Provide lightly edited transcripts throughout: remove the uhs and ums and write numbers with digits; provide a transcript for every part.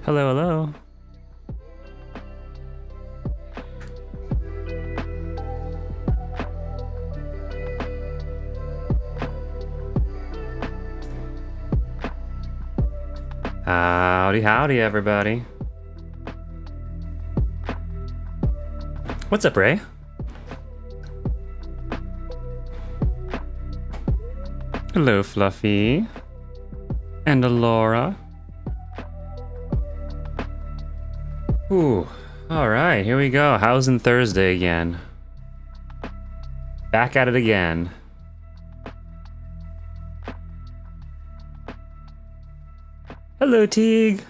Hello, hello. Howdy, howdy, everybody. What's up, Ray? Hello, Fluffy. And Alora. Ooh, alright, here we go. Housing Thursday again. Back at it again. Hello, Teague.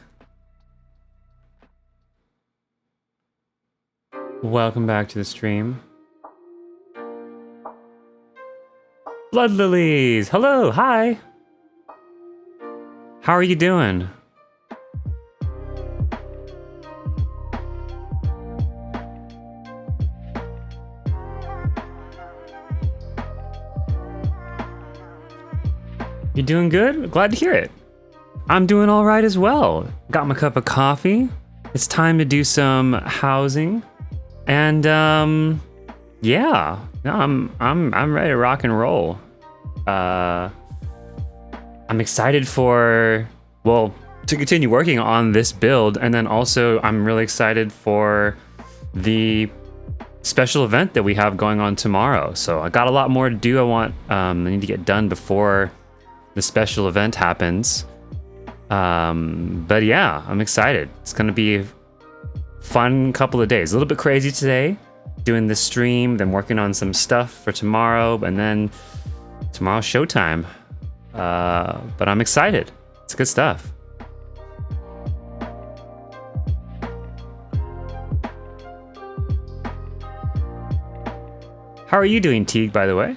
Welcome back to the stream. Blood Lilies! Hello, hi! How are you doing? You doing good? Glad to hear it. I'm doing all right as well. Got my cup of coffee. It's time to do some housing, and yeah, no, I'm ready to rock and roll. I'm excited for to continue working on this build, and then also I'm really excited for the special event that we have going on tomorrow. So I got a lot more to do. I need to get done before the special event happens. But yeah, I'm excited. It's gonna be a fun couple of days. A little bit crazy today, doing this stream, then working on some stuff for tomorrow, and then tomorrow's showtime. But I'm excited. It's good stuff. How are you doing, Teague, by the way?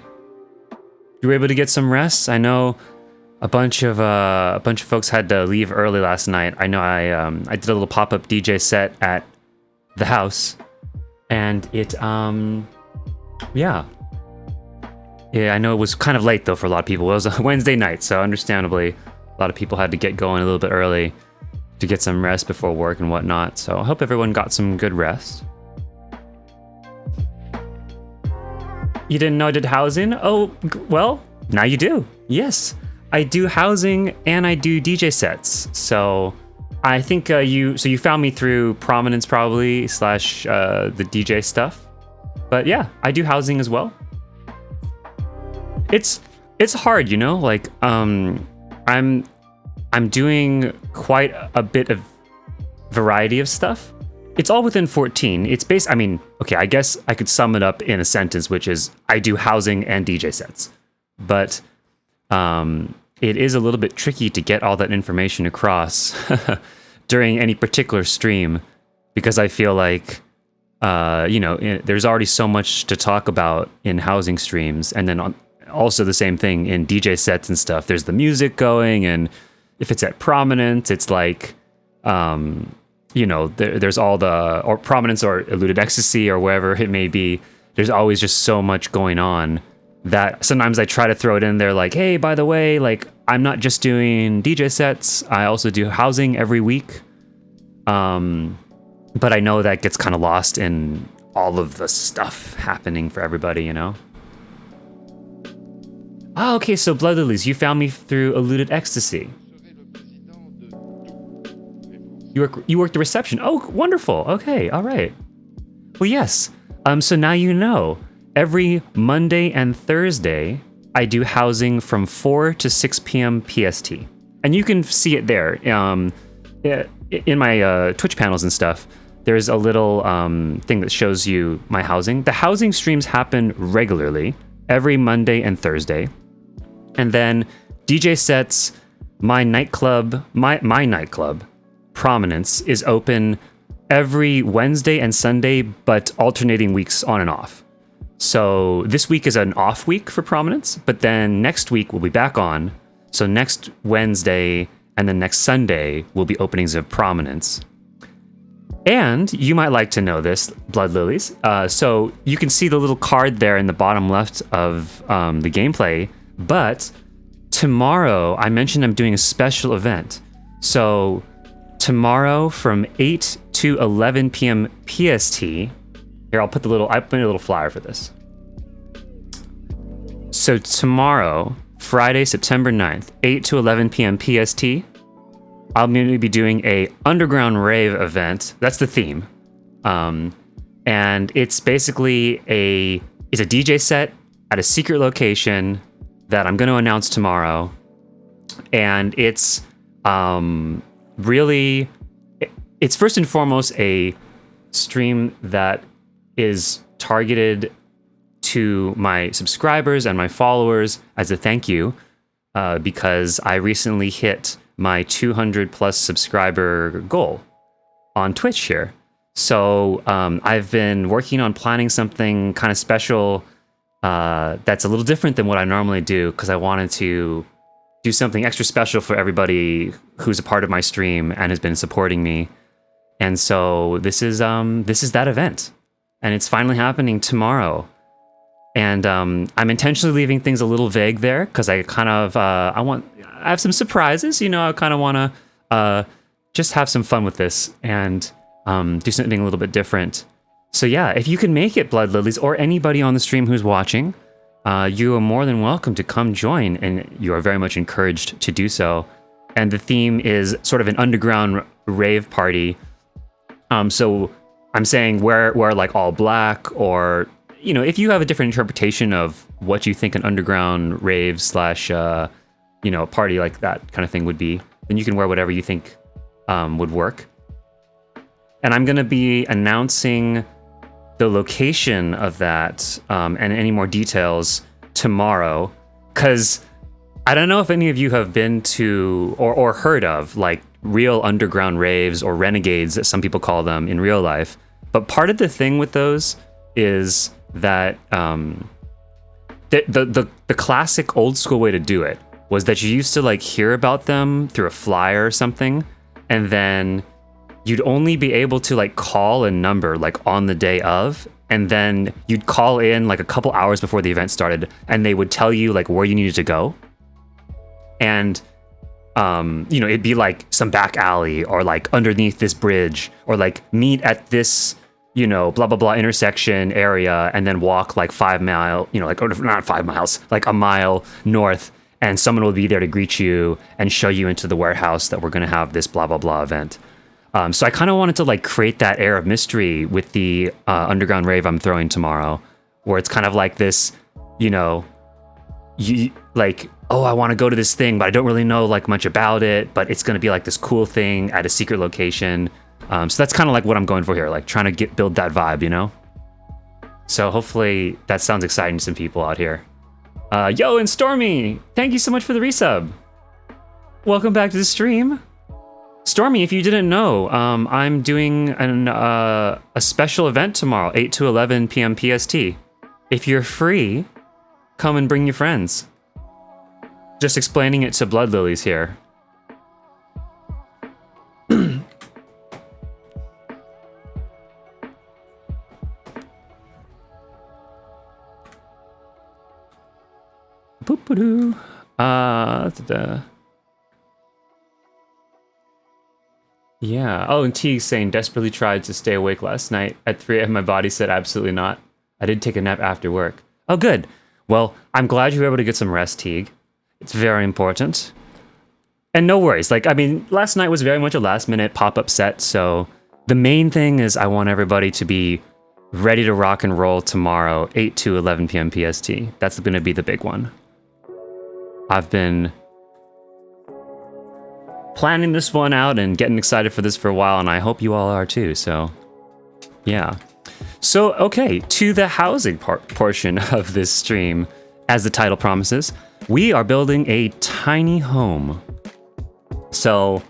You were able to get some rest? I know a bunch of folks had to leave early last night. I know I did a little pop-up DJ set at the house, and it yeah, I know it was kind of late though for a lot of people. It was a Wednesday night, so understandably a lot of people had to get going a little bit early to get some rest before work and whatnot. So I hope everyone got some good rest. You didn't know I did housing? Oh, well, now you do. Yes. I do housing and I do DJ sets. So I think you found me through Prominence probably / the DJ stuff. But yeah, I do housing as well. It's hard, you know, like I'm doing quite a bit of variety of stuff. It's all within 14. It's I mean, okay, I guess I could sum it up in a sentence, which is I do housing and DJ sets. But it is a little bit tricky to get all that information across during any particular stream, because I feel like, there's already so much to talk about in housing streams, and then also the same thing in DJ sets and stuff. There's the music going, and if it's at Prominence, it's like, there's all the, or Prominence or Eluded Ecstasy or wherever it may be. There's always just so much going on that sometimes I try to throw it in there like, hey, by the way, like, I'm not just doing DJ sets, I also do housing every week. But I know that gets kind of lost in all of the stuff happening for everybody, you know? Oh, okay, so Blood Lilies, you found me through Eluded Ecstasy. You worked the reception. Oh, wonderful. Okay, all right. Well, yes. So now you know. Every Monday and Thursday, I do housing from 4 to 6 p.m. PST. And you can see it there. In my Twitch panels and stuff, there's a little thing that shows you my housing. The housing streams happen regularly, every Monday and Thursday. And then DJ sets, my nightclub, Prominence, is open every Wednesday and Sunday, but alternating weeks on and off. So this week is an off week for Prominence, but then next week we'll be back on. So next Wednesday and then next Sunday will be openings of Prominence. And you might like to know this, Blood Lilies. So you can see the little card there in the bottom left of the gameplay, but tomorrow I mentioned I'm doing a special event. So tomorrow from 8 to 11 p.m. PST. Here, I put a little flyer for this. So tomorrow, Friday, September 9th, 8 to 11 p.m. PST, I'm going to be doing a underground rave event. That's the theme. And it's basically it's a DJ set at a secret location that I'm going to announce tomorrow. And it's really, it's first and foremost a stream that is targeted to my subscribers and my followers as a thank you, because I recently hit my 200 plus subscriber goal on Twitch here. So I've been working on planning something kind of special that's a little different than what I normally do, because I wanted to do something extra special for everybody who's a part of my stream and has been supporting me. And so this is that event, and it's finally happening tomorrow. And I'm intentionally leaving things a little vague there, because I kind of I have some surprises. You know, I kind of want to just have some fun with this and do something a little bit different. So yeah, if you can make it, Blood Lilies, or anybody on the stream who's watching, you are more than welcome to come join, and you are very much encouraged to do so. And the theme is sort of an underground rave party. So I'm saying wear like all black, or you know, if you have a different interpretation of what you think an underground rave / you know, party like that kind of thing would be, then you can wear whatever you think would work. And I'm going to be announcing the location of that and any more details tomorrow, because I don't know if any of you have been to or heard of like real underground raves, or renegades as some people call them in real life. But part of the thing with those is that the classic old school way to do it was that you used to like hear about them through a flyer or something, and then you'd only be able to like call a number like on the day of, and then you'd call in like a couple hours before the event started, and they would tell you like where you needed to go. And you know, it'd be like some back alley, or like underneath this bridge, or like meet at this, you know, blah blah blah intersection area, and then walk like 5 miles, you know, like, or not 5 miles, like a mile north, and someone will be there to greet you and show you into the warehouse that we're going to have this blah blah blah event. So I kind of wanted to like create that air of mystery with the underground rave I'm throwing tomorrow, where it's kind of like this, you know, you like, oh, I want to go to this thing, but I don't really know like much about it, but it's going to be like this cool thing at a secret location. So that's kind of like what I'm going for here, like trying to build that vibe, you know? So hopefully that sounds exciting to some people out here. Yo, and Stormy, thank you so much for the resub. Welcome back to the stream. Stormy, if you didn't know, I'm doing a special event tomorrow, 8 to 11 p.m. PST. If you're free, come and bring your friends. Just explaining it to Blood Lilies here. Boop-a-doo. Yeah. Oh, and Teague's saying, desperately tried to stay awake last night. At 3 a.m. my body said absolutely not. I did take a nap after work. Oh, good. Well, I'm glad you were able to get some rest, Teague. It's very important. And no worries. Like, I mean, last night was very much a last-minute pop-up set, so the main thing is I want everybody to be ready to rock and roll tomorrow, 8 to 11 p.m. PST. That's going to be the big one. I've been planning this one out and getting excited for this for a while, and I hope you all are too, so yeah. So, okay, to the housing portion of this stream, as the title promises, we are building a tiny home. So,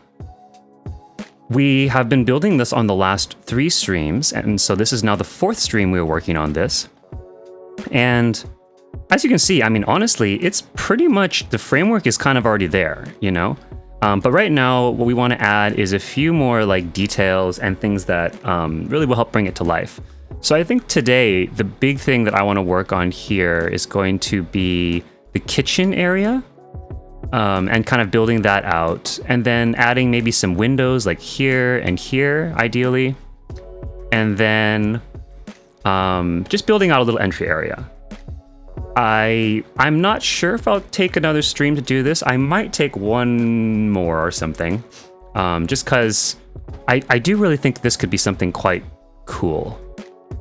we have been building this on the last 3 streams, and so this is now the 4th stream we are working on this. And as you can see, I mean, honestly, it's pretty much, the framework is kind of already there, you know? But right now, what we want to add is a few more like details and things that really will help bring it to life. So I think today, the big thing that I want to work on here is going to be the kitchen area. and kind of building that out, and then adding maybe some windows like here and here, ideally, and then just building out a little entry area. I'm not sure if I'll take another stream to do this. I might take one more or something, just because I do really think this could be something quite cool,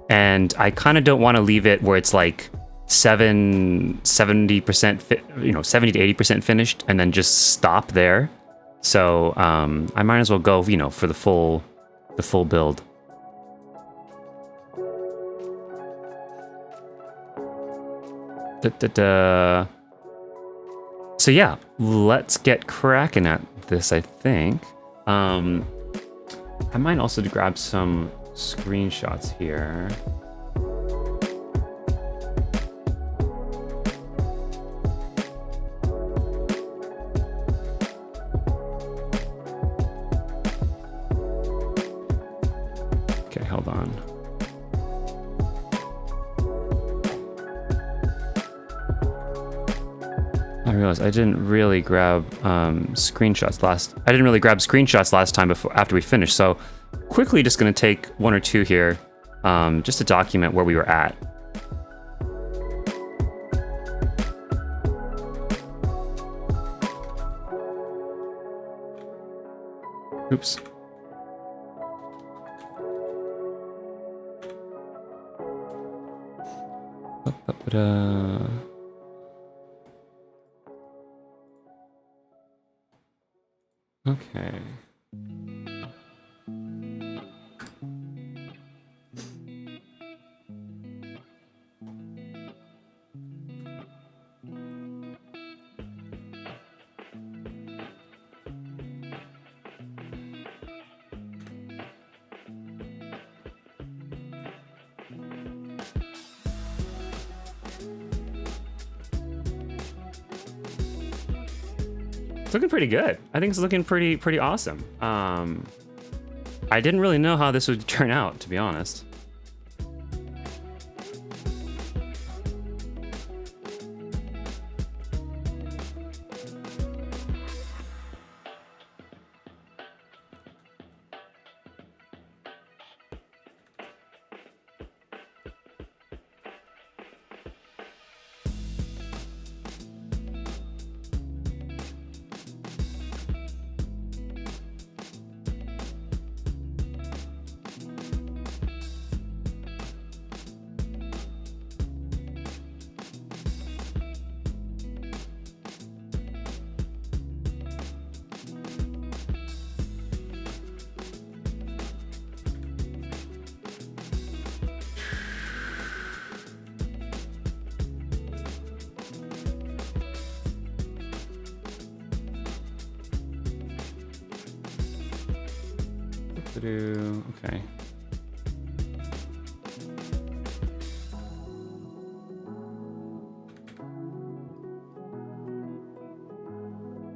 and I kind of don't want to leave it where it's like 70%, 70 to 80% finished, and then just stop there. So I might as well go, for the full build. So yeah, let's get cracking at this. I think I might also grab some screenshots here. Okay, hold on. I realized I didn't really grab screenshots last time after we finished. So quickly, just gonna take one or two here, just to document where we were at. Oops. Okay. It's looking pretty good. I think it's looking pretty awesome. I didn't really know how this would turn out, to be honest. Okay.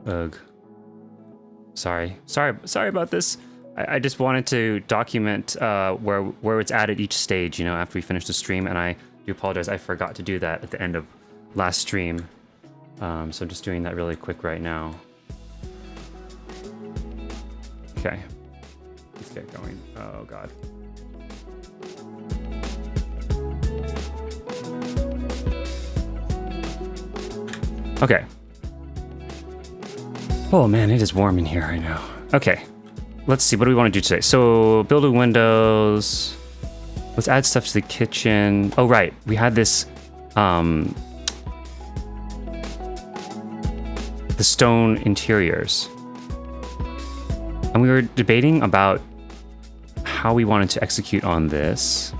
Ugh. Sorry about this. I just wanted to document where it's at each stage, after we finish the stream, and I do apologize. I forgot to do that at the end of last stream. So I'm just doing that really quick right now. Okay. Let's get going. Oh god. Okay. Oh man, it is warm in here right now. Okay. Let's see, what do we want to do today? So, building windows. Let's add stuff to the kitchen. Oh right, we had this the stone interiors. And we were debating about how we wanted to execute on this.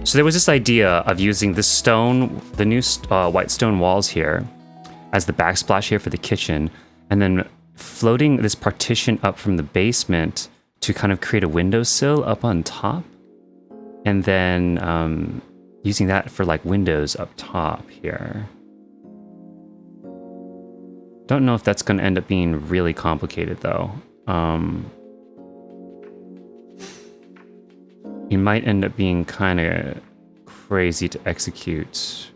So there was this idea of using the stone, the new white stone walls here, as the backsplash here for the kitchen, and then floating this partition up from the basement to kind of create a windowsill up on top, and then using that for like windows up top here. Don't know if that's going to end up being really complicated though. It might end up being kind of crazy to execute.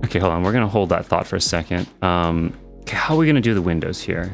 Okay, hold on. We're gonna hold that thought for a second. Okay, how are we gonna do the windows here?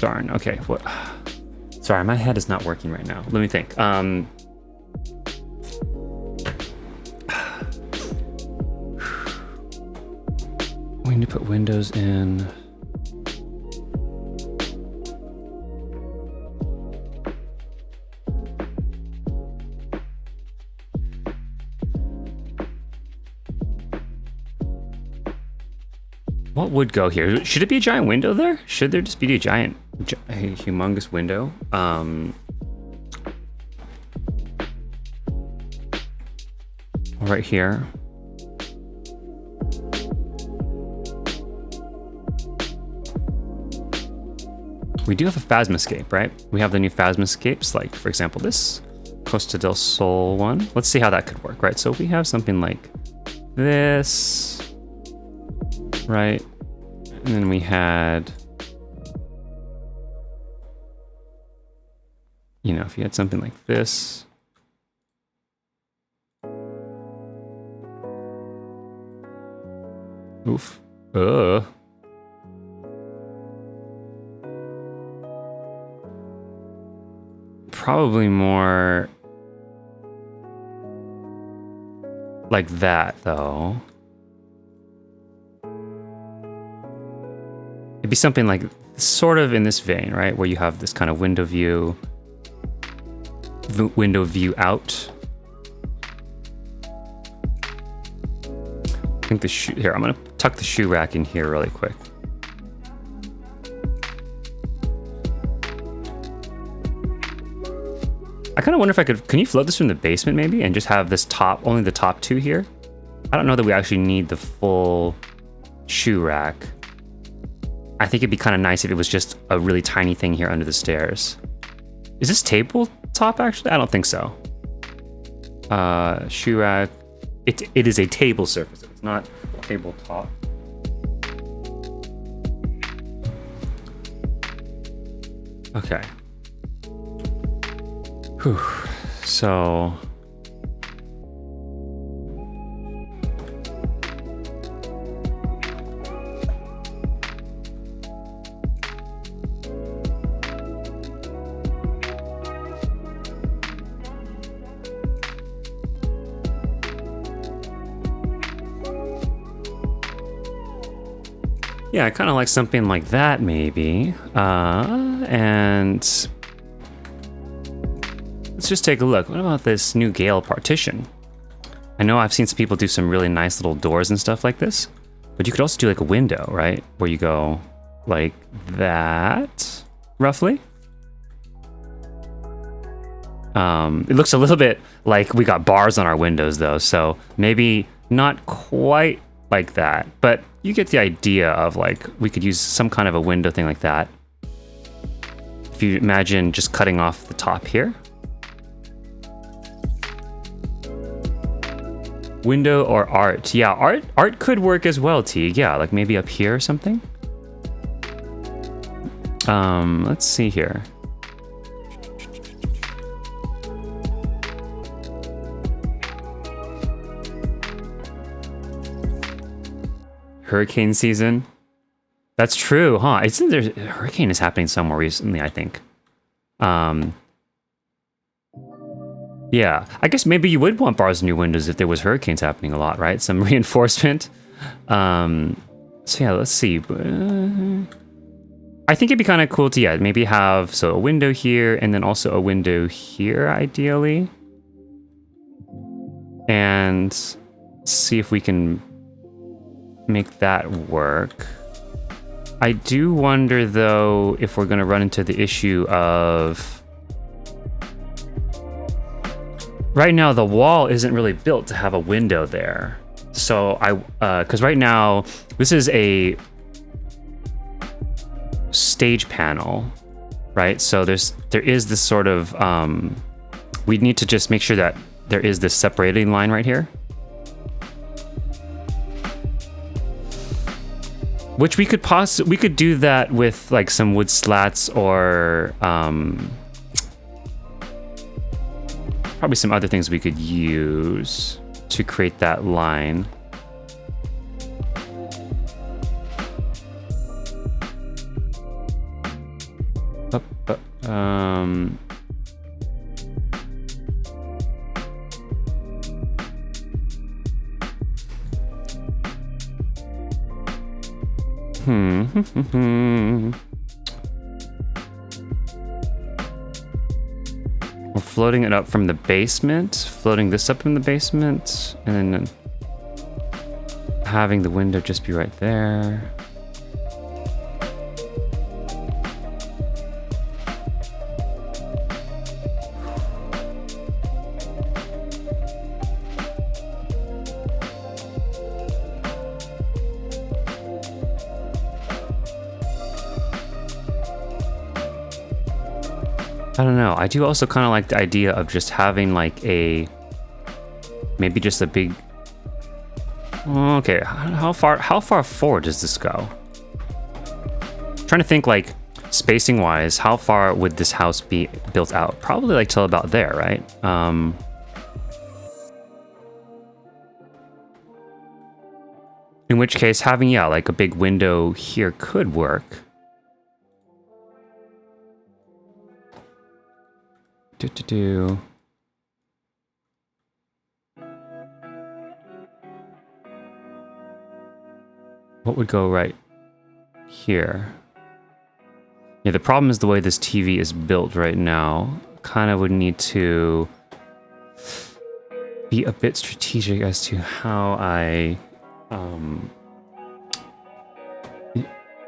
Darn, okay, what? Sorry, my head is not working right now. Let me think. We need to put windows in. What would go here? Should it be a giant window there? Should there just be a giant, a humongous window? Right here. We do have a Phasmascape, right? We have the new Phasmascapes, like, for example, this Costa del Sol one. Let's see how that could work, right? So if we have something like this, right? And then we had, you know, if you had something like this. Oof. Probably more like that, though. It'd be something like sort of in this vein, right? Where you have this kind of window view out. I think the shoe, here, I'm gonna tuck the shoe rack in here really quick. I kind of wonder if I could, can you float this from the basement maybe and just have this top, only the top two here? I don't know that we actually need the full shoe rack. I think it'd be kind of nice if it was just a really tiny thing here under the stairs. Is this tabletop actually? I don't think so. Shoe rack. It is a table surface. It's not tabletop. Okay. Whew. So. Yeah, I kind of like something like that, maybe. And let's just take a look. What about this new Gale partition? I know I've seen some people do some really nice little doors and stuff like this, but you could also do like a window, right? Where you go like that, roughly. It looks a little bit like we got bars on our windows though, so maybe not quite like that, but you get the idea of like, we could use some kind of a window thing like that. If you imagine just cutting off the top here. Window or art. Yeah, art could work as well, T. Yeah, like maybe up here or something. Let's see here. Hurricane season. That's true, huh? Isn't there a hurricane is happening somewhere recently, I think. Yeah, I guess maybe you would want bars and new windows if there was hurricanes happening a lot, right? Some reinforcement. So yeah, let's see. I think it'd be kind of cool to, yeah, maybe have, so a window here and then also a window here, ideally. And see if we can make that work. I do wonder though if we're going to run into the issue of right now the wall isn't really built to have a window there. So because right now this is a stage panel, right? So there is this sort of we need to just make sure that there is this separating line right here, which we could do that with like some wood slats or probably some other things we could use to create that line. We're floating it up from the basement, floating this up in the basement, and then having the window just be right there. I don't know. I do also kind of like the idea of just having like maybe just a big. Okay, how far forward does this go? I'm trying to think like spacing wise, how far would this house be built out? Probably like till about there, right? In which case, having like a big window here could work. What would go right here? Yeah, the problem is the way this TV is built right now. Kind of would need to be a bit strategic as to how I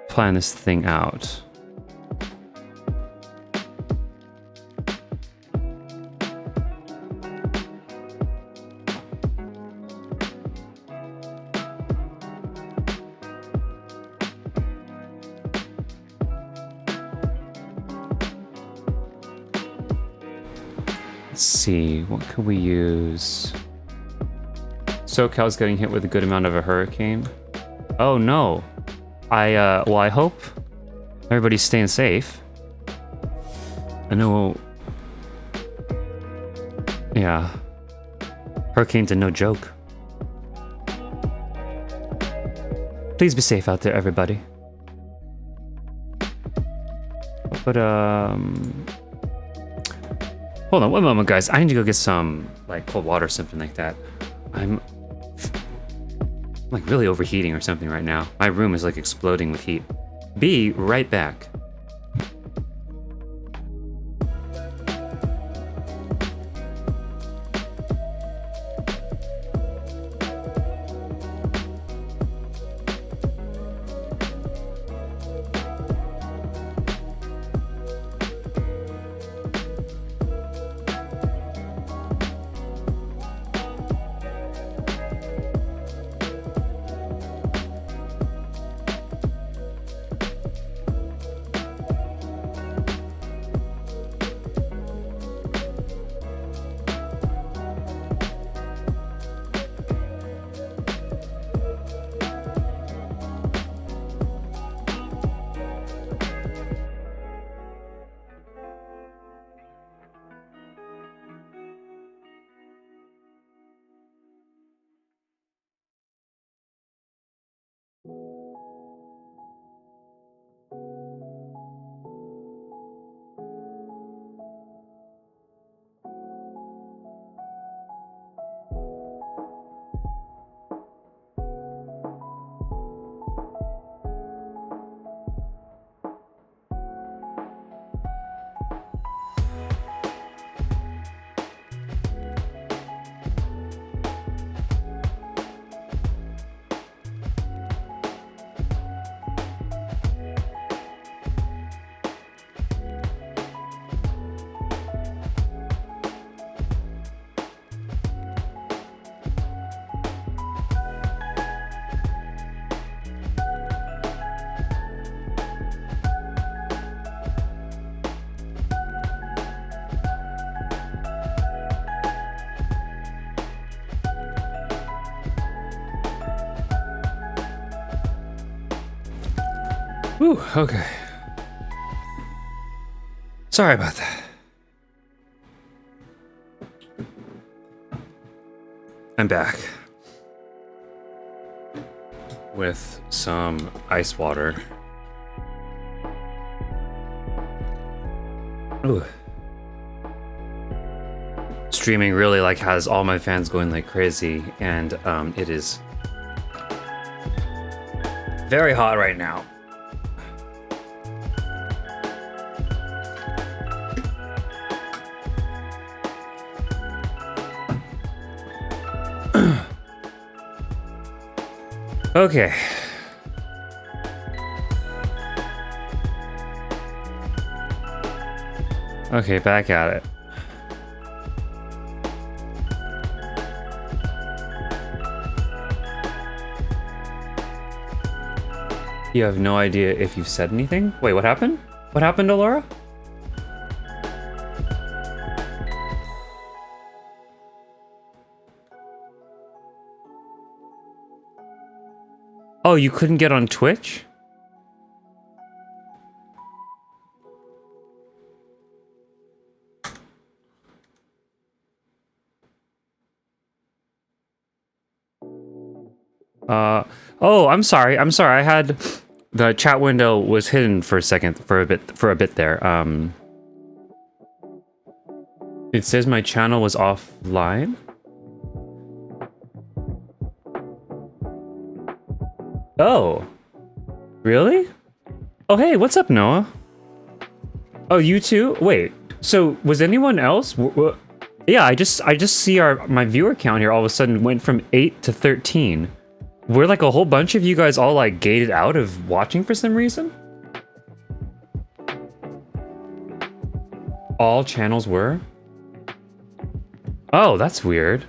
plan this thing out. Let's see, what could we use? SoCal's getting hit with a good amount of a hurricane. Oh no. Well, I hope everybody's staying safe. I know. Yeah. Hurricanes are no joke. Please be safe out there, everybody. But, hold on, one moment, guys. I need to go get some, like, cold water or something like that. I'm like really overheating or something right now. My room is like exploding with heat. Be right back. Whew, okay. Sorry about that. I'm back. With some ice water. Ooh. Streaming really like has all my fans going like crazy, and it is very hot right now. Okay. Okay, back at it. You have no idea if you've said anything? Wait, what happened? What happened to Laura? Oh, you couldn't get on Twitch? Oh, I'm sorry. I had the chat window was hidden for a second, for a bit there. It says my channel was offline. Oh, really? Oh, hey, what's up, Noah? Oh, you too? Wait, so was anyone else? Yeah, I just see my viewer count here all of a sudden went from 8 to 13. We're like a whole bunch of you guys all like gated out of watching for some reason? All channels were? Oh, that's weird.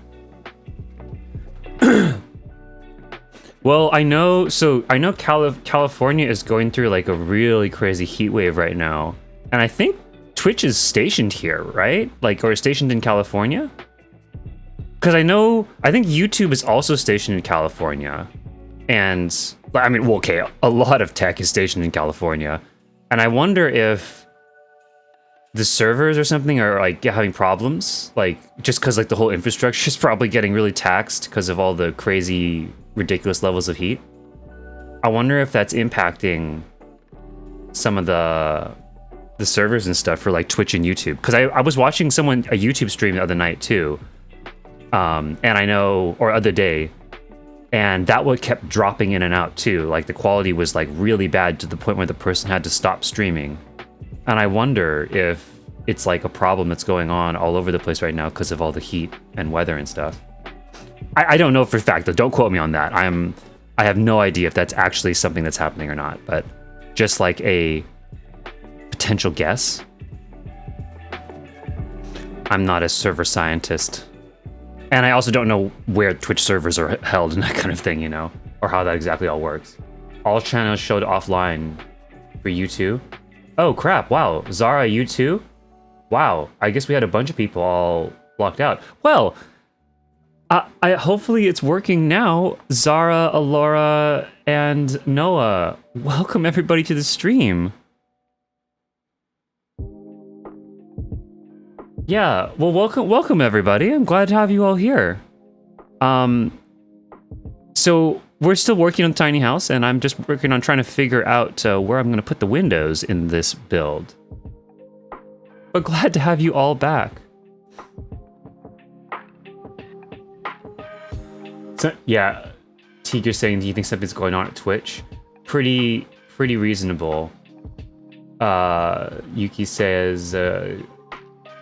Well, I know California is going through like a really crazy heat wave right now. And I think Twitch is stationed here, right? Like, or stationed in California? Because I think YouTube is also stationed in California. And, I mean, well, okay, a lot of tech is stationed in California. And I wonder if the servers or something are, like, having problems. Like, just because, like, the whole infrastructure is probably getting really taxed because of all the crazy, ridiculous levels of heat. I wonder if that's impacting some of the servers and stuff for, like, Twitch and YouTube. Because I was watching a YouTube stream the other night, too. And I know, or other day, and that one kept dropping in and out too. Like the quality was like really bad to the point where the person had to stop streaming. And I wonder if it's like a problem that's going on all over the place right now because of all the heat and weather and stuff. I don't know for a fact, though. Don't quote me on that. I have no idea if that's actually something that's happening or not, but just like a potential guess. I'm not a server scientist. And I also don't know where Twitch servers are held and that kind of thing, you know, or how that exactly all works. All channels showed offline for you too. Oh crap, wow, Zara, you too? Wow, I guess we had a bunch of people all blocked out. Well, I hopefully it's working now. Zara, Alora, and Noah, welcome everybody to the stream. Yeah, well, welcome everybody. I'm glad to have you all here. So we're still working on Tiny House, and I'm just working on trying to figure out where I'm going to put the windows in this build. But glad to have you all back. So, yeah, Tiger's saying, do you think something's going on at Twitch? Pretty reasonable. Yuki says,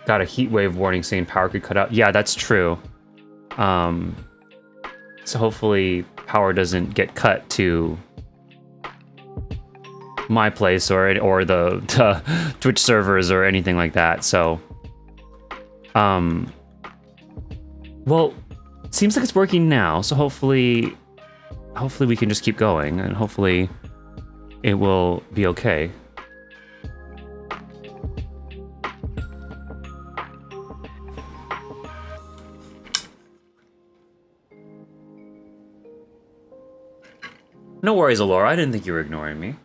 got a heat wave warning saying power could cut out. Yeah, that's true. So hopefully power doesn't get cut to my place or the Twitch servers or anything like that. So, well, it seems like it's working now. So hopefully we can just keep going, and hopefully it will be okay. No worries, Alora. I didn't think you were ignoring me.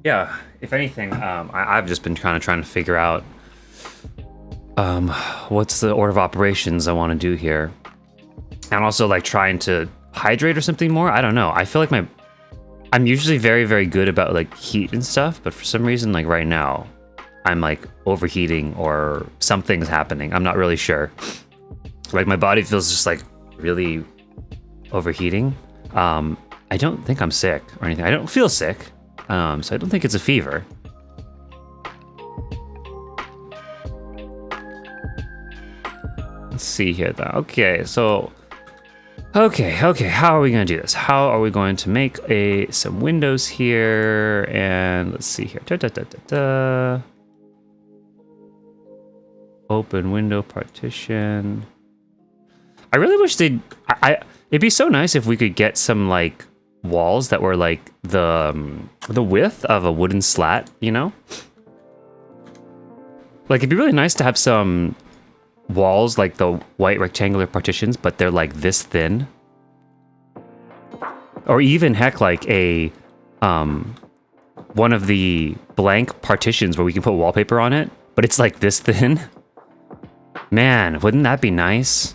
Yeah, if anything, I've just been kind of trying to figure out what's the order of operations I want to do here. And also like trying to hydrate or something more. I don't know. I feel like I'm usually very, very good about like heat and stuff, but for some reason, like right now, I'm like overheating or something's happening. I'm not really sure. Like my body feels just like really overheating. I don't think I'm sick or anything. I don't feel sick. So I don't think it's a fever. Let's see here though. Okay, so okay, how are we gonna do this? How are we going to make some windows here? And let's see here. Open window partition. I really wish it'd be so nice if we could get some like walls that were like the width of a wooden slat, you know? Like it'd be really nice to have some walls like the white rectangular partitions, but they're like this thin. Or even heck like a one of the blank partitions where we can put wallpaper on it, but it's like this thin. Man, wouldn't that be nice?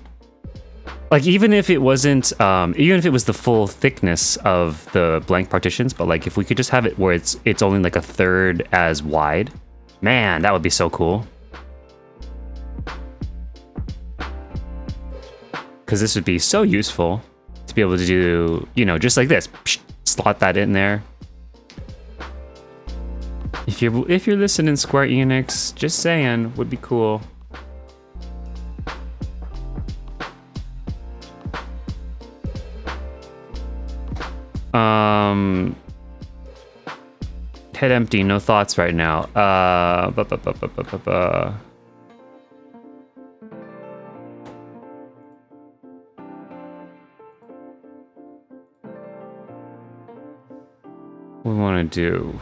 Like even if it wasn't, even if it was the full thickness of the blank partitions, but like if we could just have it where it's only like a third as wide, man, that would be so cool. Because this would be so useful to be able to do, you know, just like this, slot that in there. If you're listening, Square Enix, just saying, would be cool. Head empty, no thoughts right now. What we want to do?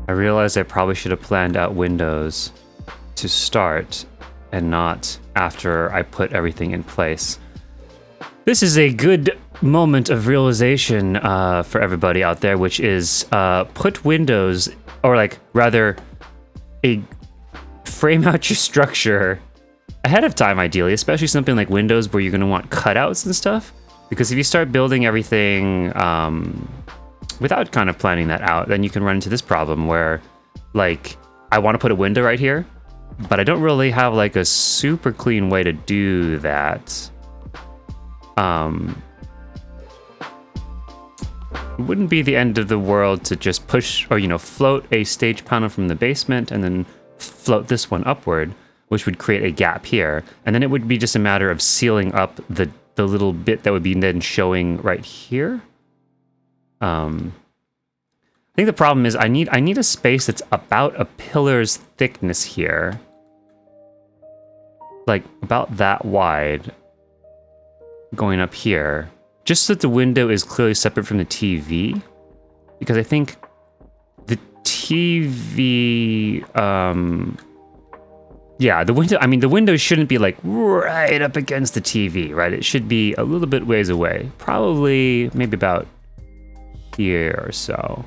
I realized I probably should have planned out windows to start and not after I put everything in place. This is a good moment of realization for everybody out there, which is put windows, or like rather frame out your structure ahead of time, ideally, especially something like windows where you're going to want cutouts and stuff. Because if you start building everything without kind of planning that out, then you can run into this problem where like I want to put a window right here, but I don't really have like a super clean way to do that. It wouldn't be the end of the world to just push or, you know, float a stage panel from the basement and then float this one upward, which would create a gap here. And then it would be just a matter of sealing up the little bit that would be then showing right here. I think the problem is I need a space that's about a pillar's thickness here. Like about that wide going up here. Just so that the window is clearly separate from the TV. Because I think the TV, yeah, the window shouldn't be like right up against the TV, right? It should be a little bit ways away. Probably maybe about here or so.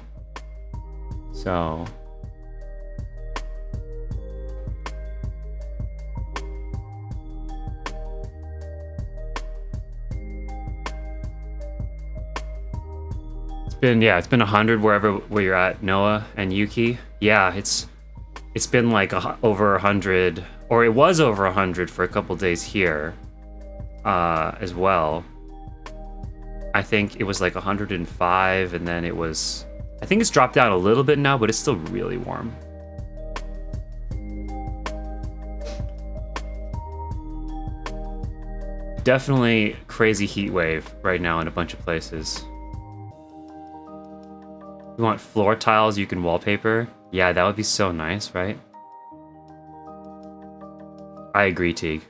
So it's been 100 where you're at, Noah and Yuki. Yeah, it's been like over 100, or it was over 100 for a couple days here as well. I think it was like 105, and then I think it's dropped down a little bit now, but it's still really warm. Definitely crazy heat wave right now in a bunch of places. You want floor tiles you can wallpaper? Yeah, that would be so nice, right? I agree, Teague.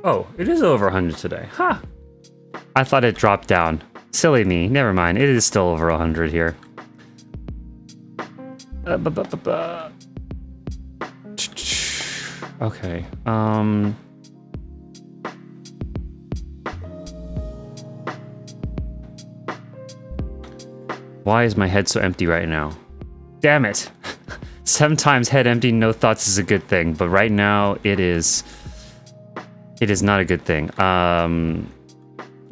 Oh, it is over 100 today. Ha! Huh. I thought it dropped down. Silly me. Never mind. It is still over 100 here. Okay. Why is my head so empty right now? Damn it. Sometimes head empty, no thoughts is a good thing, but right now it is not a good thing.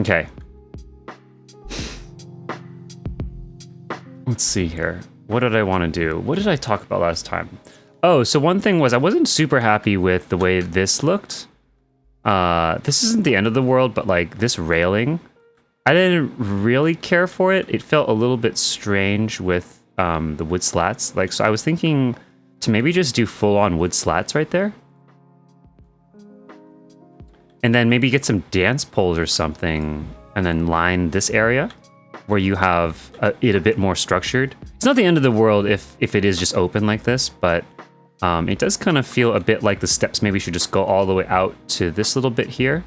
Okay. Let's see here. What did I want to do? What did I talk about last time? Oh, so one thing was I wasn't super happy with the way this looked. This isn't the end of the world, but like this railing, I didn't really care for it. It felt a little bit strange with the wood slats. Like, so I was thinking to maybe just do full-on wood slats right there. And then maybe get some dance poles or something and then line this area where you have it a bit more structured. It's not the end of the world if it is just open like this, but it does kind of feel a bit like the steps maybe should just go all the way out to this little bit here.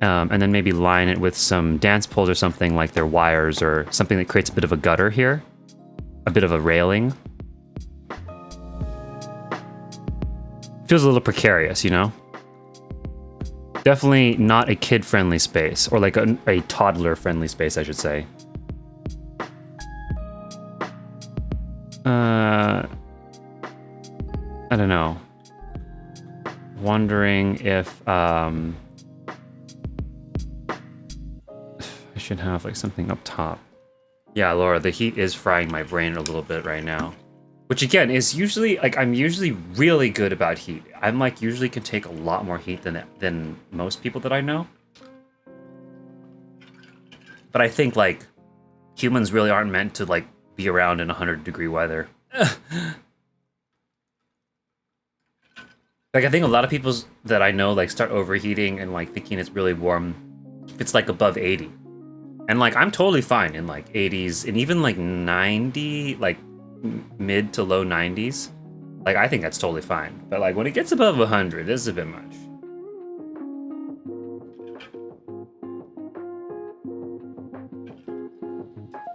And then maybe line it with some dance poles or something like their wires or something that creates a bit of a gutter here. A bit of a railing. Feels a little precarious, you know? Definitely not a kid-friendly space, or like a toddler-friendly space, I should say. I don't know. Wondering if I should have like something up top. Yeah, Laura, the heat is frying my brain a little bit right now. Which again is usually, like, I'm usually really good about heat. I'm like usually can take a lot more heat than most people that I know. But I think like humans really aren't meant to like be around in 100-degree weather. Like I think a lot of people that I know like start overheating and like thinking it's really warm if it's like above 80. And like I'm totally fine in like 80s and even like 90, like mid to low 90s. Like I think that's totally fine. But like when it gets above 100, this is a bit much.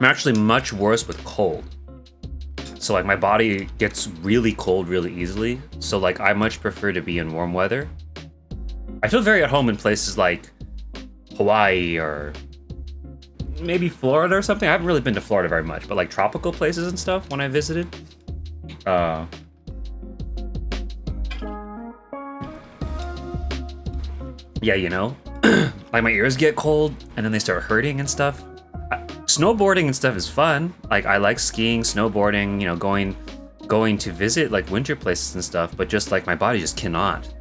I'm actually much worse with cold. So like my body gets really cold really easily. So like I much prefer to be in warm weather. I feel very at home in places like Hawaii or maybe Florida or something. I haven't really been to Florida very much, but like tropical places and stuff when I visited. Yeah, you know, like my ears get cold and then they start hurting and stuff. Snowboarding and stuff is fun. Like I like skiing, snowboarding, you know, going to visit like winter places and stuff, but just like my body just cannot,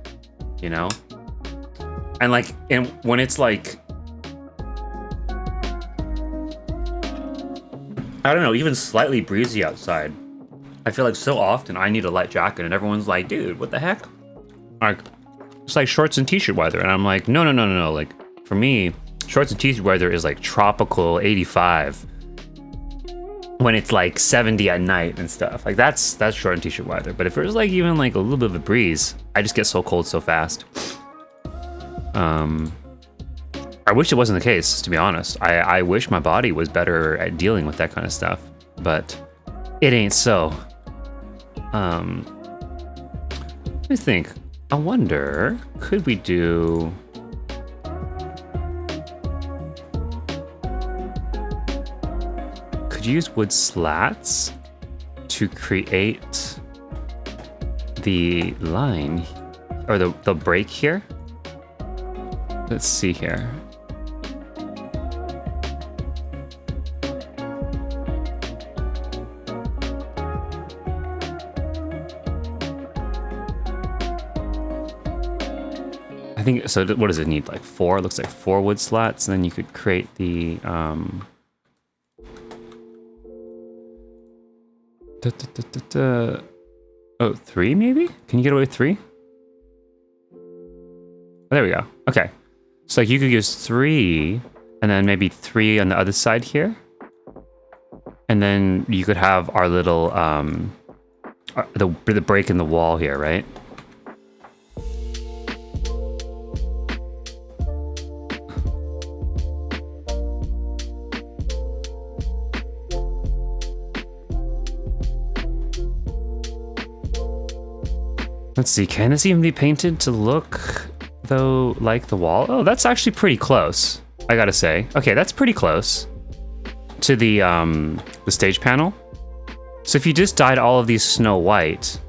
you know? And like, and when it's like, I don't know, even slightly breezy outside, I feel like so often I need a light jacket and everyone's like, dude, what the heck? Like, it's like shorts and t-shirt weather. And I'm like, no. Like for me, shorts and t-shirt weather is like tropical 85 when it's like 70 at night and stuff. Like that's short and t-shirt weather. But if there's like even like a little bit of a breeze, I just get so cold so fast. I wish it wasn't the case, to be honest. I wish my body was better at dealing with that kind of stuff, but it ain't so. Let me think. I wonder, could we do... Could you use wood slats to create the line, or the break here? Let's see here. think so. What does it need? Like 4? It looks like 4 wood slats, and then you could create the Oh, 3 maybe? Can you get away with 3? Oh, there we go. Okay. So like you could use 3, and then maybe 3 on the other side here. And then you could have our little, the break in the wall here, right? Let's see, can this even be painted to look, though, like the wall? Oh, that's actually pretty close, I gotta say. Okay, that's pretty close to the stage panel. So if you just dyed all of these Snow White,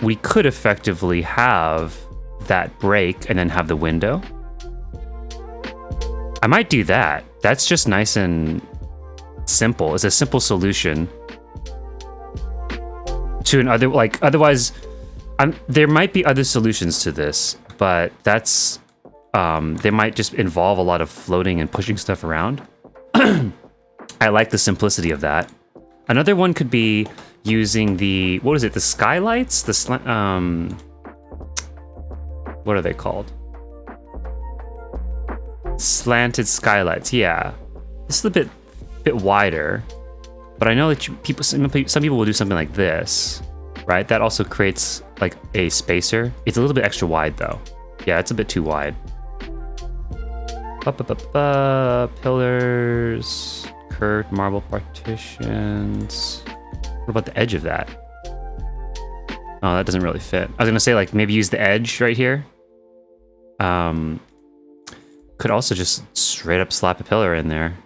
we could effectively have that break and then have the window. I might do that. That's just nice and simple. It's a simple solution to an other, like, otherwise, there might be other solutions to this, but that's, they might just involve a lot of floating and pushing stuff around. I like the simplicity of that. Another one could be using the, what is it, the skylights? What are they called? Slanted skylights, yeah. This is a bit wider. But I know that some people will do something like this, right? That also creates like a spacer. It's a little bit extra wide though. Yeah, it's a bit too wide. Pillars, curved marble partitions. What about the edge of that? Oh, that doesn't really fit. I was gonna say like maybe use the edge right here. Could also just straight up slap a pillar in there.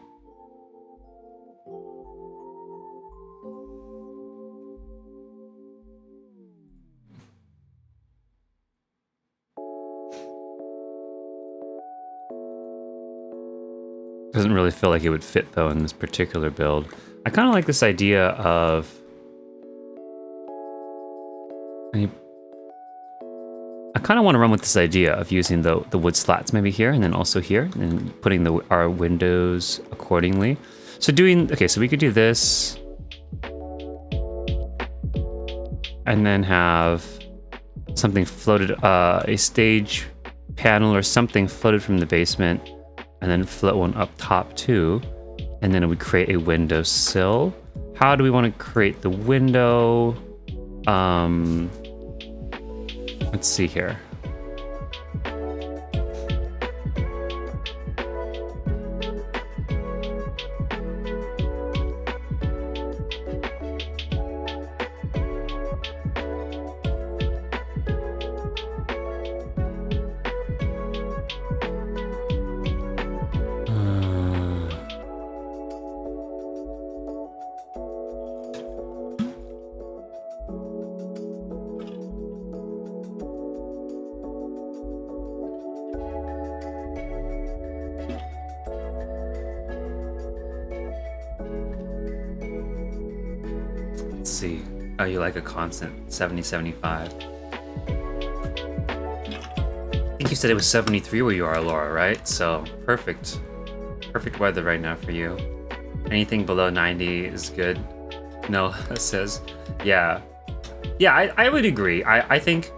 Doesn't really feel like it would fit though in this particular build. I kind of like this idea of I kind of want to run with this idea of using the wood slats maybe here and then also here and putting our windows accordingly. So okay, so we could do this and then have something floated, a stage panel or something floated from the basement, and then float one up top too, and then it would create a window sill. How do we want to create the window? Let's see here. Let's see. Oh, you like a constant 70, 75. I think you said it was 73 where you are, Laura, right? So perfect. Perfect weather right now for you. Anything below 90 is good. No, that says, yeah. Yeah, I would agree. I think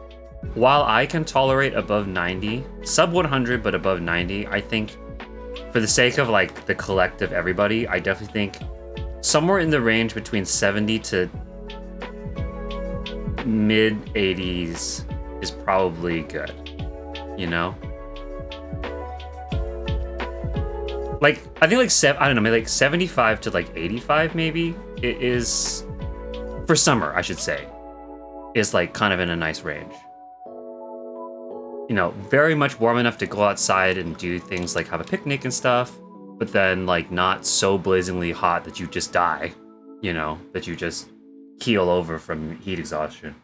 while I can tolerate above 90, sub 100 but above 90, I think for the sake of like the collective everybody, I definitely think somewhere in the range between 70 to mid 80s is probably good, you know? Like, I think like, I don't know, maybe like 75 to like 85 maybe, it is, for summer, I should say, is like kind of in a nice range. You know, very much warm enough to go outside and do things like have a picnic and stuff, but then like not so blazingly hot that you just die, you know, that you just keel over from heat exhaustion.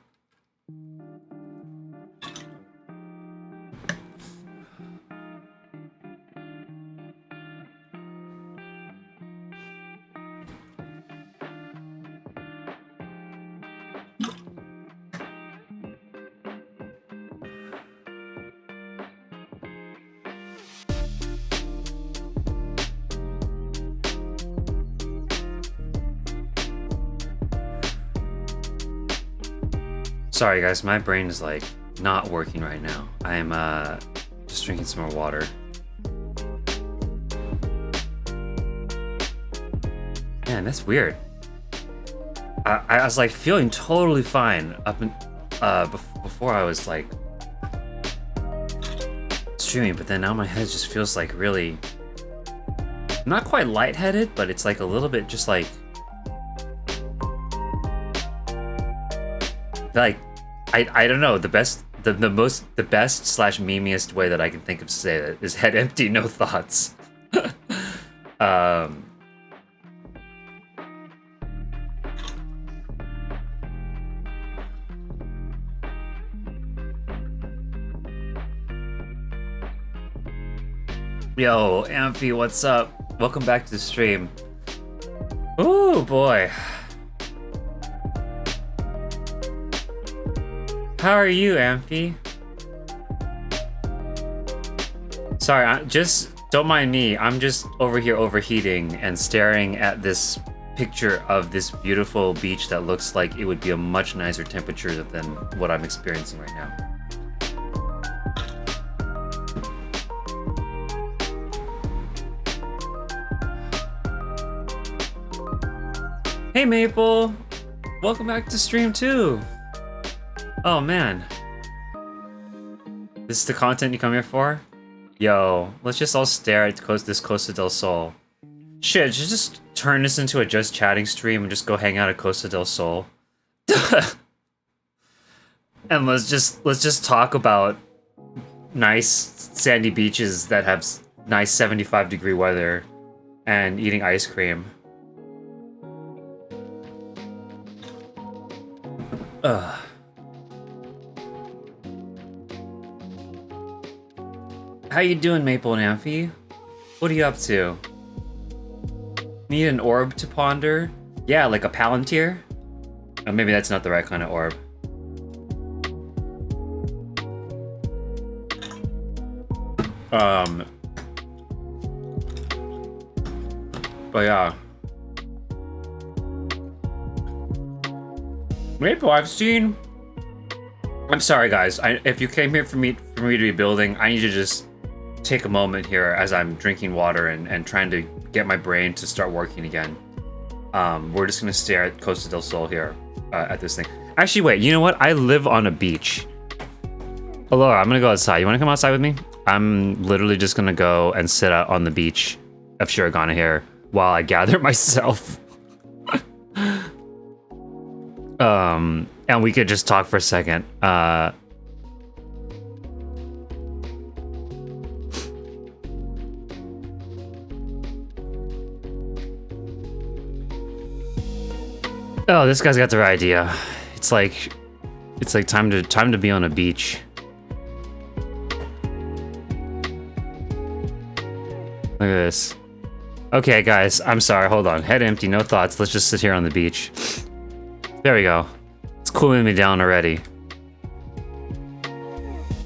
Sorry guys, my brain is like not working right now. I'm just drinking some more water. Man, that's weird. I was like feeling totally fine up in, before I was like streaming, but then now my head just feels like really not quite lightheaded, but it's like a little bit just like I don't know, the best slash memeiest way that I can think of to say that is head empty, no thoughts. Yo, Amphi, what's up? Welcome back to the stream. Ooh, boy. How are you, Amphi? Sorry, just don't mind me. I'm just over here overheating and staring at this picture of this beautiful beach that looks like it would be a much nicer temperature than what I'm experiencing right now. Hey Maple! Welcome back to stream too! Oh man. This is the content you come here for? Yo, let's just all stare at this Costa del Sol. Shit, just turn this into a just chatting stream and just go hang out at Costa del Sol. And let's just talk about nice sandy beaches that have nice 75-degree weather and eating ice cream. Ugh. How you doing, Maple and Amphi? What are you up to? Need an orb to ponder? Yeah, like a Palantir? Oh, maybe that's not the right kind of orb. But yeah. Maple, I'm sorry guys, if you came here for me to be building, I need to just take a moment here as I'm drinking water and trying to get my brain to start working again. We're just gonna stare at Costa del Sol here, at this thing. Actually, wait, you know what? I live on a beach. Laura, I'm gonna go outside. You wanna come outside with me? I'm literally just gonna go and sit out on the beach of Shirogana here while I gather myself. And we could just talk for a second. Oh, this guy's got the right idea. It's like time to be on a beach. Look at this. Okay, guys, I'm sorry. Hold on. Head empty, no thoughts. Let's just sit here on the beach. There we go. It's cooling me down already.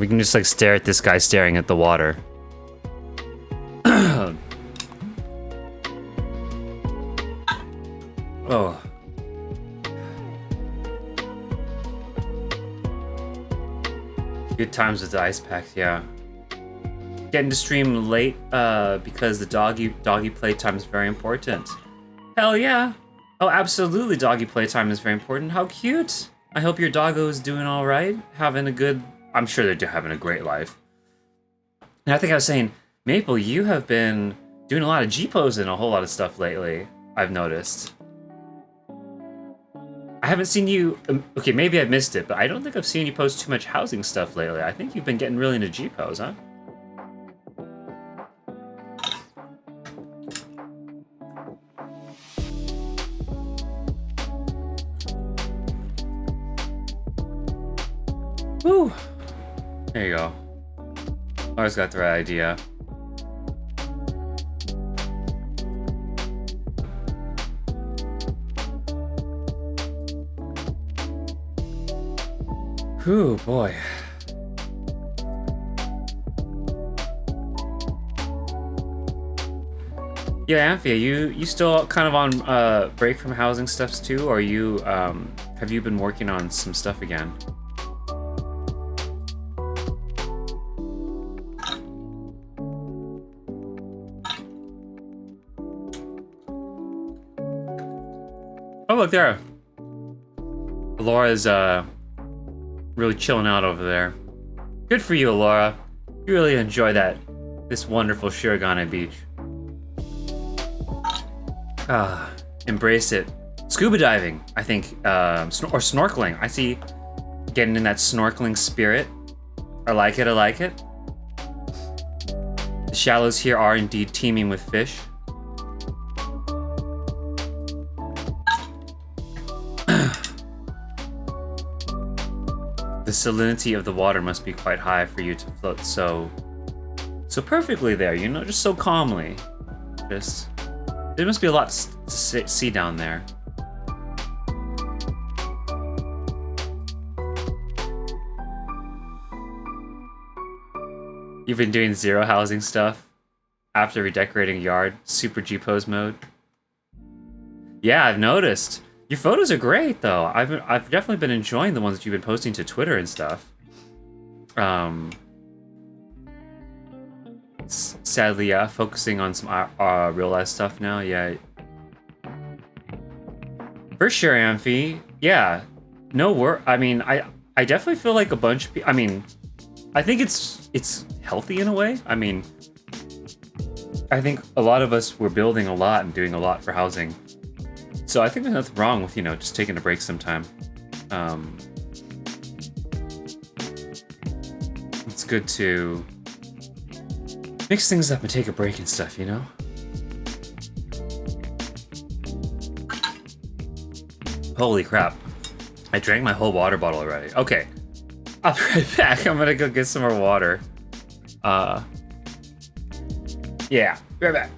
We can just like stare at this guy staring at the water. Oh. Good times with the ice packs, yeah. Getting to stream late because the doggy playtime is very important. Hell yeah. Oh, absolutely, doggy playtime is very important. How cute! I hope your doggo is doing all right, having a good. I'm sure they're having a great life. And I think I was saying, Maple, you have been doing a lot of G-pose and a whole lot of stuff lately. I've noticed. I haven't seen you. Okay, maybe I missed it, but I don't think I've seen you post too much housing stuff lately. I think you've been getting really into G-pose, huh? Woo! There you go. Always got the right idea. Whew, boy. Yeah, Amphi, you still kind of on break from housing stuffs too, or you have you been working on some stuff again? Oh, look there. Laura's really chilling out over there. Good for you, Laura. You really enjoy this wonderful Shirogane beach. Embrace it. Scuba diving, I think, or snorkeling. I see getting in that snorkeling spirit. I like it, I like it. The shallows here are indeed teeming with fish. The salinity of the water must be quite high for you to float so perfectly there, you know, just so calmly. There must be a lot to see down there. You've been doing zero housing stuff after redecorating a yard, super G-pose mode. Yeah, I've noticed. Your photos are great, though. I've definitely been enjoying the ones that you've been posting to Twitter and stuff. Sadly, yeah, focusing on some real life stuff now. Yeah, for sure, Amphi. Yeah, no work. I mean, I definitely feel like a bunch of people. I mean, I think it's healthy in a way. I mean, I think a lot of us were building a lot and doing a lot for housing. So I think there's nothing wrong with, you know, just taking a break sometime. It's good to mix things up and take a break and stuff, you know? Holy crap. I drank my whole water bottle already. Okay. I'll be right back. I'm gonna go get some more water. Yeah, be right back.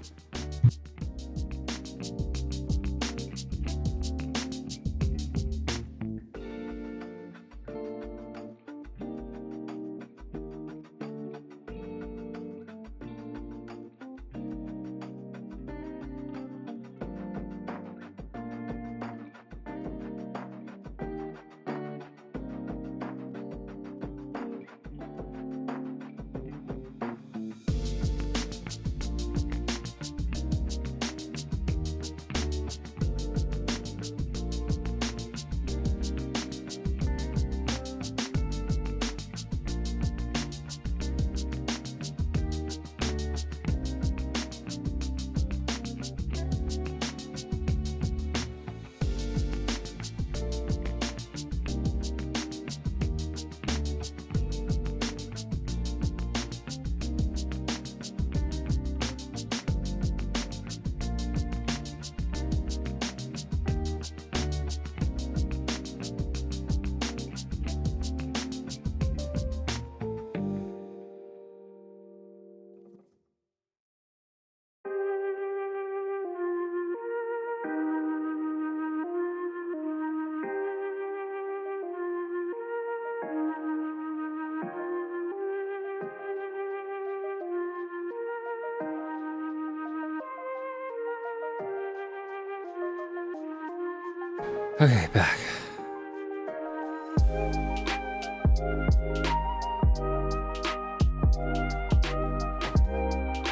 Okay, back.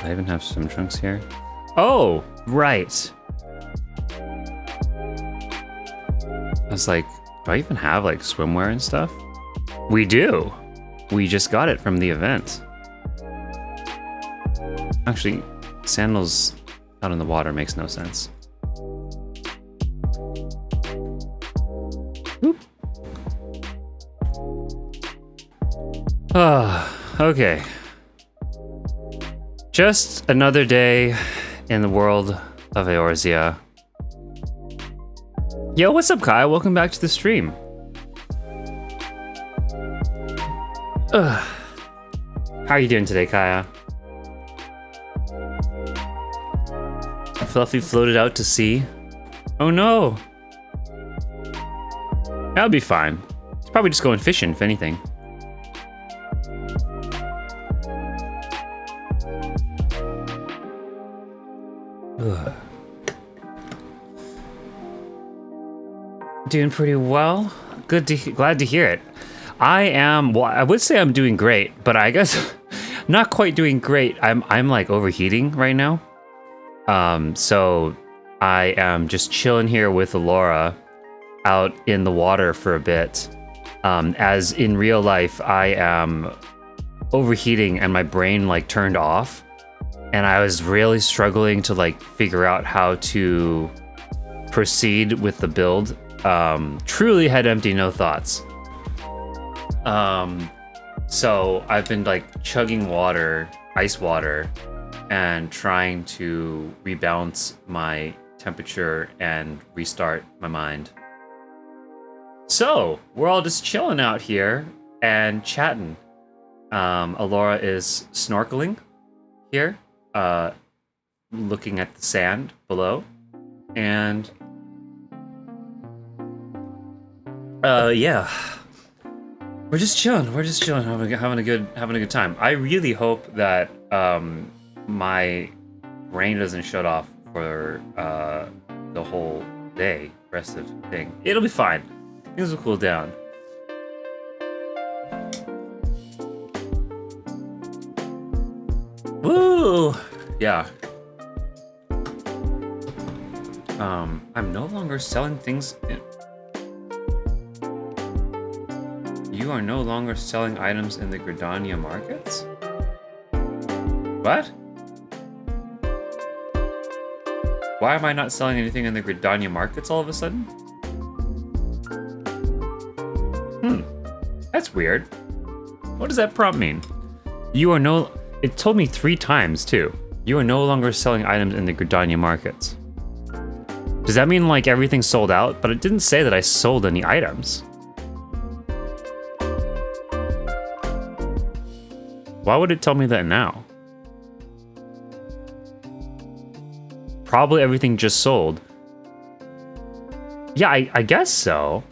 I even have swim trunks here. Oh, right. I was like, do I even have like swimwear and stuff? We do. We just got it from the event. Actually, sandals out in the water makes no sense. Oop. Okay. Just another day in the world of Eorzea. Yo, what's up, Kaya? Welcome back to the stream. How are you doing today, Kaya? Fluffy floated out to sea. Oh no. That'll be fine. He's probably just going fishing, if anything. Ugh. Doing pretty well. Glad to hear it. I am. Well, I would say I'm doing great, but I guess not quite doing great. I'm like overheating right now. So I am just chilling here with Alora out in the water for a bit. As in real life, I am overheating and my brain like turned off. And I was really struggling to like figure out how to proceed with the build. Truly head empty, no thoughts. So I've been like chugging water, ice water, and trying to rebalance my temperature and restart my mind. So we're all just chilling out here and chatting. Alora is snorkeling here, looking at the sand below, and yeah, we're just chilling, having a good time. I really hope that my brain doesn't shut off for the whole day, rest of the thing. It'll be fine. Things will cool down. Woo! Yeah. I'm no longer selling things. You are no longer selling items in the Gridania markets? What? Why am I not selling anything in the Gridania markets all of a sudden? That's weird. What does that prompt mean? You are no... It told me 3 times, too. You are no longer selling items in the Gridania markets. Does that mean, like, everything's sold out? But it didn't say that I sold any items. Why would it tell me that now? Probably everything just sold. Yeah, I guess so.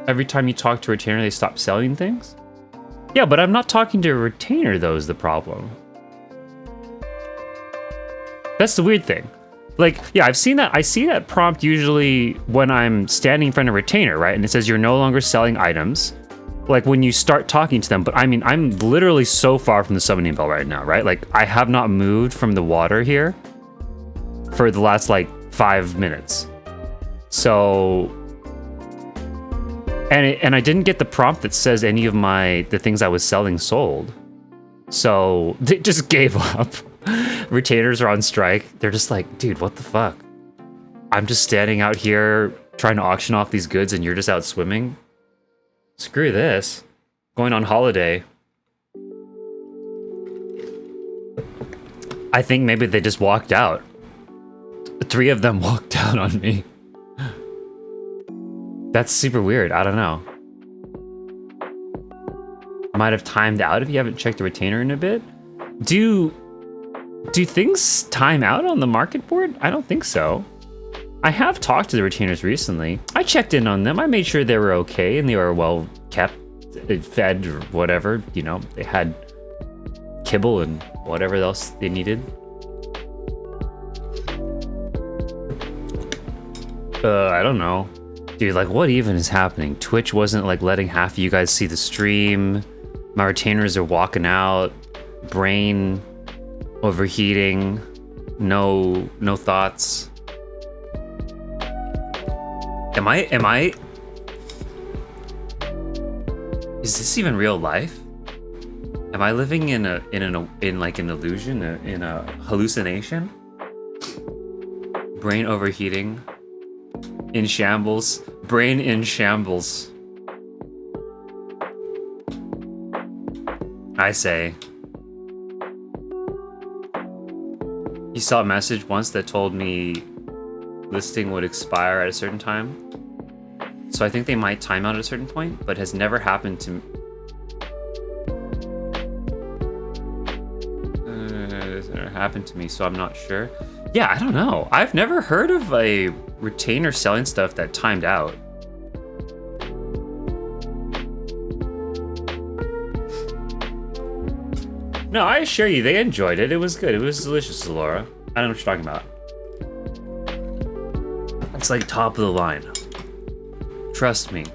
Every time you talk to a retainer, they stop selling things? Yeah, but I'm not talking to a retainer, though, is the problem. That's the weird thing. Like, yeah, I've seen that. I see that prompt usually when I'm standing in front of a retainer, right? And it says you're no longer selling items. Like when you start talking to them. But I mean, I'm literally so far from the summoning bell right now, right? Like I have not moved from the water here for the last like 5 minutes. So, and I didn't get the prompt that says any of the things I was selling sold. So they just gave up. Retainers are on strike. They're just like, dude, what the fuck? I'm just standing out here trying to auction off these goods and you're just out swimming? Screw this. Going on holiday. I think maybe they just walked out. 3 of them walked out on me. That's super weird. I don't know. I might have timed out if you haven't checked the retainer in a bit. Do things time out on the market board? I don't think so. I have talked to the retainers recently. I checked in on them. I made sure they were okay and they were well kept, fed or whatever. You know, they had kibble and whatever else they needed. I don't know. Dude, like what even is happening? Twitch wasn't like letting half of you guys see the stream. My retainers are walking out. Brain overheating. No thoughts. Am I? Is this even real life? Am I living in like an illusion, in a hallucination? Brain overheating. In shambles. Brain in shambles. I say. You saw a message once that told me listing would expire at a certain time. So I think they might time out at a certain point, but has never happened to me. It's never happened to me, so I'm not sure. Yeah, I don't know. I've never heard of a retainer selling stuff that timed out. No, I assure you, they enjoyed it. It was good. It was delicious, Laura. I don't know what you're talking about. It's like top of the line. Trust me.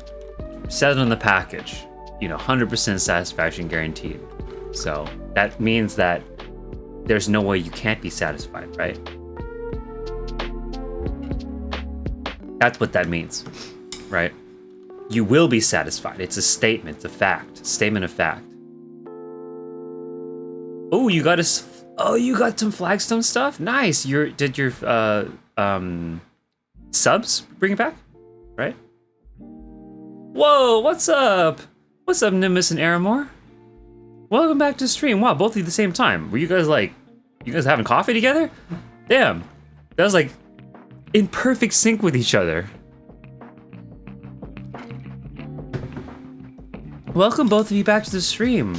Said it on the package. You know, 100% satisfaction guaranteed. So that means that there's no way you can't be satisfied, right? That's what that means, right? You will be satisfied. It's a statement, a fact, statement of fact. Oh, you got you got some flagstone stuff. Nice. Did your subs bring it back, right? Whoa, what's up? What's up, Nimbus and Aramore? Welcome back to the stream. Wow, both at the same time. Were you guys having coffee together? Damn, that was like in perfect sync with each other. Welcome both of you back to the stream.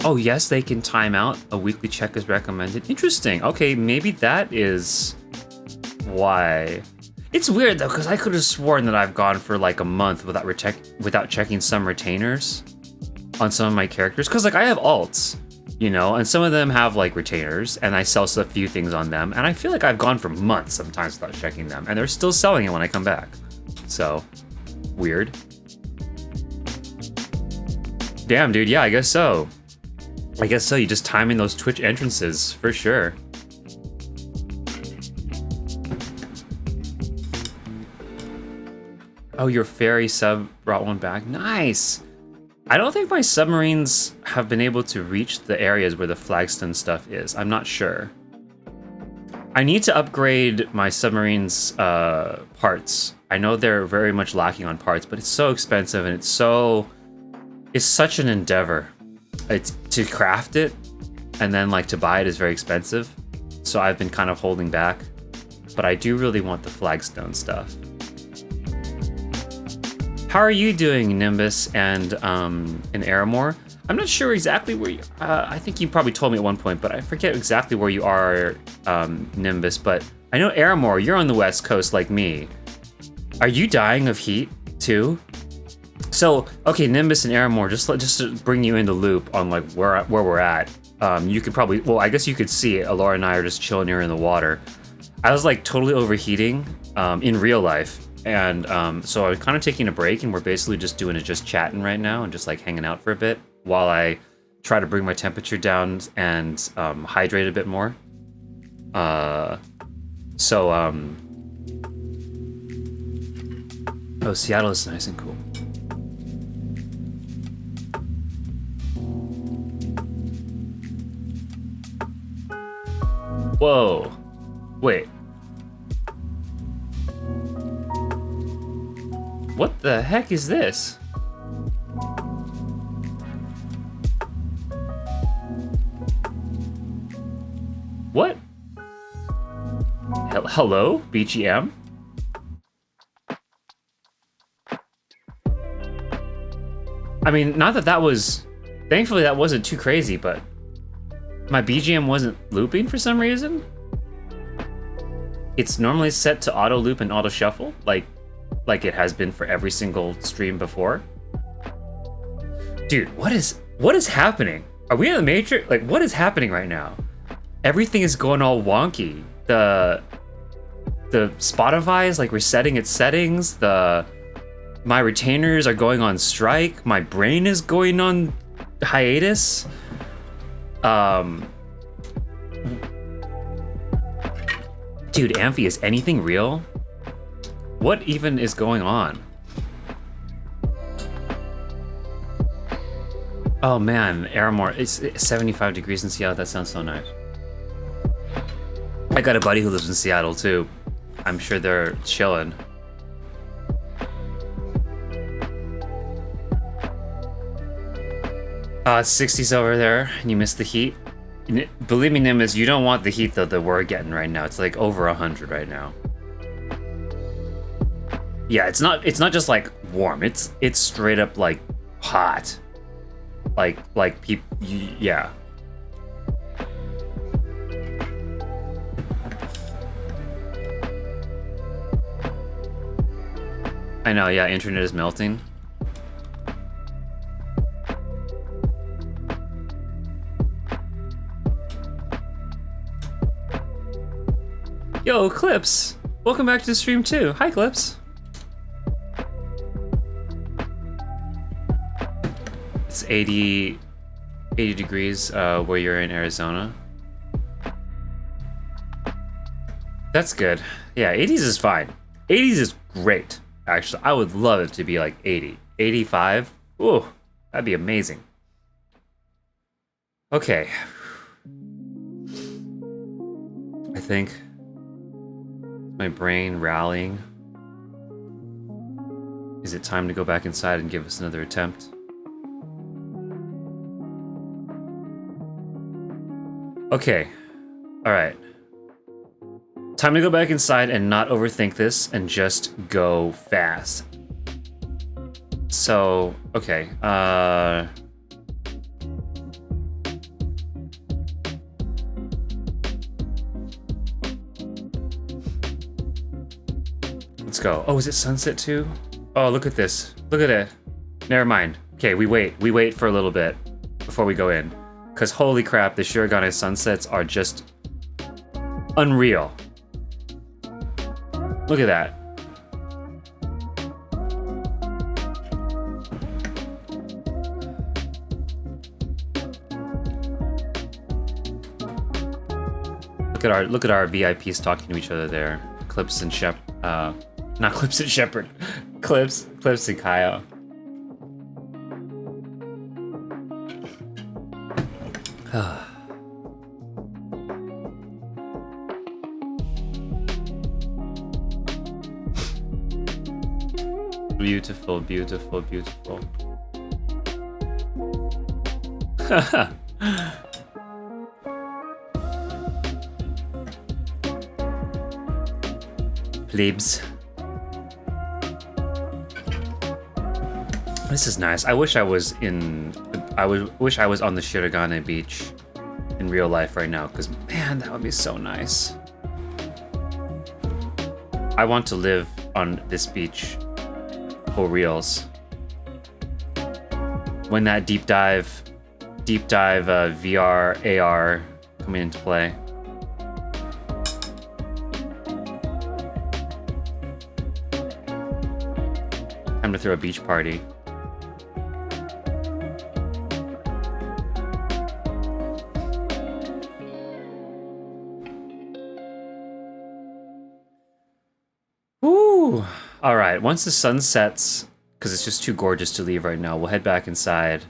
Oh yes, they can time out. A weekly check is recommended. Interesting. Okay, maybe that is why. It's weird though, because I could have sworn that I've gone for like a month without checking some retainers on some of my characters. Because like I have alts, you know, and some of them have like retainers, and I sell a few things on them, and I feel like I've gone for months sometimes without checking them, and they're still selling it when I come back. So, weird. Damn, dude. Yeah, I guess so. I guess so. You just timing those Twitch entrances for sure. Oh, your fairy sub brought one back. Nice. I don't think my submarines have been able to reach the areas where the flagstone stuff is. I'm not sure. I need to upgrade my submarines parts. I know they're very much lacking on parts, but it's so expensive and it's such an endeavor. It's to craft it and then like to buy it is very expensive. So I've been kind of holding back, but I do really want the flagstone stuff. How are you doing, Nimbus and Aramore? I'm not sure exactly where you... I think you probably told me at one point, but I forget exactly where you are, Nimbus. But I know, Aramore, you're on the West Coast like me. Are you dying of heat, too? So, okay, Nimbus and Aramore, just to bring you in the loop on like where we're at, you could probably... Well, I guess you could see it. Alora and I are just chilling here in the water. I was like totally overheating in real life. And so I was kind of taking a break, and we're basically just doing it, just chatting right now and just like hanging out for a bit while I try to bring my temperature down and hydrate a bit more. Oh, Seattle is nice and cool. Whoa, wait. What the heck is this? What? Hello, BGM? I mean, not that that was... Thankfully, that wasn't too crazy, but... My BGM wasn't looping for some reason? It's normally set to auto loop and auto shuffle, like it has been for every single stream before. Dude, what is happening? Are we in the Matrix? Like, what is happening right now? Everything is going all wonky. The Spotify is like resetting its settings. My retainers are going on strike. My brain is going on hiatus. Dude, Amphi, is anything real? What even is going on? Oh man, Aramore, it's 75 degrees in Seattle. That sounds so nice. I got a buddy who lives in Seattle too. I'm sure they're chilling. It's 60s over there, and you missed the heat. Believe me, Nimbus, you don't want the heat though that we're getting right now. It's like over 100 right now. Yeah, it's not just like warm. It's straight up like hot. Like people, yeah. I know, yeah, internet is melting. Yo, Clips! Welcome back to the stream too. Hi, Clips. It's 80 degrees where you're in Arizona. That's good. Yeah, 80s is fine. 80s is great, actually. I would love it to be like 80. 85? Ooh, that'd be amazing. Okay. I think my brain rallying. Is it time to go back inside and give us another attempt? Okay. All right. Time to go back inside and not overthink this and just go fast. So, okay. Let's go. Oh, is it sunset too? Oh, look at this. Look at it. Never mind. Okay, we wait. We wait for a little bit before we go in. Because holy crap, the Shirogane sunsets are just unreal. Look at that. Look at our VIPs talking to each other there. Clips and not Clips and Shepard. Clips and Kyle. Beautiful, beautiful, beautiful. Plebes. This is nice. I wish I was on the Shirogane beach in real life right now, because man, that would be so nice. I want to live on this beach for reals. When that deep dive VR, AR coming into play. Time to throw a beach party. Woo! All right, once the sun sets, because it's just too gorgeous to leave right now, we'll head back inside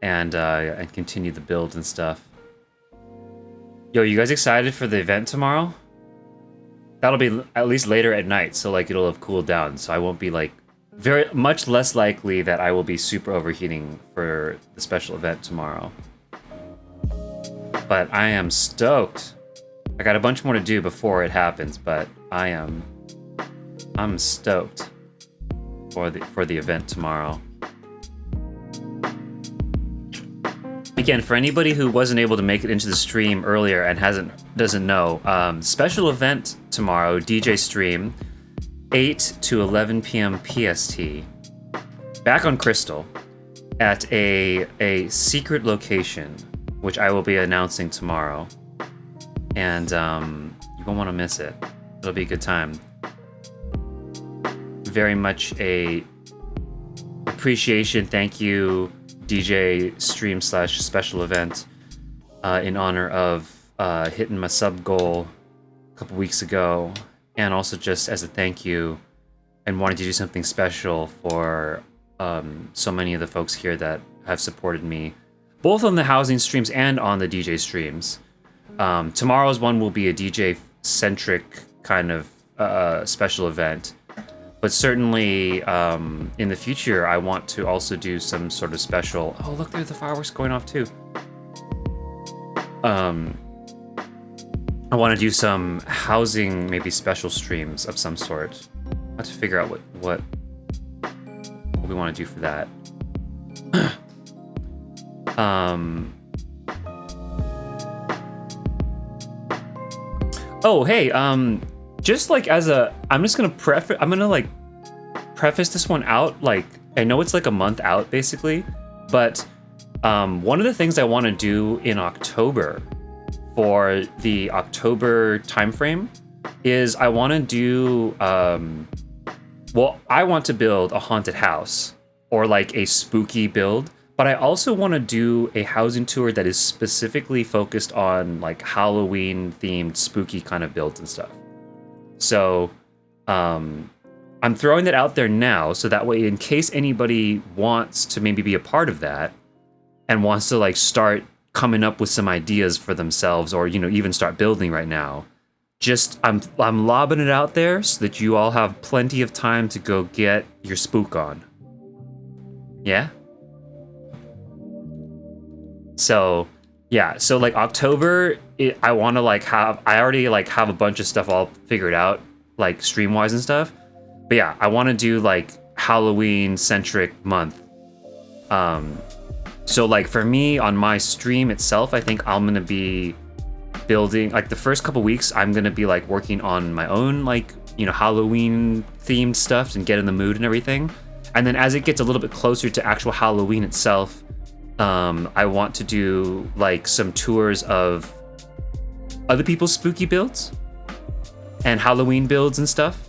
and continue the build and stuff. Yo, you guys excited for the event tomorrow? That'll be at least later at night, so like it'll have cooled down, so I won't be like very much less likely that I will be super overheating for the special event tomorrow. But I am stoked. I got a bunch more to do before it happens, but I'm stoked for the event tomorrow. Again, for anybody who wasn't able to make it into the stream earlier and doesn't know, special event tomorrow, DJ stream, 8 to 11 p.m. PST, back on Crystal, at a secret location, which I will be announcing tomorrow, and you won't want to miss it. It'll be a good time. Very much a appreciation, thank you, DJ stream / special event, in honor of hitting my sub goal a couple weeks ago, and also just as a thank you and wanting to do something special for so many of the folks here that have supported me, both on the housing streams and on the DJ streams. Tomorrow's one will be a DJ-centric kind of special event. But certainly, in the future, I want to also do some sort of special... Oh, look, there's the fireworks going off, too. I want to do some housing, maybe special streams of some sort. I have to figure out what we want to do for that. Oh, hey, just like as a, I'm gonna preface this one out. Like, I know it's like a month out basically, but one of the things I want to do in October for the October timeframe is I want to do, well, I want to build a haunted house or like a spooky build, but I also want to do a housing tour that is specifically focused on like Halloween themed spooky kind of builds and stuff. So I'm throwing that out there now, so that way, in case anybody wants to maybe be a part of that and wants to like start coming up with some ideas for themselves, or even start building right now, just I'm lobbing it out there so that you all have plenty of time to go get your spook on. Yeah. So yeah, so like October, I want to like I already like have a bunch of stuff all figured out, like stream wise and stuff. But yeah, I want to do like Halloween centric month. So like for me on my stream itself, I think I'm gonna be building like the first couple weeks. I'm gonna be like working on my own like Halloween themed stuff and get in the mood and everything. And then as it gets a little bit closer to actual Halloween itself, I want to do like some tours of other people's spooky builds and Halloween builds and stuff.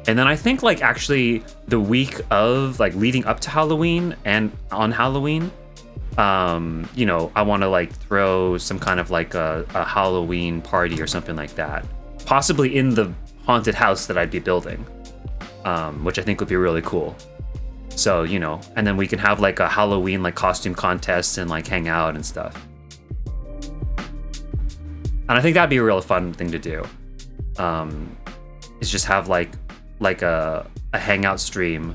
And then I think like actually the week of like leading up to Halloween and on Halloween, I want to like throw some kind of like a Halloween party or something like that, possibly in the haunted house that I'd be building, which I think would be really cool. So, and then we can have like a Halloween like costume contest and like hang out and stuff. And I think that'd be a real fun thing to do. Is just have like a hangout stream,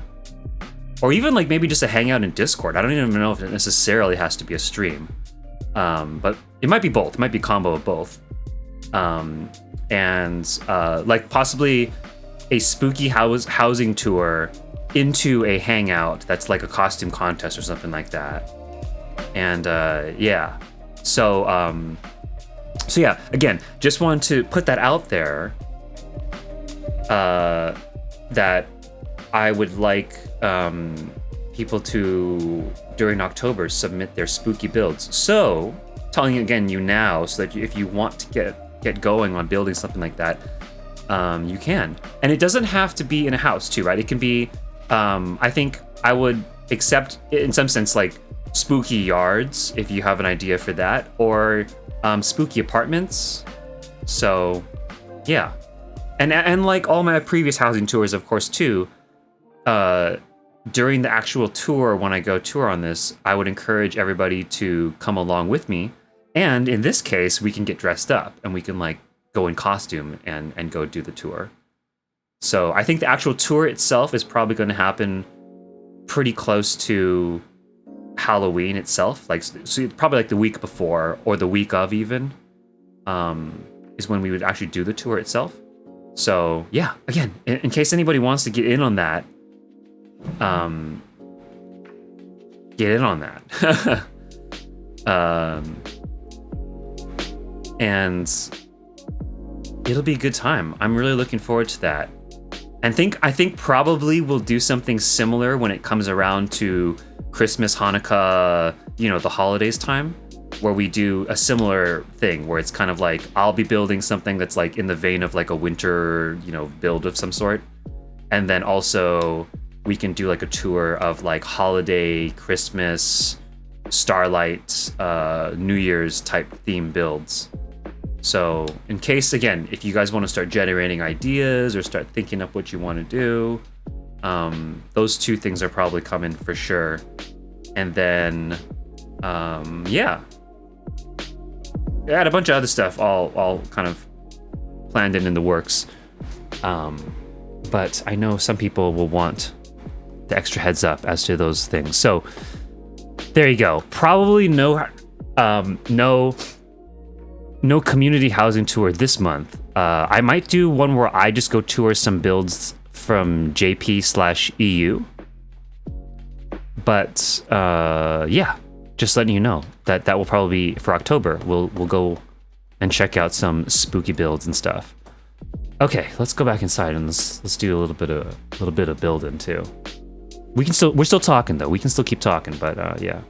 or even like maybe just a hangout in Discord. I don't even know if it necessarily has to be a stream, but it might be both. It might be a combo of both. And like possibly a spooky housing tour into a hangout that's like a costume contest or something like that. And yeah, so yeah, again, just wanted to put that out there, that I would like people to, during October, submit their spooky builds. So telling you now, so that if you want to get going on building something like that, you can. And it doesn't have to be in a house too, right? It can be, I think I would accept in some sense like spooky yards if you have an idea for that, or spooky apartments. So yeah. And like all my previous housing tours, of course, too, during the actual tour, when I go tour on this, I would encourage everybody to come along with me. And in this case, we can get dressed up and we can like go in costume and go do the tour. So I think the actual tour itself is probably going to happen pretty close to Halloween itself. Like, so probably like the week before or the week of even, is when we would actually do the tour itself. So yeah, again, in case anybody wants to get in on that, get in on that. And it'll be a good time. I'm really looking forward to that. And I think probably we'll do something similar when it comes around to Christmas, Hanukkah, the holidays time, where we do a similar thing where it's kind of like I'll be building something that's like in the vein of like a winter, build of some sort. And then also we can do like a tour of like holiday, Christmas, Starlight, New Year's type theme builds. So in case, again, if you guys want to start generating ideas or start thinking up what you want to do, those two things are probably coming for sure. And then, yeah. I had a bunch of other stuff all kind of planned in the works. But I know some people will want the extra heads up as to those things. So there you go. Probably no community housing tour this month. I might do one where I just go tour some builds from JP/EU. But yeah, just letting you know that will probably be for October. We'll go and check out some spooky builds and stuff. Okay, let's go back inside and let's do a little bit of building too. We're still talking though. We can still keep talking, but yeah.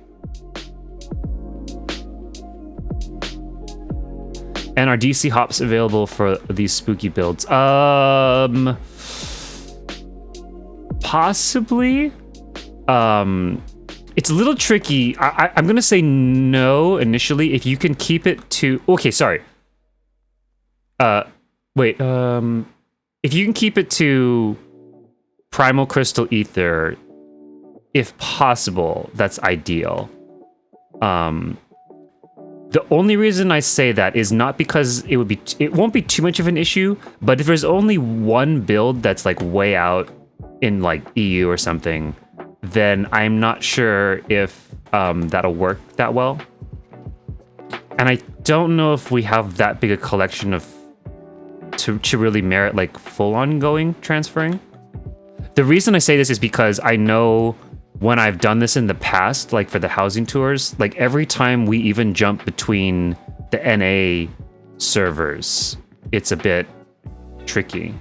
And are DC hops available for these spooky builds? Possibly. It's a little tricky. I'm gonna say no initially. If you can keep it to... Okay, sorry. Wait. if you can keep it to primal crystal ether, if possible, that's ideal. The only reason I say that is not because it won't be too much of an issue, but if there's only one build that's like way out in like EU or something, then I'm not sure if that'll work that well. And I don't know if we have that big a collection of to really merit like full ongoing transferring. The reason I say this is because I know when I've done this in the past, like for the housing tours, like every time we even jump between the NA servers, it's a bit tricky.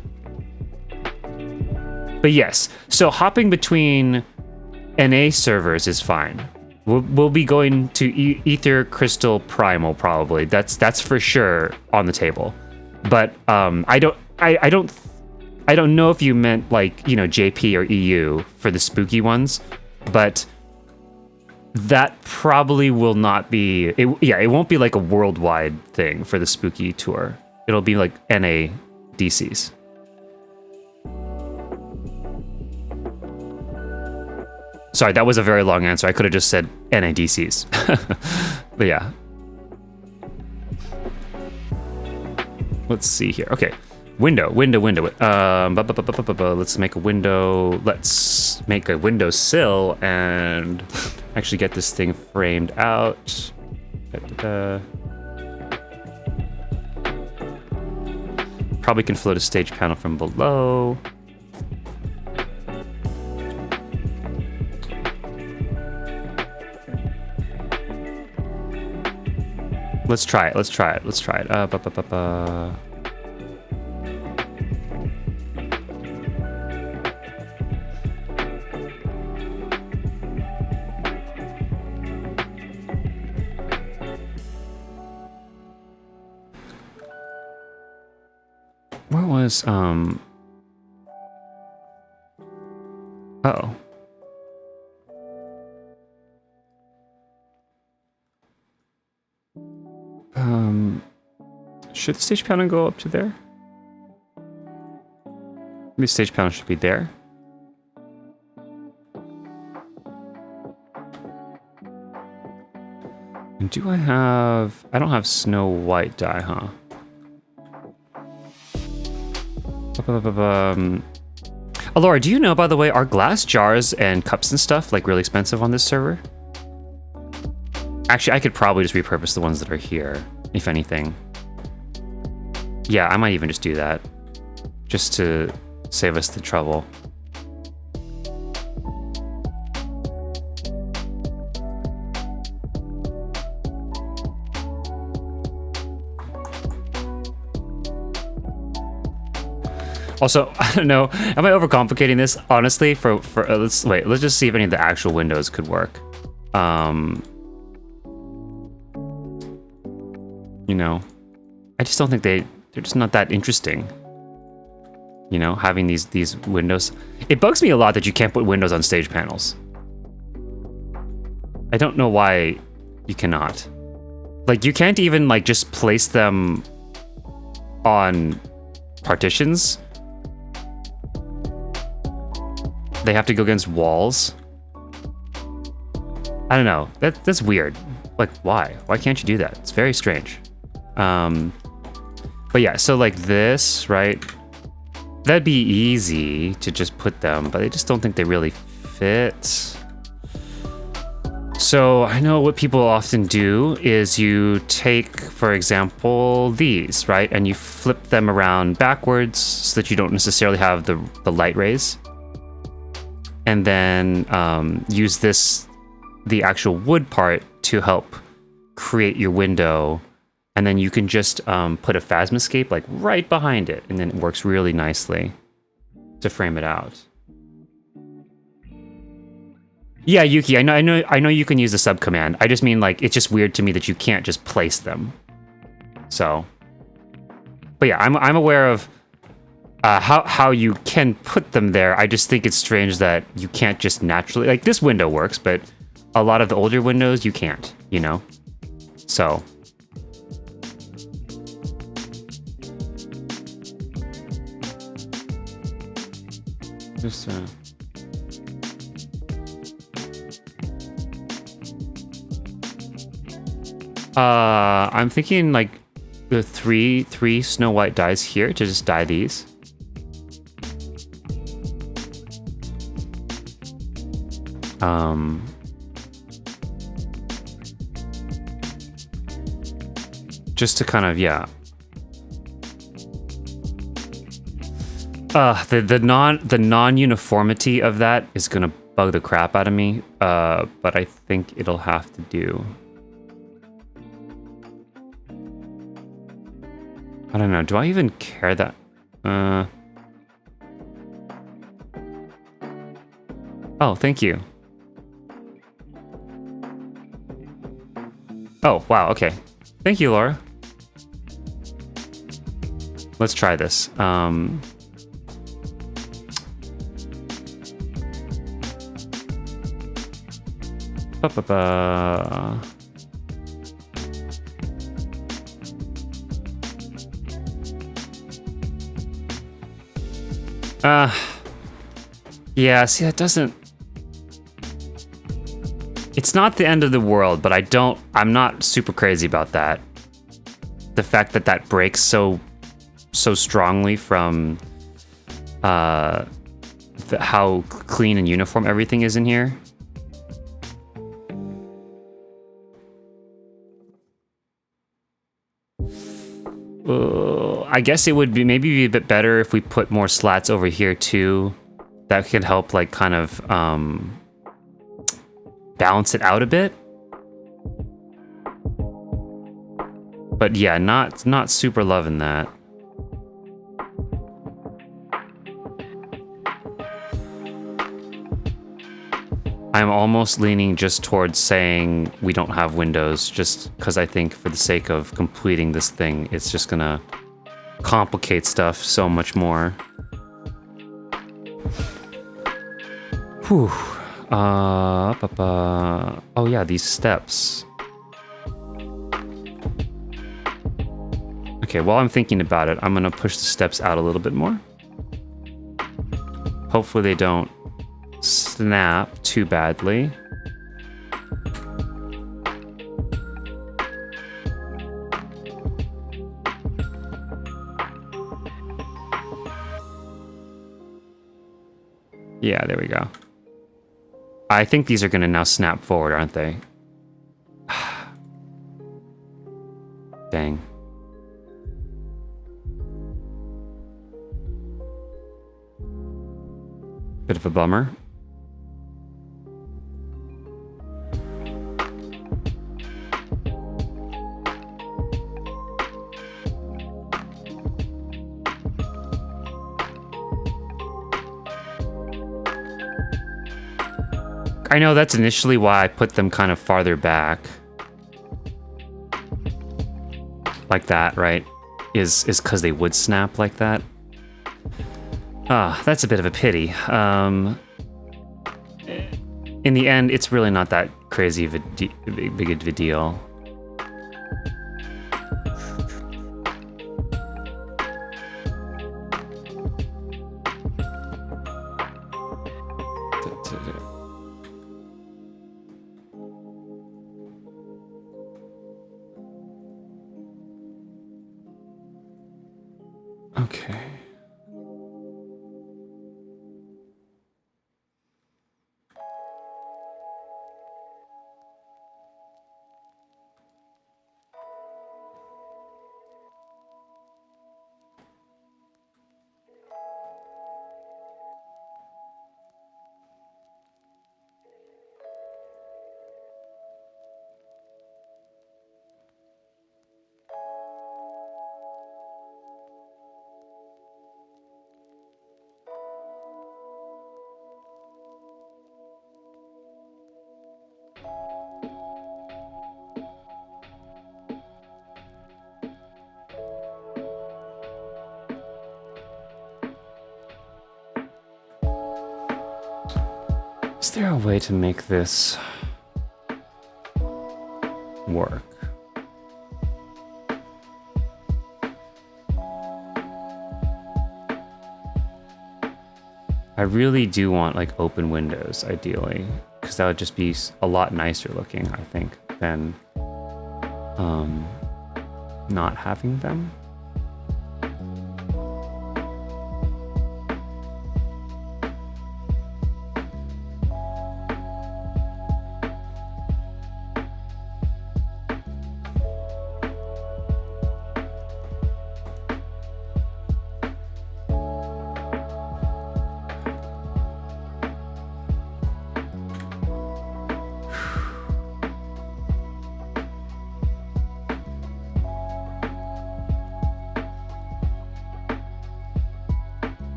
But yes, so hopping between NA servers is fine. We'll be going to Ether Crystal Primal probably. That's for sure on the table. But I don't know if you meant like, you know, JP or EU for the spooky ones. But that probably will not be... it won't be like a worldwide thing for the spooky tour. It'll be like NA DCs. Sorry, that was a very long answer. I could have just said NA DCs. But yeah. Let's see here. Okay. Window. Let's make a window. Let's make a windowsill and actually get this thing framed out. Probably can float a stage panel from below. Let's try it. Where was, uh-oh. Should the stage panel go up to there? Maybe the stage panel should be there. And do I don't have Snow White dye, huh? Alora, do you know, by the way, are glass jars and cups and stuff like really expensive on this server? Actually, I could probably just repurpose the ones that are here, if anything. Yeah, I might even just do that, just to save us the trouble. Also, I don't know, am I overcomplicating this? Honestly, let's just see if any of the actual windows could work. You know, I just don't think they're just not that interesting. You know, having these windows. It bugs me a lot that you can't put windows on stage panels. I don't know why you cannot. Like, you can't even like just place them on partitions. They have to go against walls. I don't know. That's weird. Like, why? Why can't you do that? It's very strange. But yeah, so like this, right? That'd be easy to just put them, but I just don't think they really fit. So I know what people often do is you take, for example, these, right? And you flip them around backwards so that you don't necessarily have the light rays. And then use the actual wood part to help create your window. And then you can just put a Phasmascape like right behind it, and then it works really nicely to frame it out. Yeah, Yuki, I know you can use the sub command. I just mean like it's just weird to me that you can't just place them. So, but yeah, I'm aware of how you can put them there. I just think it's strange that you can't just naturally, like this window works, but a lot of the older windows you can't, you know? So. Just I'm thinking like the three Snow White dyes here to just dye these. Just to kind of, yeah. The non-uniformity of that is gonna bug the crap out of me. But I think it'll have to do. I don't know. Do I even care that? Oh, thank you. Oh, wow. Okay. Thank you, Laura. Let's try this. Yeah, see, that doesn't... It's not the end of the world, but I'm not super crazy about that. The fact that that breaks so strongly from how clean and uniform everything is in here. I guess it would be maybe a bit better if we put more slats over here too. That could help, like, kind of balance it out a bit. But yeah, not super loving that. I'm almost leaning just towards saying we don't have windows, just because I think for the sake of completing this thing, it's just gonna complicate stuff so much more. Whew. Oh yeah, these steps. Okay, while I'm thinking about it, I'm gonna push the steps out a little bit more. Hopefully they don't snap too badly. Yeah, there we go. I think these are gonna now snap forward, aren't they? Dang. Bit of a bummer. I know that's initially why I put them kind of farther back. Like that, right? Is because they would snap like that. Ah, that's a bit of a pity. In the end, it's really not that crazy of a big of a deal. Okay. Is there a way to make this work? I really do want like open windows, ideally, because that would just be a lot nicer looking, I think, than not having them.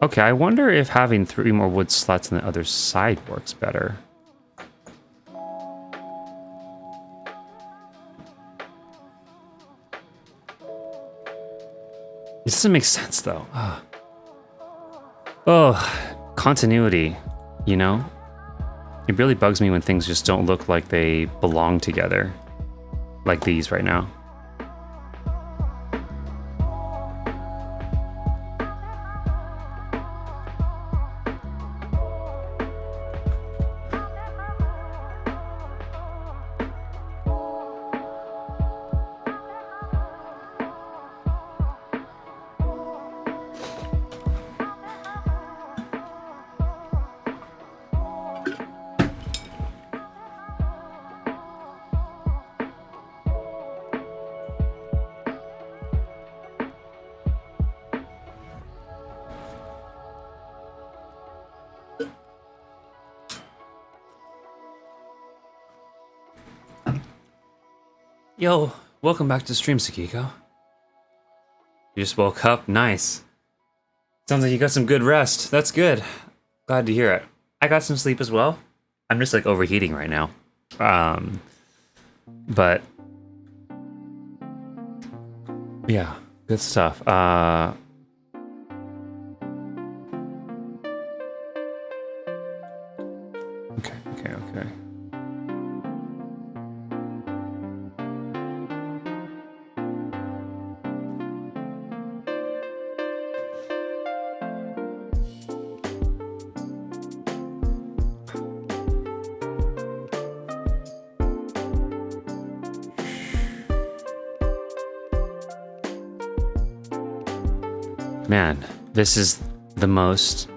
Okay, I wonder if having 3 more wood slats on the other side works better. It doesn't make sense, though. Oh, continuity, you know? It really bugs me when things just don't look like they belong together. Like these right now. Yo, welcome back to the stream, Sakiko. You just woke up? Nice. Sounds like you got some good rest. That's good. Glad to hear it. I got some sleep as well. I'm just like overheating right now. But yeah, good stuff. Okay. Man, this is the most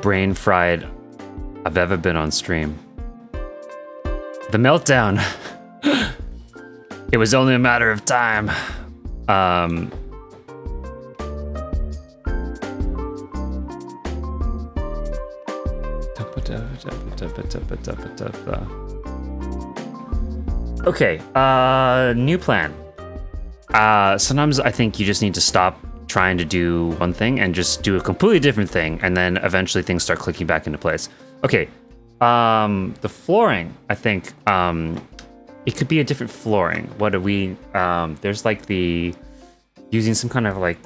brain fried I've ever been on stream. The meltdown. It was only a matter of time. Okay, new plan. Sometimes I think you just need to stop trying to do one thing and just do a completely different thing, and then eventually things start clicking back into place. Okay, the flooring, I think, it could be a different flooring. What do we, there's like using some kind of like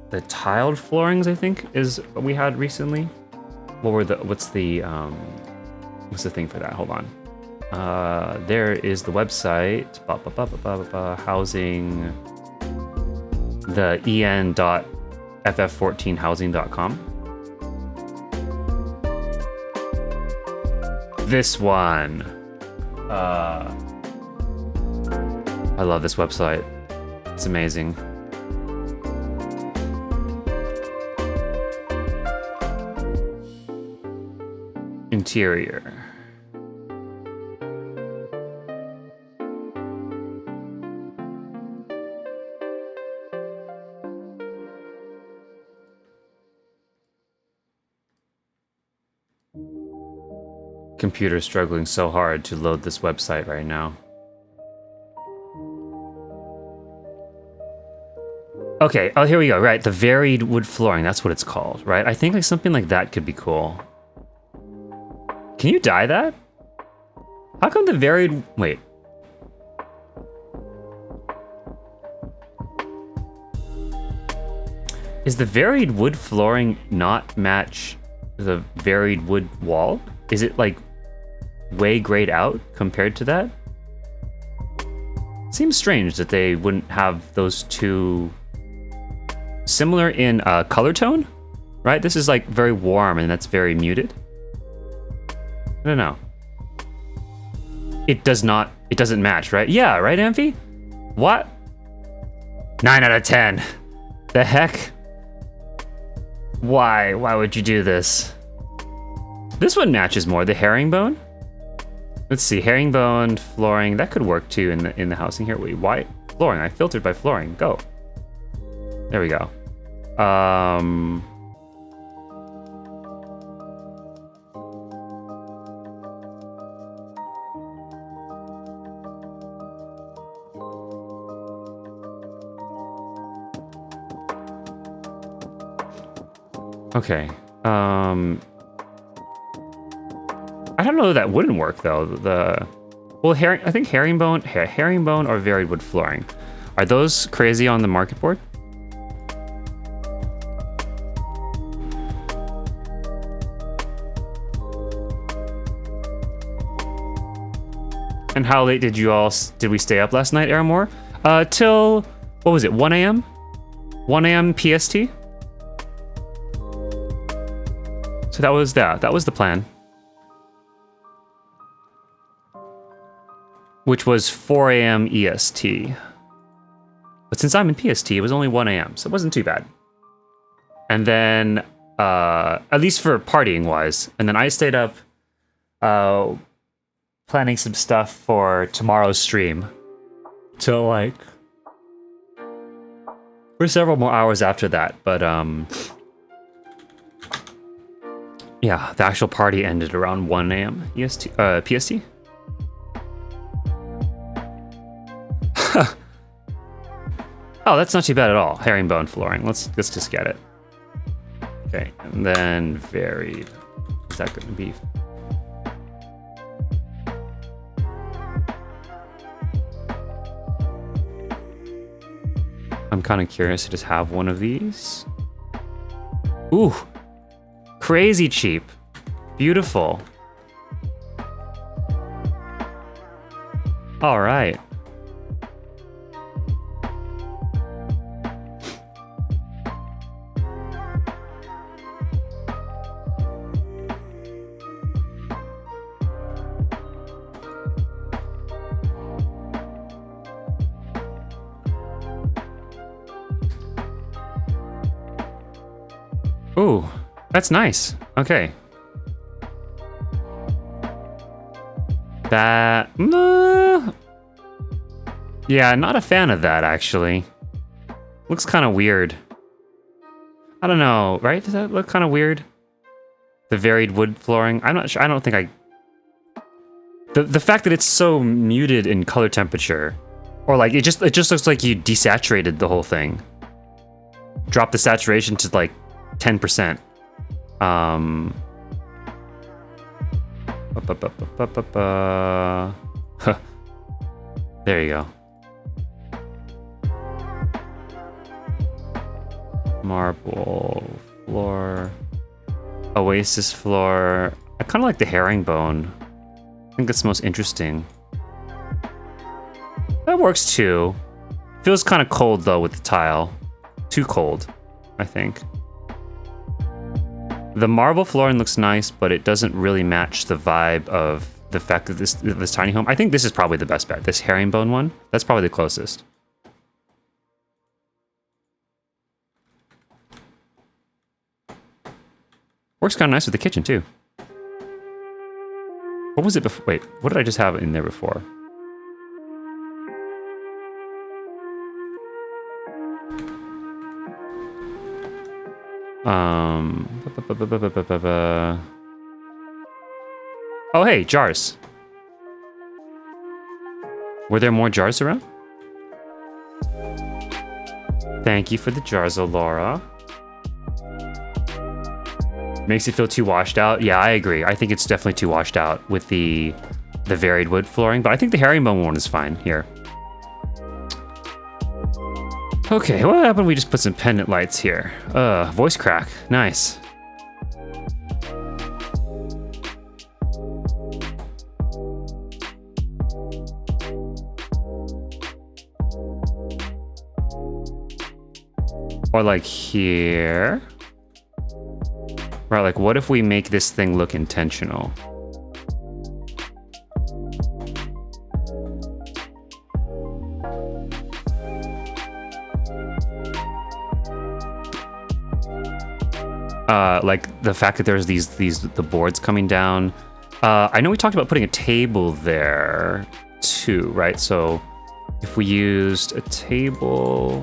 the tiled floorings, I think, is what we had recently. What's the thing for that? Hold on. There is the website, housing, the en.ff14housing.com. This one. I love this website. It's amazing. Interior. Computer's struggling so hard to load this website right now. Okay, oh, here we go, right, the varied wood flooring, that's what it's called, right? I think like something like that could be cool. Can you dye that? How come the varied, wait. Is the varied wood flooring not match the varied wood wall? Is it like way grayed out compared to that. Seems strange that they wouldn't have those two similar in color tone, right? This is like very warm and that's very muted. I don't know. It doesn't match, right? Yeah, right, Amphi? What? 9 out of 10. The heck? Why? Why would you do this? This one matches more, the herringbone. Let's see, herringbone, flooring, that could work too in the housing here. Wait, why? Flooring, I filtered by flooring, go. There we go. Okay, I don't know that wouldn't work though. Well, I think herringbone or varied wood flooring. Are those crazy on the market board? And how late did we stay up last night, Aramore? Till, what was it, 1 a.m.? 1 a.m. PST? So that was the plan. Which was 4 a.m. EST. But since I'm in PST, it was only 1 a.m., so it wasn't too bad. And then, at least for partying wise, and then I stayed up planning some stuff for tomorrow's stream. Till like, for several more hours after that, but yeah, the actual party ended around 1 a.m. EST, PST. Oh, that's not too bad at all. Herringbone flooring. Let's just get it. Okay, and then varied. Is that going to be? I'm kind of curious to just have one of these. Ooh, crazy cheap. Beautiful. All right. Ooh, that's nice. Okay. That... yeah, not a fan of that, actually. Looks kind of weird. I don't know, right? Does that look kind of weird? The varied wood flooring? I'm not sure. I don't think I... The fact that it's so muted in color temperature, or like, it just looks like you desaturated the whole thing. Drop the saturation to like 10%. There you go. Marble floor. Oasis floor. I kind of like the herringbone. I think that's most interesting. That works too. Feels kind of cold though with the tile. Too cold, I think. The marble flooring looks nice, but it doesn't really match the vibe of the fact that this tiny home. I think this is probably the best bet. This herringbone one, that's probably the closest. Works kind of nice with the kitchen too. What was it before? Wait, what did I just have in there before? Oh, hey, jars. Were there more jars around? Thank you for the jars, Laura. Makes it feel too washed out. Yeah, I agree. I think it's definitely too washed out with the varied wood flooring, but I think the herringbone one is fine here. Okay, what happened if we just put some pendant lights here? Voice crack. Nice. Or like here. Right, like what if we make this thing look intentional? Like the fact that there's the boards coming down. I know we talked about putting a table there too, right? So if we used a table.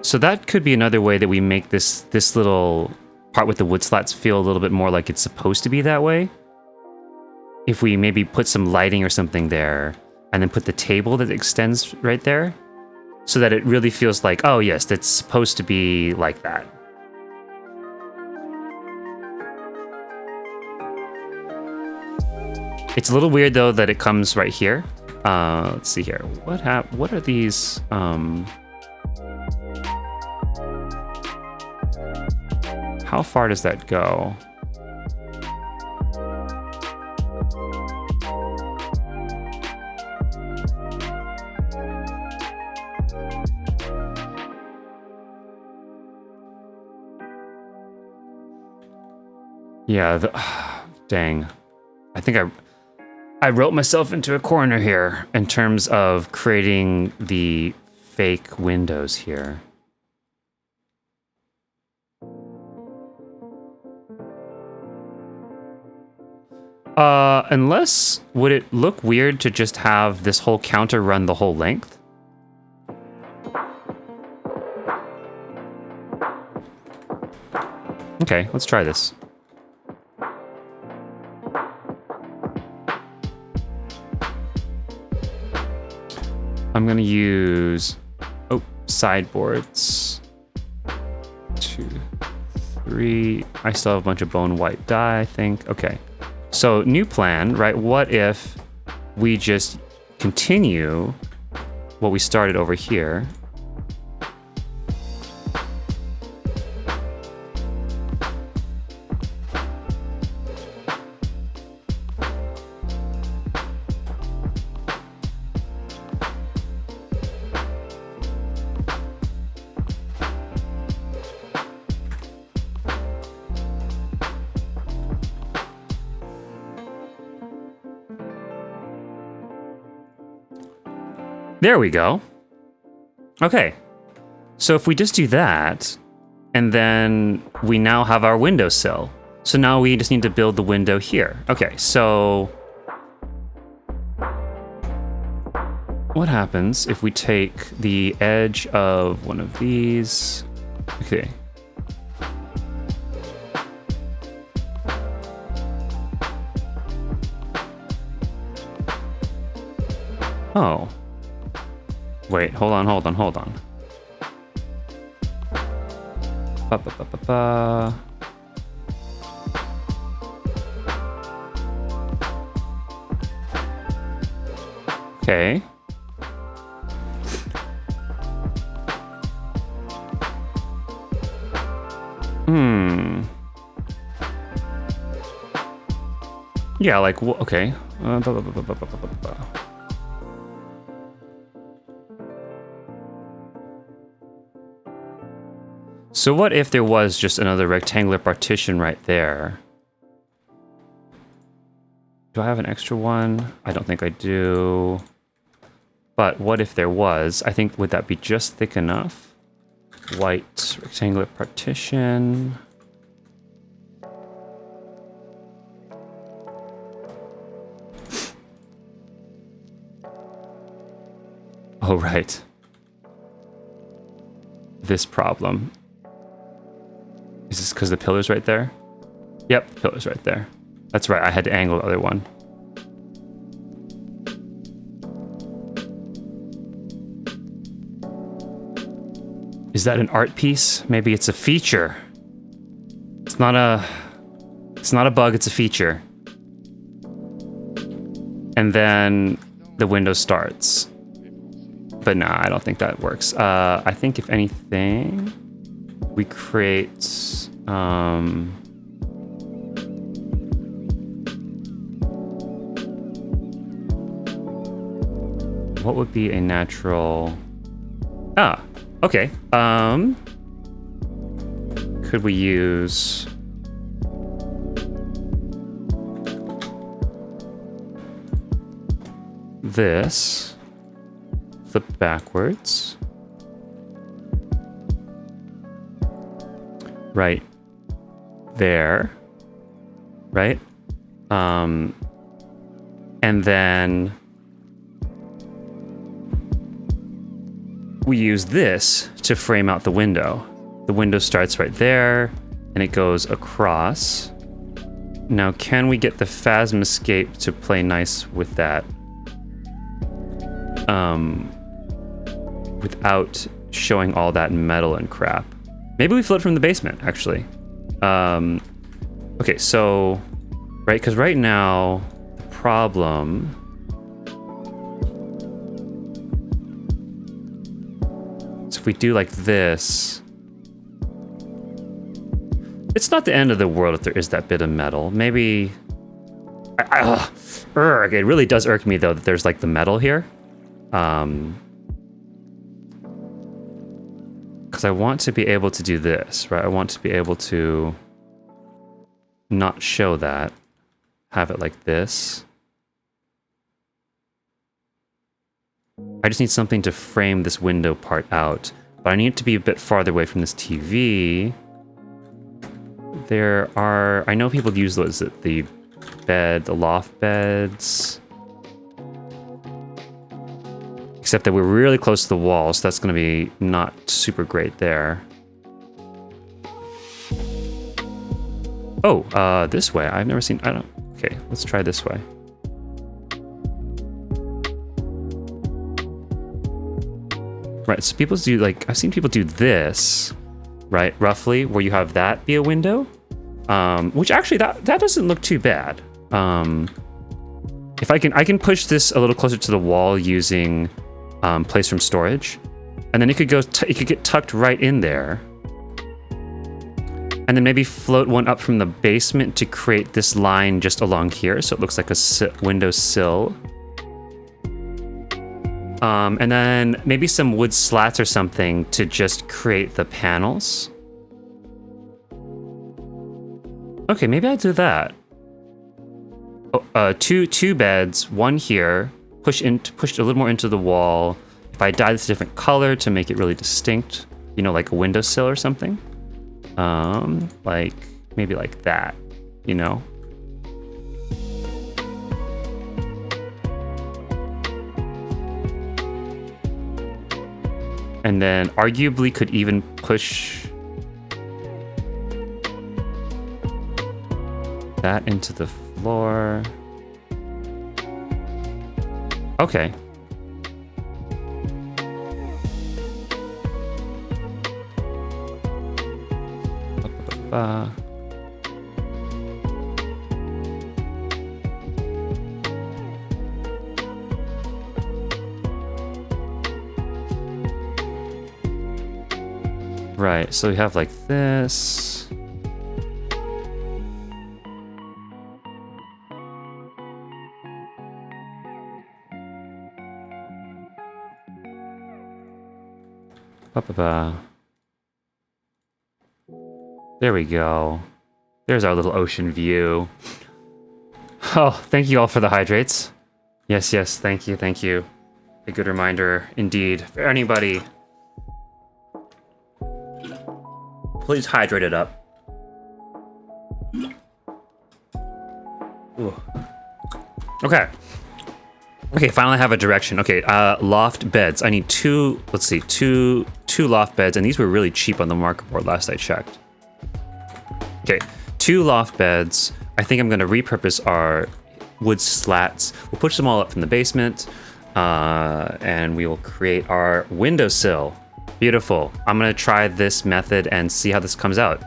So that could be another way that we make this little part with the wood slats feel a little bit more like it's supposed to be that way. If we maybe put some lighting or something there, and then put the table that extends right there, so that it really feels like, oh yes, that's supposed to be like that. It's a little weird though that it comes right here. Let's see here. What are these? How far does that go? Yeah, dang. I think I wrote myself into a corner here in terms of creating the fake windows here. Unless, would it look weird to just have this whole counter run the whole length? Okay, let's try this. I'm gonna use, sideboards. 2, 3. I still have a bunch of bone white dye, I think. Okay. So new plan, right? What if we just continue what we started over here? There we go. Okay. So if we just do that, and then we now have our windowsill. So now we just need to build the window here. Okay, so what happens if we take the edge of one of these? Okay. Oh. Wait, hold on. Ba-ba-ba-ba-ba. Okay. Yeah, like, okay. So what if there was just another rectangular partition right there? Do I have an extra one? I don't think I do. But what if there was? I think, would that be just thick enough? White rectangular partition. Oh, right. This problem. Is this because the pillar's right there? Yep, the pillar's right there. That's right, I had to angle the other one. Is that an art piece? Maybe it's a feature. It's not a bug, it's a feature. And then the window starts. But nah, I don't think that works. I think if anything, we create what would be a natural... Ah, okay. Could we use... this? Flip backwards. Right there. Right? And then we use this to frame out the window. The window starts right there and it goes across. Now, can we get the Phasmoscape to play nice with that? Without showing all that metal and crap. Maybe we float from the basement, actually. Okay, so, right, because right now, the problem... So if we do like this... It's not the end of the world if there is that bit of metal. Maybe... it really does irk me, though, that there's like the metal here. Because I want to be able to do this, right? I want to be able to not show that. Have it like this. I just need something to frame this window part out. But I need it to be a bit farther away from this TV. There are... I know people use those at the bed, the loft beds. Except that we're really close to the wall, so that's going to be not super great there. Oh, this way. I've never seen... I don't... Okay, let's try this way. Right, so people do, like... I've seen people do this, right, roughly, where you have that be a window. Which actually, that doesn't look too bad. If I can push this a little closer to the wall using... place from storage, and then it could go. It could get tucked right in there, and then maybe float one up from the basement to create this line just along here, so it looks like a window sill. And then maybe some wood slats or something to just create the panels. Okay, maybe I do that. Oh, two beds, one here. Pushed a little more into the wall. If I dye this a different color to make it really distinct, you know, like a windowsill or something. Like maybe like that, you know. And then arguably could even push that into the floor. Okay. Right, so we have like this. There we go. There's our little ocean view. Oh, thank you all for the hydrates. Yes, yes, thank you, thank you. A good reminder, indeed, for anybody. Please hydrate it up. Ooh. Okay. Okay, finally I have a direction. Okay, loft beds. I need two, let's see, two loft beds, and these were really cheap on the market board last I checked. Okay, 2 loft beds. I think I'm gonna repurpose our wood slats. We'll push them all up from the basement, and we will create our windowsill. Beautiful. I'm gonna try this method and see how this comes out.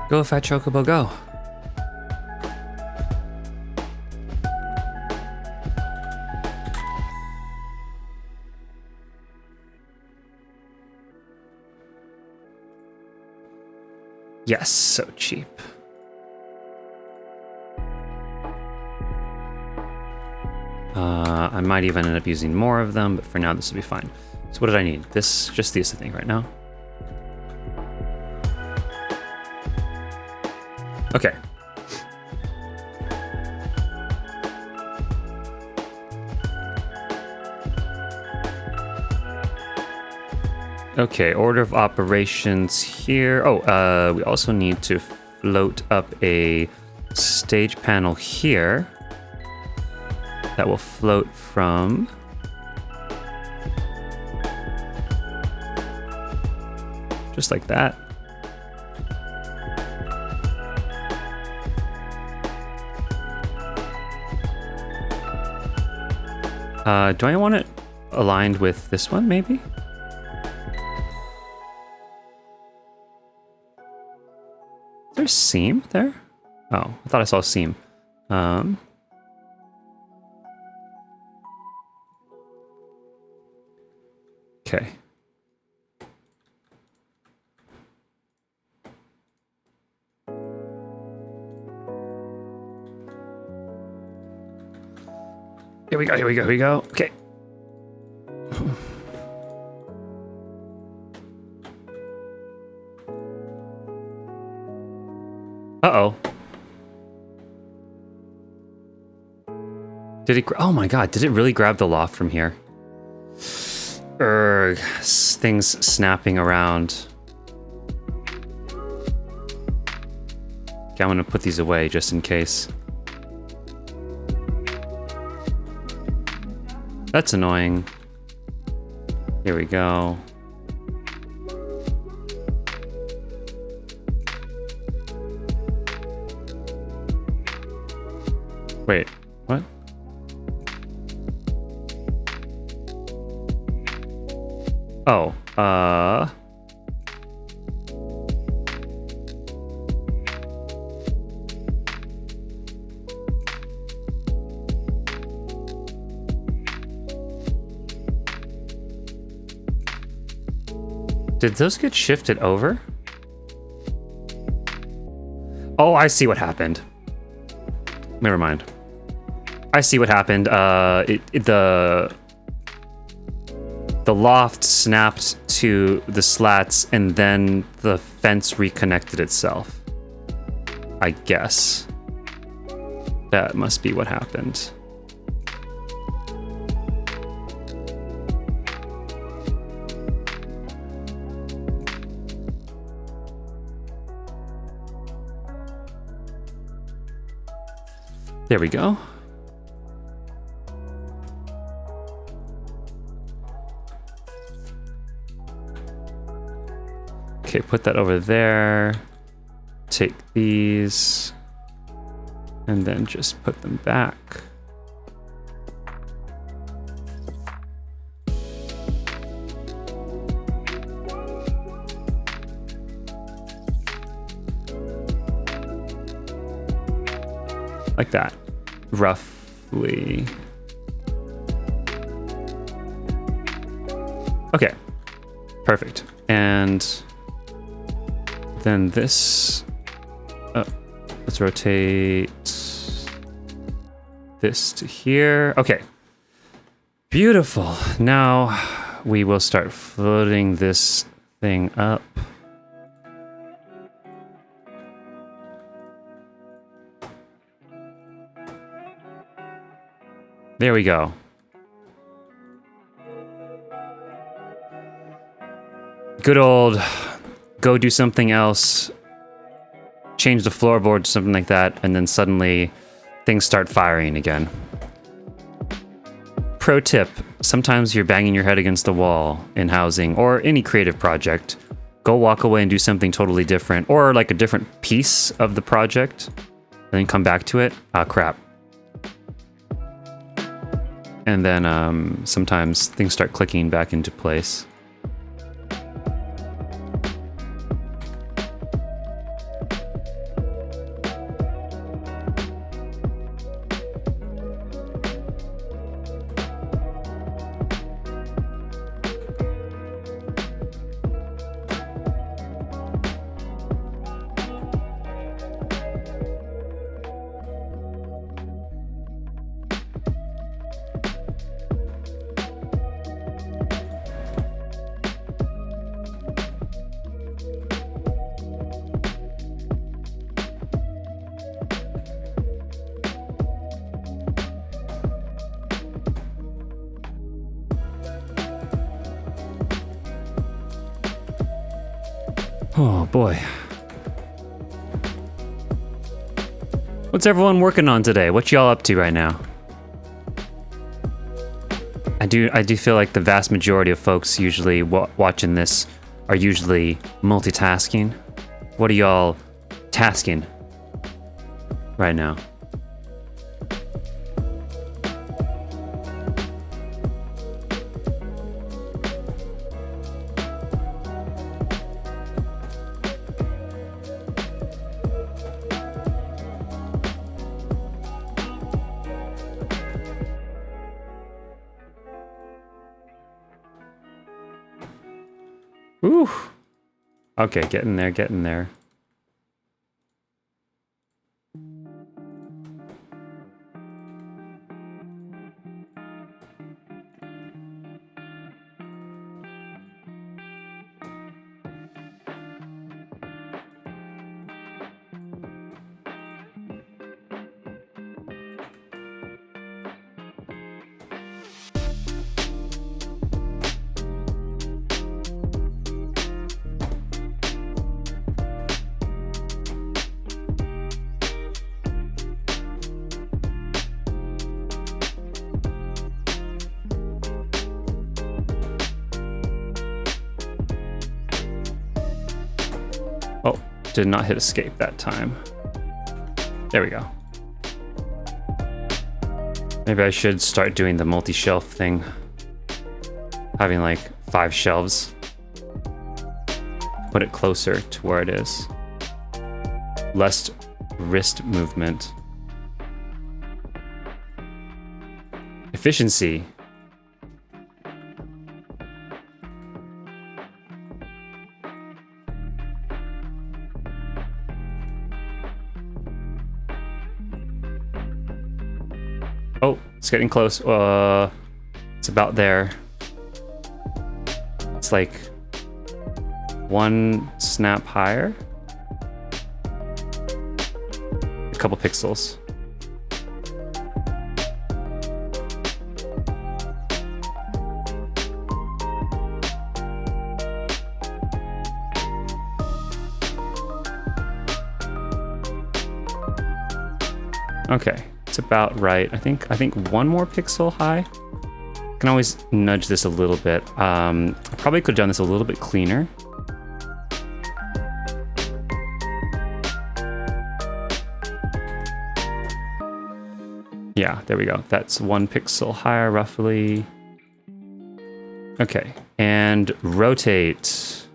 Go, Fat Chocobo, go. Yes, so cheap. I might even end up using more of them, but for now this will be fine. So what did I need? Just these, I think, right now. Okay. Okay, order of operations here. Oh, we also need to float up a stage panel here that will float from just like that. Do I want it aligned with this one, maybe? Is there a seam there? Oh, I thought I saw a seam. Okay. Here we go, here we go, here we go. Okay. Uh-oh. Did it... Oh my god, did it really grab the loft from here? Urgh. Things snapping around. Okay, I'm gonna put these away just in case. That's annoying. Here we go. Wait, what? Oh, did those get shifted over? Oh, I see what happened. Never mind. I see what happened. The loft snapped to the slats and then the fence reconnected itself. I guess. That must be what happened. There we go. Okay, put that over there. Take these. And then just put them back. Like that. Roughly. Okay. Perfect. And then this, let's rotate this to here. Okay. Beautiful. Now we will start floating this thing up. There we go. Good old go do something else, change the floorboard to something like that, and then suddenly things start firing again. Pro tip, sometimes you're banging your head against the wall in housing or any creative project. Go walk away and do something totally different, or like a different piece of the project, and then come back to it. Ah, crap. And then sometimes things start clicking back into place. Oh boy. What's everyone working on today? What y'all up to right now? I do feel like the vast majority of folks usually watching this are usually multitasking. What are y'all tasking right now? Ooh. Okay, getting there, getting there. Oh, did not hit escape that time. There we go. Maybe I should start doing the multi-shelf thing. Having like 5 shelves. Put it closer to where it is. Less wrist movement. Efficiency. Oh, it's getting close. It's about there. It's like 1 snap higher. A couple pixels. Okay. It's about right. I think 1 more pixel high. Can always nudge this a little bit. I probably could have done this a little bit cleaner. Yeah, there we go. That's 1 pixel higher roughly. Okay, and rotate.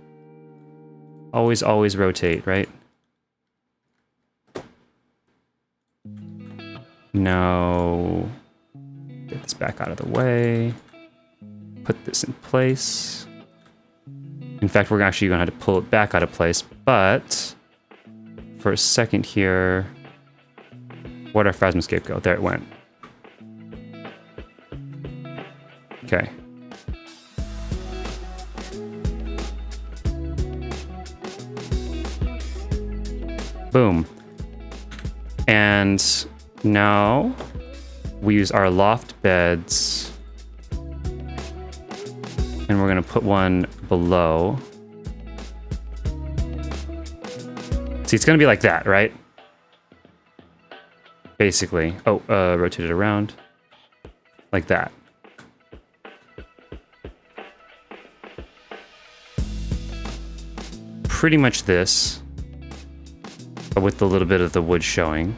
Always rotate, right? No. Get this back out of the way. Put this in place. In fact, we're actually going to have to pull it back out of place, but for a second here, where'd our Phasmoscape go? There it went. Okay. Boom. And now we use our loft beds, and we're gonna put one below. See, it's gonna be like that, right? Basically. Oh, rotate it around. Like that. Pretty much this, but with a little bit of the wood showing.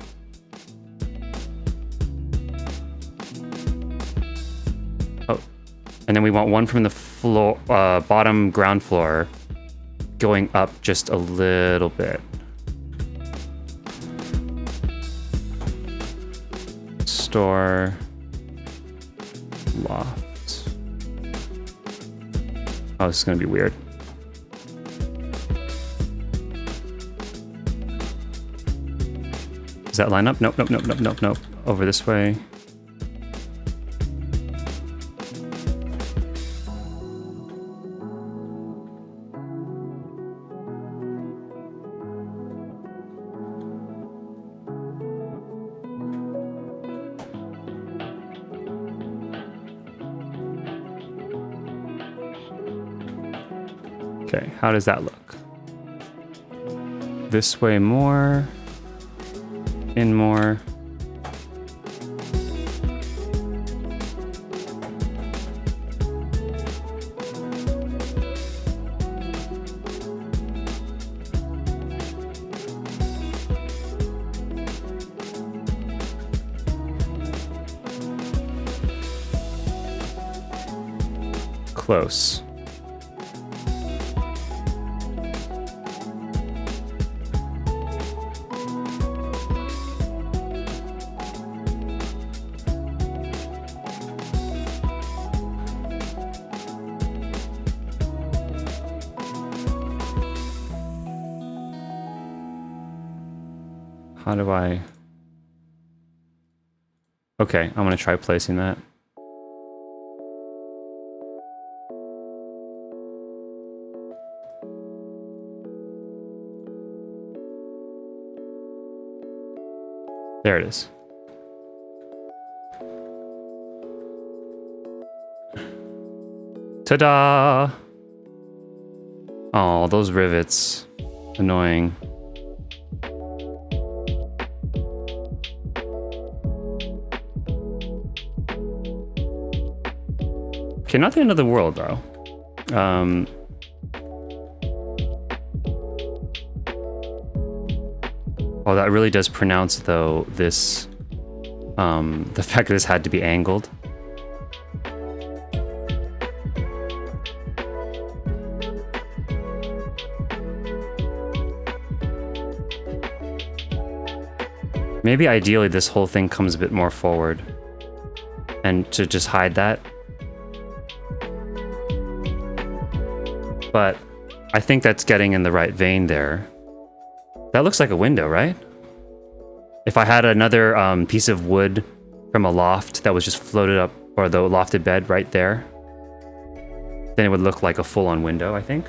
And then we want one from the floor, bottom ground floor, going up just a little bit. Store, loft. Oh, this is gonna be weird. Does that line up? Nope, nope, nope, nope, nope, nope. Over this way. Okay, how does that look? this way more. In more. Close. How do I... Okay, I'm gonna try placing that. There it is. Ta-da! Oh, those rivets. Annoying. Okay, not the end of the world, though. Oh, that really does pronounce, though, this... the fact that this had to be angled. Maybe ideally this whole thing comes a bit more forward. And to just hide that. But I think that's getting in the right vein there. That looks like a window, right? If I had another piece of wood from a loft that was just floated up, or the lofted bed right there, then it would look like a full-on window, I think.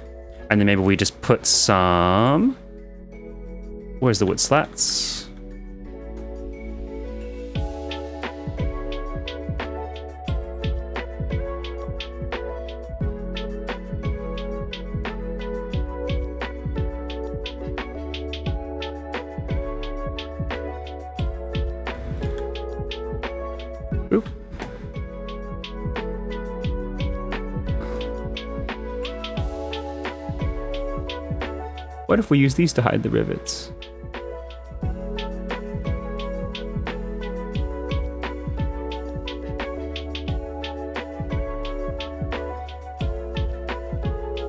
And then maybe we just put some... Where's the wood slats? Oop. What if we use these to hide the rivets?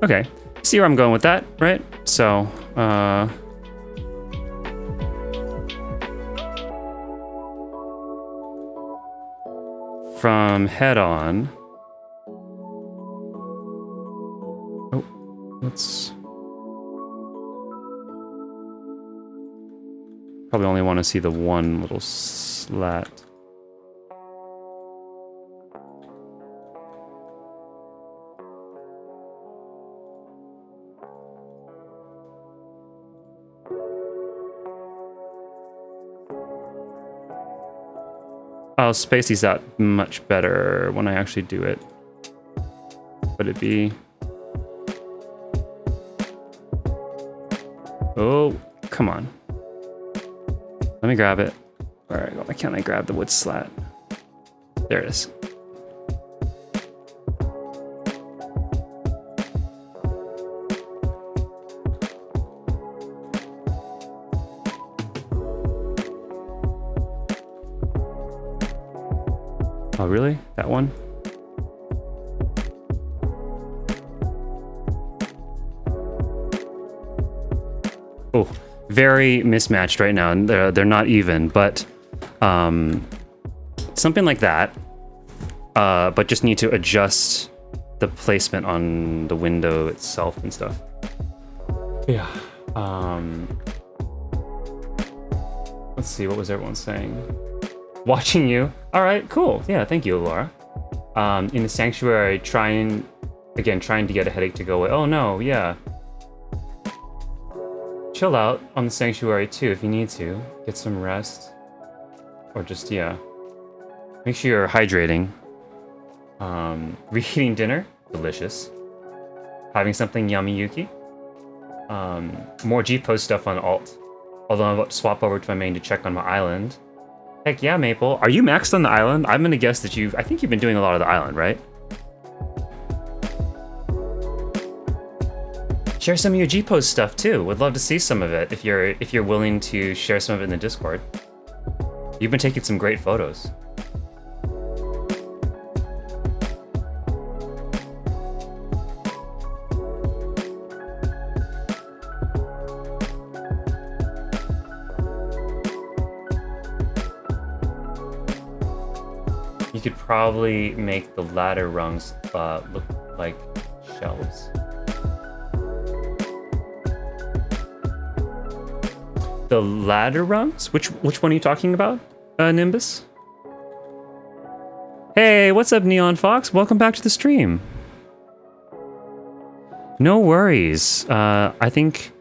Okay, see where I'm going with that, right? So, from head on. Oh, let's... Probably only want to see the one little slat. I'll space these out much better when I actually do it. Would it be... Oh, come on. Let me grab it. Where why can't I grab the wood slat? There it is. Oh, really? That one? Oh, very mismatched right now. They're not even, but something like that. But just need to adjust the placement on the window itself and stuff. Yeah. Let's see, what was everyone saying? Watching you. All right, cool. Yeah, thank you, Laura. In the sanctuary, trying to get a headache to go away. Oh no, yeah. Chill out on the sanctuary too if you need to. Get some rest. Or just, yeah. Make sure you're hydrating. Reheating dinner. Delicious. Having something yummy, Yuki. more G-Post stuff on alt. Although I'm about to swap over to my main to check on my island. Heck yeah, Maple. Are you maxed on the island? I'm gonna guess that I think you've been doing a lot of the island, right? Share some of your G-Post stuff too. Would love to see some of it if you're willing to share some of it in the Discord. You've been taking some great photos. You could probably make the ladder rungs look like shelves. The ladder rungs? Which one are you talking about, Nimbus? Hey, what's up, Neon Fox? Welcome back to the stream. No worries. I think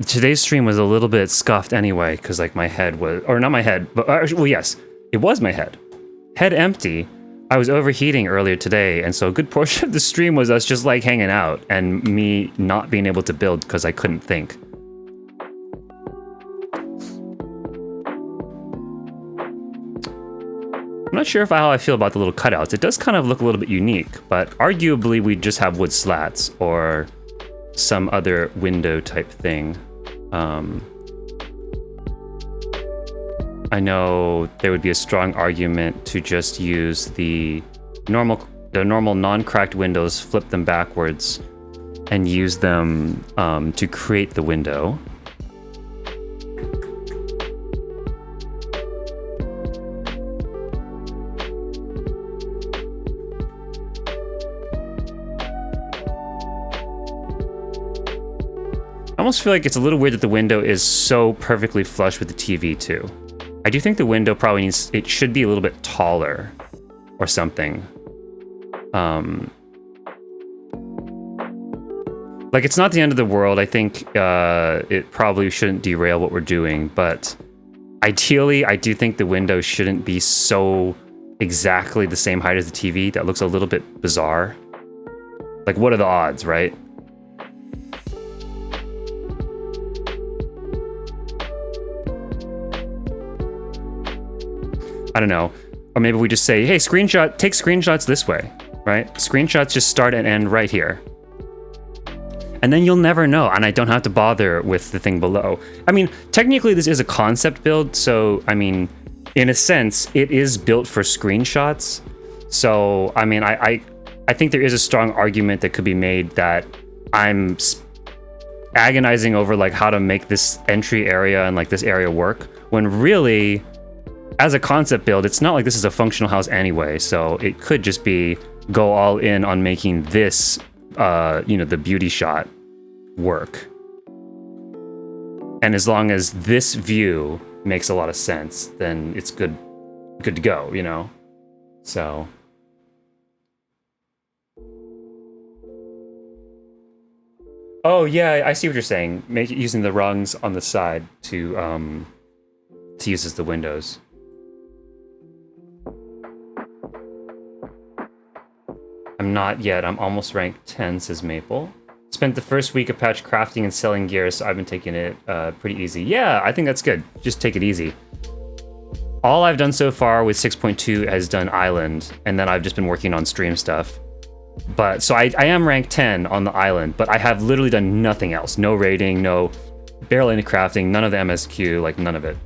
today's stream was a little bit scuffed anyway, because like my head was, or not my head, but well, yes, it was my head. Head empty. I was overheating earlier today, and so a good portion of the stream was us just like hanging out and me not being able to build because I couldn't think. I'm not sure how I feel about the little cutouts. It does kind of look a little bit unique, but arguably we just have wood slats or some other window type thing. I know there would be a strong argument to just use the normal non-cracked windows, flip them backwards, and use them to create the window. I almost feel like it's a little weird that the window is so perfectly flush with the TV too. I do think the window probably it should be a little bit taller or something. Like it's not the end of the world. I think it probably shouldn't derail what we're doing, but ideally I do think the window shouldn't be so exactly the same height as the TV. That looks a little bit bizarre. Like what are the odds, right? I don't know. Or maybe we just say, hey, take screenshots this way, right? Screenshots just start and end right here. And then you'll never know, and I don't have to bother with the thing below. I mean, technically this is a concept build, so, I mean, in a sense, it is built for screenshots. So, I mean, I think there is a strong argument that could be made that I'm agonizing over, like, how to make this entry area and, like, this area work, when really, as a concept build, it's not like this is a functional house anyway, so it could just be go all in on making this, you know, the beauty shot work. And as long as this view makes a lot of sense, then it's good to go, you know? So. Oh yeah, I see what you're saying. Make it using the rungs on the side to use as the windows. I'm not yet. I'm almost ranked 10, says Maple. Spent the first week of patch crafting and selling gear, so I've been taking it pretty easy. Yeah, I think that's good. Just take it easy. All I've done so far with 6.2 has done island, and then I've just been working on stream stuff. But so I am ranked 10 on the island, but I have literally done nothing else. No raiding, no barely any crafting, none of the MSQ, like none of it.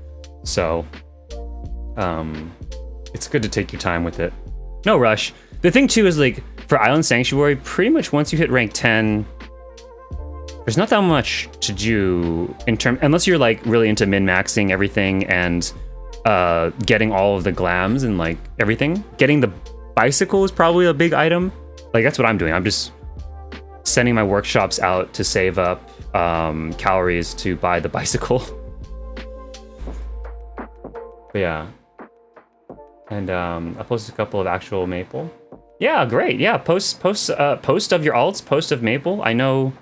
So it's good to take your time with it. No rush. The thing too is like for Island Sanctuary, pretty much once you hit rank 10, there's not that much to do unless you're like really into min-maxing everything and getting all of the glams and like everything. Getting the bicycle is probably a big item. Like that's what I'm doing. I'm just sending my workshops out to save up calories to buy the bicycle. But yeah. And I posted a couple of actual Maple. Yeah, great. Yeah, post of your alts, post of Maple. I know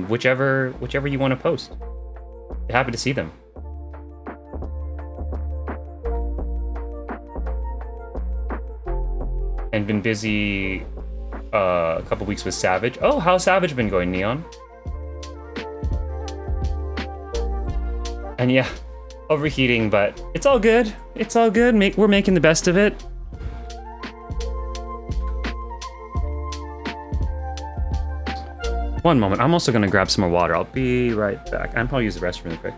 whichever you want to post. Happy to see them. And been busy a couple weeks with Savage. Oh, how's Savage been going, Neon? And yeah, overheating, but it's all good. It's all good. We're making the best of it. One moment. I'm also gonna grab some more water. I'll be right back. I'm probably use the restroom really quick.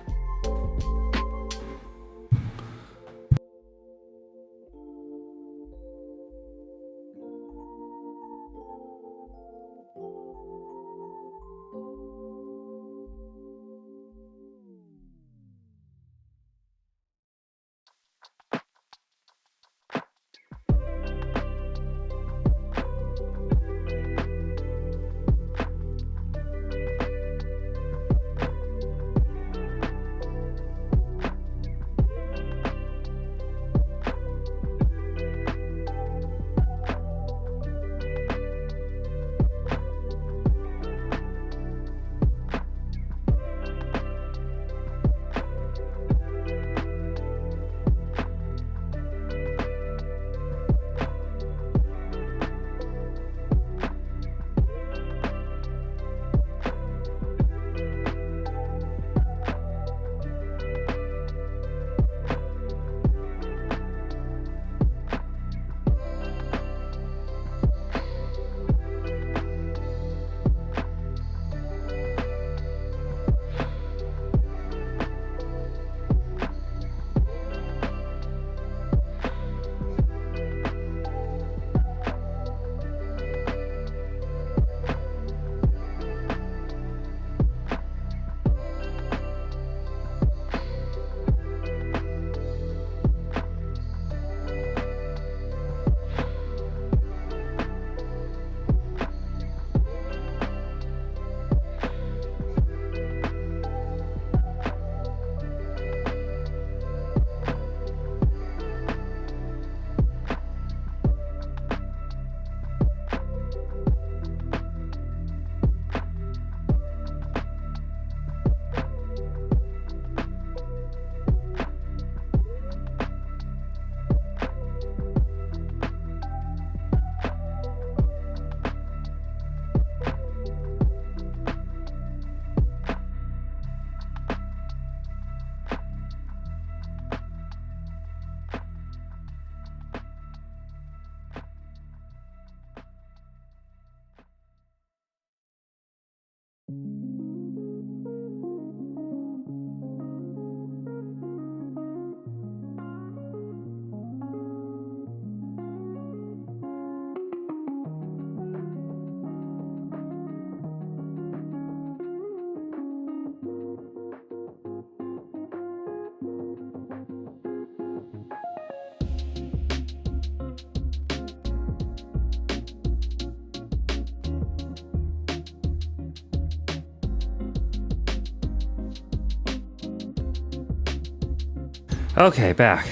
Okay, back.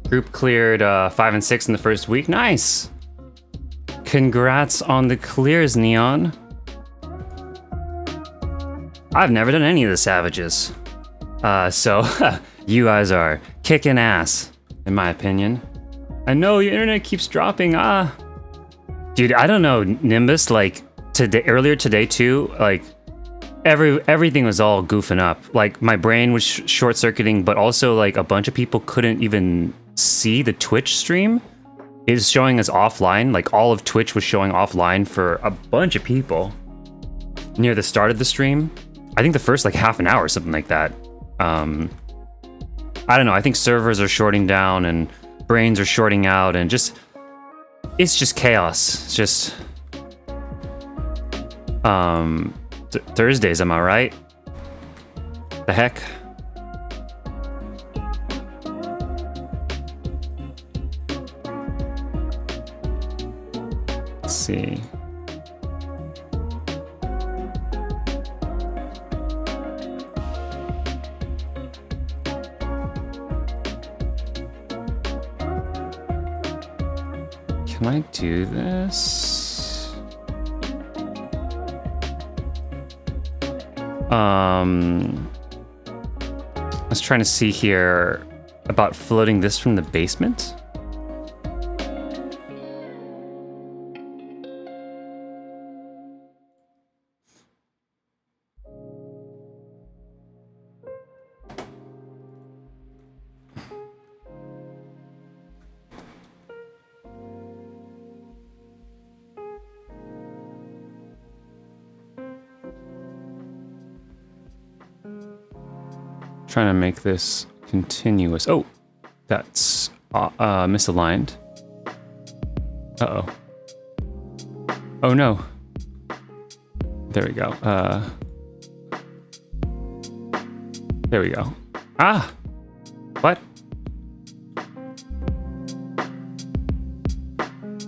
Group cleared 5 and 6 in the first week. Nice! Congrats on the clears, Neon. I've never done any of the Savages. So you guys are kicking ass, in my opinion. I know your internet keeps dropping, Dude, I don't know, Nimbus, like, earlier today too, like, everything was all goofing up. Like, my brain was short-circuiting, but also, like, a bunch of people couldn't even see the Twitch stream. It's showing us offline. Like, all of Twitch was showing offline for a bunch of people near the start of the stream. I think the first, like, half an hour or something like that. I don't know, I think servers are shorting down and brains are shorting out, and it's just chaos. It's just Thursdays, am I right? The heck? Let's see. Can I do this? I was trying to see here. about floating this from the basement? Trying to make this continuous. Oh, that's misaligned. Uh-oh. Oh no. There we go. There we go. Ah! What?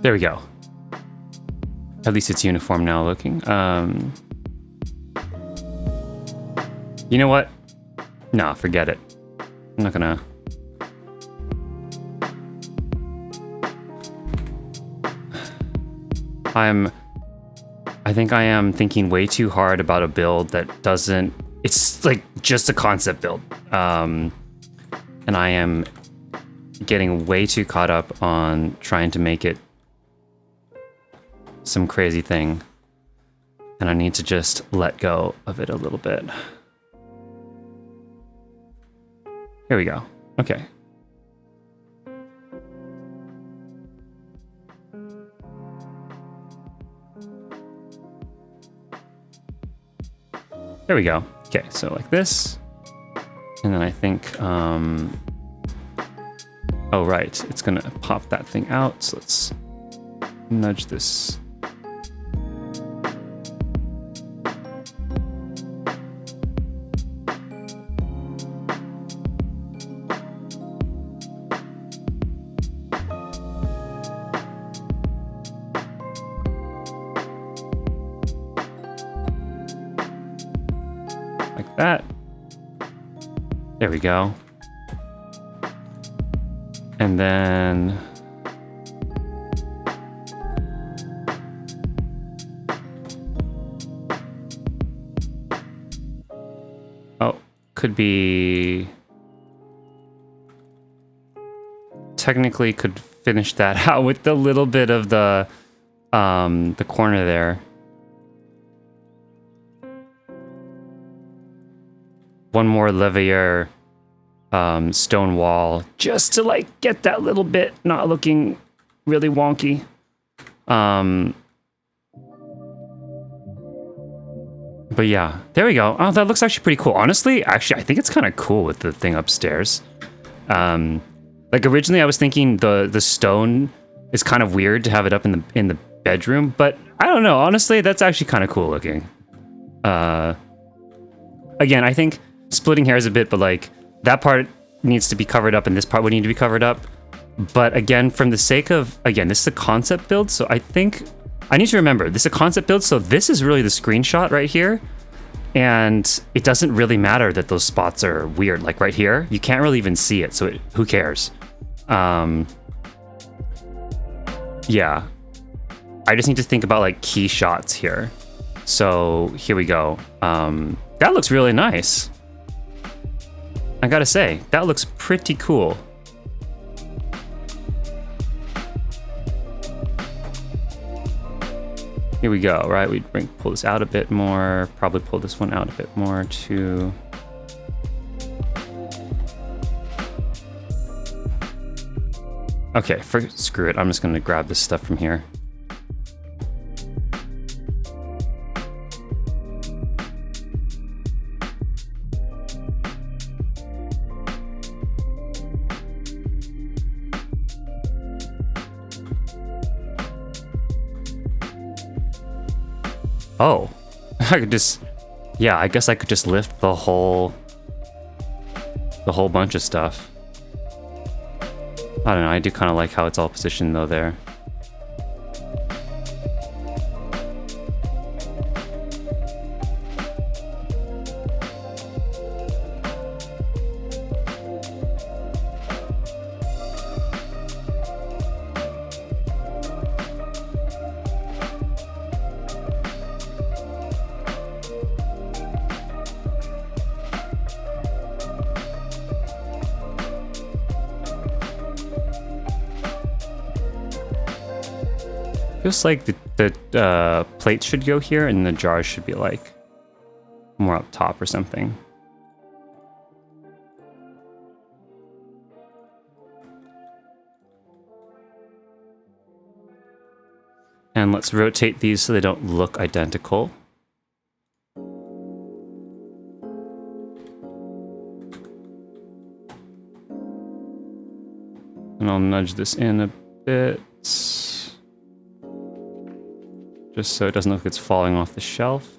There we go. At least it's uniform now looking. You know what? Nah, forget it. I'm not gonna... I think I am thinking way too hard about a build that doesn't... It's like just a concept build. And I am getting way too caught up on trying to make it some crazy thing. And I need to just let go of it a little bit. Here we go. Okay. There we go. Okay, so like this. And then I think, oh right, it's gonna pop that thing out. So let's nudge this. That. There we go. And then oh, could be technically could finish that out with a little bit of the corner there. One more Levier stone wall just to like get that little bit not looking really wonky. But yeah, there we go. Oh, that looks actually pretty cool. Honestly, actually, I think it's kind of cool with the thing upstairs. Like originally I was thinking the stone is kind of weird to have it up in the bedroom, but I don't know. Honestly, that's actually kind of cool looking. Again, I think splitting hairs a bit, but like that part needs to be covered up and this part would need to be covered up. But again, from the sake of, again, this is a concept build. So I think I need to remember this is a concept build. So this is really the screenshot right here. And it doesn't really matter that those spots are weird. Like right here, you can't really even see it. So who cares? Yeah, I just need to think about like key shots here. So here we go. That looks really nice. I gotta say, that looks pretty cool. Here we go, right? We pull this out a bit more, probably pull this one out a bit more too. Okay, screw it. I'm just gonna grab this stuff from here. Oh, I could just, yeah, I guess I could just lift the whole bunch of stuff. I don't know, I do kind of like how it's all positioned though there. Feels like the plates should go here and the jars should be like more up top or something. And let's rotate these so they don't look identical. And I'll nudge this in a bit, just so it doesn't look like it's falling off the shelf.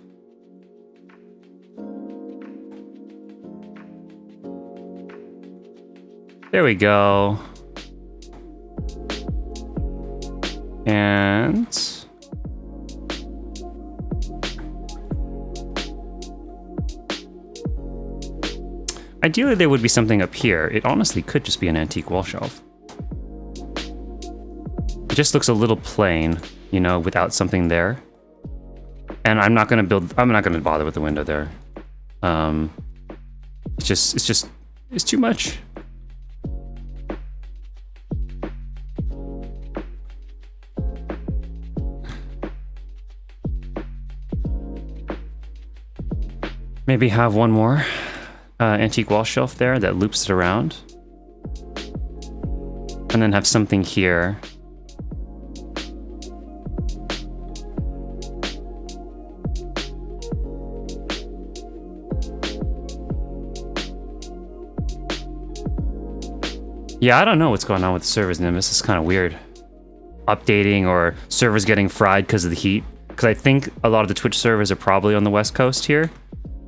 There we go. And ideally there would be something up here. It honestly could just be an antique wall shelf. It just looks a little plain, you know, without something there. And I'm not gonna bother with the window there. It's too much. Maybe have one more antique wall shelf there that loops it around. And then have something here. Yeah, I don't know what's going on with the servers, Nimbus. This is kind of weird. Updating or servers getting fried because of the heat. Because I think a lot of the Twitch servers are probably on the West Coast here.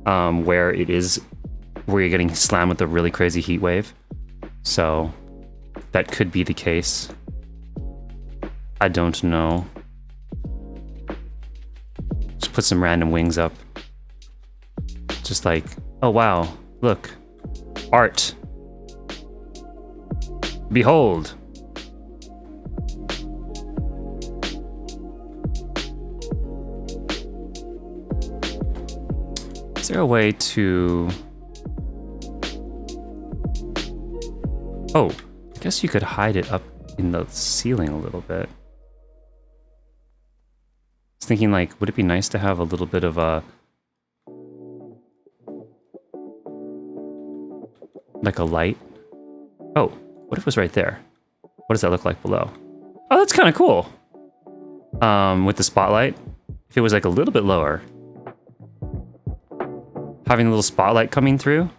Where you're getting slammed with a really crazy heat wave. So that could be the case. I don't know. Just put some random wings up. Just like, oh wow, look, art. Behold. Is there a way to... Oh, I guess you could hide it up in the ceiling a little bit. I was thinking, like, would it be nice to have a little bit of a... like a light? Oh, what if it was right there? What does that look like below? Oh, that's kind of cool. With the spotlight. If it was like a little bit lower. Having a little spotlight coming through.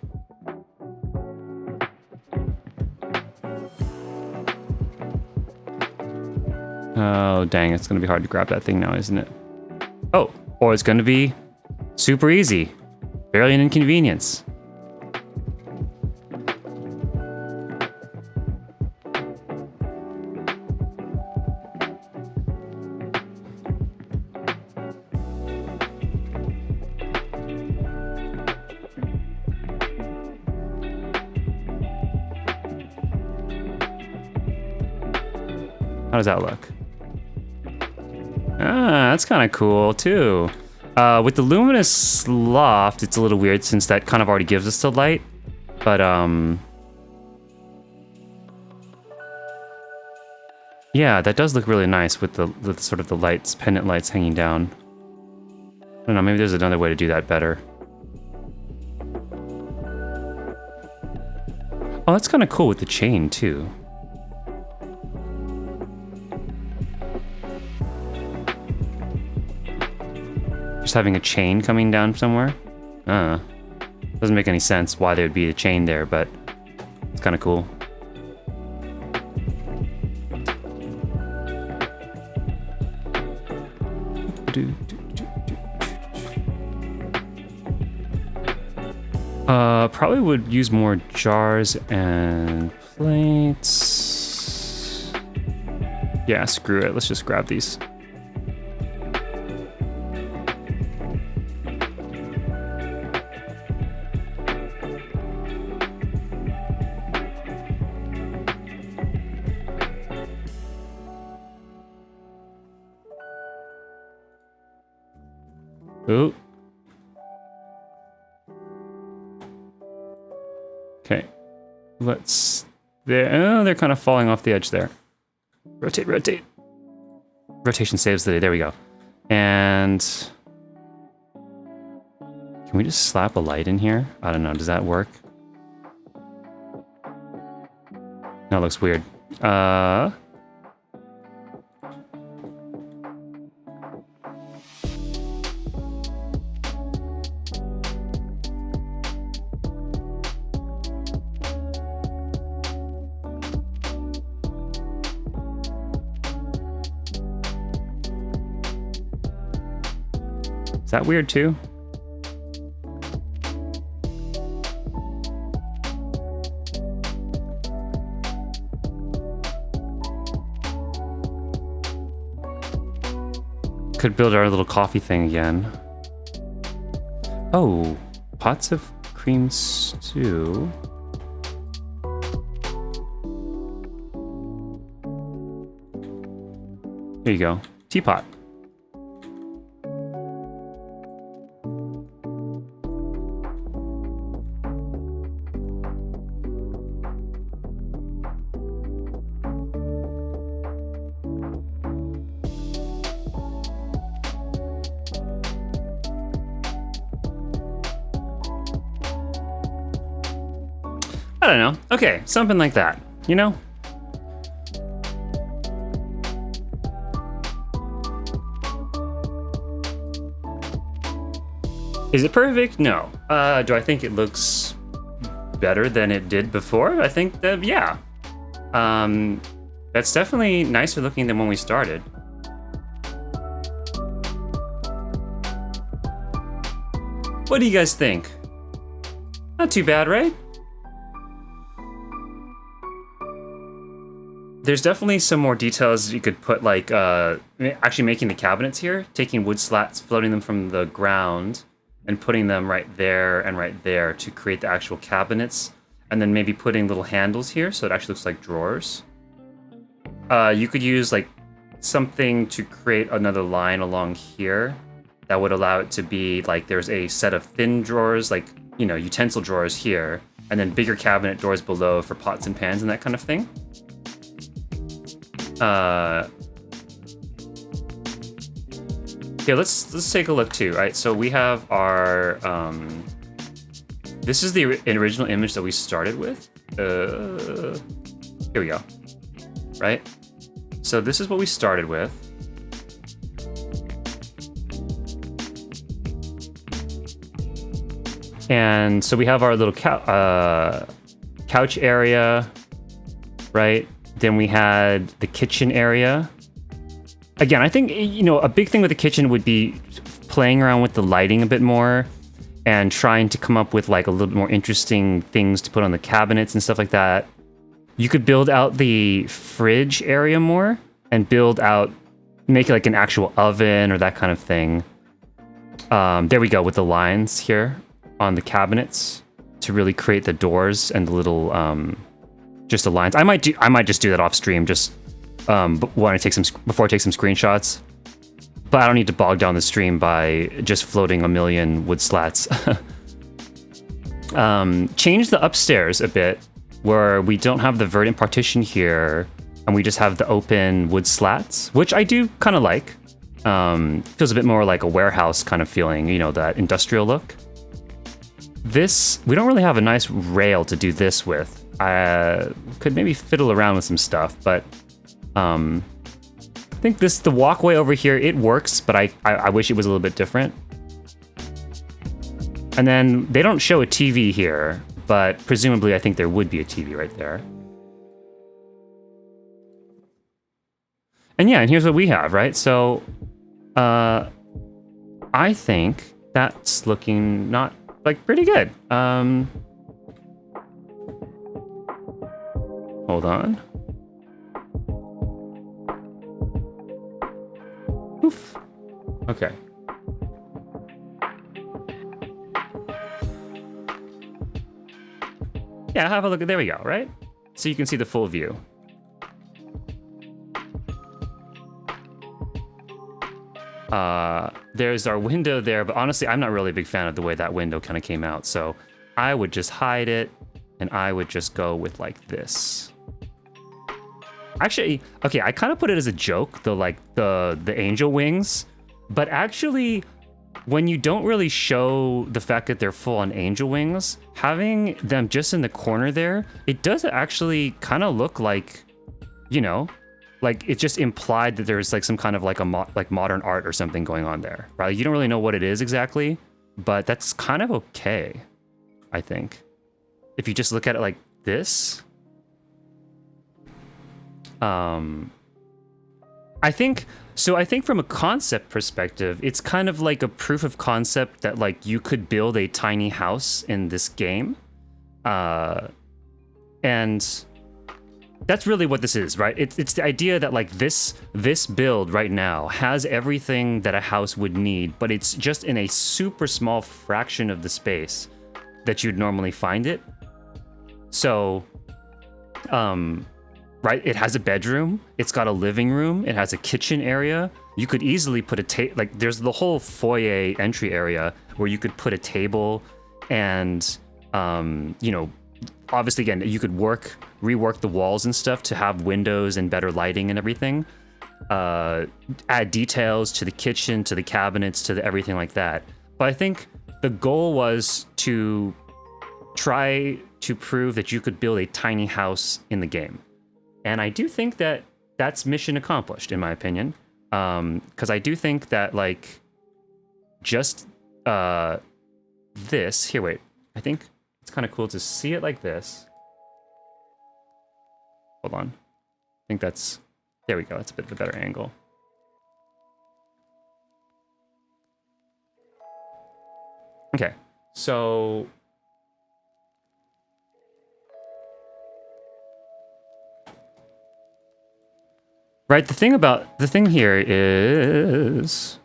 Oh, dang, it's gonna be hard to grab that thing now, isn't it? Oh, or it's gonna be super easy. Barely an inconvenience. How does that look? Ah, that's kind of cool too. With the luminous loft, it's a little weird since that kind of already gives us the light. But yeah, that does look really nice with the sort of the lights, pendant lights hanging down. I don't know, maybe there's another way to do that better. Oh, that's kind of cool with the chain too. Just having a chain coming down somewhere. Doesn't make any sense why there would be a chain there, but it's kind of cool. Probably would use more jars and plates. Yeah, screw it. Let's just grab these. Ooh. Okay. Let's... Oh, they're kind of falling off the edge there. Rotate, rotate. Rotation saves the day. There we go. And can we just slap a light in here? I don't know. Does that work? No, it looks weird. Is that weird too? Could build our little coffee thing again. Oh, pots of cream stew. Here you go. Teapot. I don't know. Okay, something like that, you know? Is it perfect? No. Do I think it looks better than it did before? I think that, yeah. That's definitely nicer looking than when we started. What do you guys think? Not too bad, right? There's definitely some more details you could put, like, actually making the cabinets here, taking wood slats, floating them from the ground, and putting them right there to create the actual cabinets, and then maybe putting little handles here so it actually looks like drawers. You could use, like, something to create another line along here that would allow it to be, like, there's a set of thin drawers, like, you know, utensil drawers here, and then bigger cabinet doors below for pots and pans and that kind of thing. Yeah, let's take a look too, right? So we have our, this is the original image that we started with. Here we go, right? So this is what we started with. And so we have our little couch area, right? Then we had the kitchen area. Again, I think, you know, a big thing with the kitchen would be playing around with the lighting a bit more and trying to come up with like a little bit more interesting things to put on the cabinets and stuff like that. You could build out the fridge area more and make it like an actual oven or that kind of thing. There we go with the lines here on the cabinets to really create the doors and the little, just the lines. I might just do that off stream, just before I take some screenshots. But I don't need to bog down the stream by just floating a million wood slats. Change the upstairs a bit, where we don't have the verdant partition here, and we just have the open wood slats, which I do kind of like. Feels a bit more like a warehouse kind of feeling, you know, that industrial look. This, we don't really have a nice rail to do this with. I could maybe fiddle around with some stuff, but I think the walkway over here, it works, but I wish it was a little bit different. And then they don't show a TV here, but presumably I think there would be a TV right there. And yeah, and here's what we have, right? So I think that's looking not like pretty good. Hold on. Oof. Okay. Yeah, have a look. There we go, right? So you can see the full view. There's our window there, but honestly, I'm not really a big fan of the way that window kind of came out. So I would just hide it, and I would just go with like this. Actually, okay, I kind of put it as a joke, the angel wings, but actually, when you don't really show the fact that they're full on angel wings, having them just in the corner there, it does actually kind of look like, you know, like it's just implied that there's like some kind of like like modern art or something going on there, right? You don't really know what it is exactly, but that's kind of okay, I think. If you just look at it like this, I think from a concept perspective, it's kind of like a proof of concept that like you could build a tiny house in this game. And that's really what this is, right? It's the idea that like this build right now has everything that a house would need, but it's just in a super small fraction of the space that you'd normally find it. So, right, it has a bedroom, it's got a living room, it has a kitchen area. You could easily put a like there's the whole foyer entry area where you could put a table and, you know, obviously again, you could rework the walls and stuff to have windows and better lighting and everything. Add details to the kitchen, to the cabinets, to everything like that. But I think the goal was to try to prove that you could build a tiny house in the game. And I do think that that's mission accomplished, in my opinion. Because I do think that, like, just this... Here, wait. I think it's kind of cool to see it like this. Hold on. I think that's... There we go. That's a bit of a better angle. Okay. So... Right, the thing here is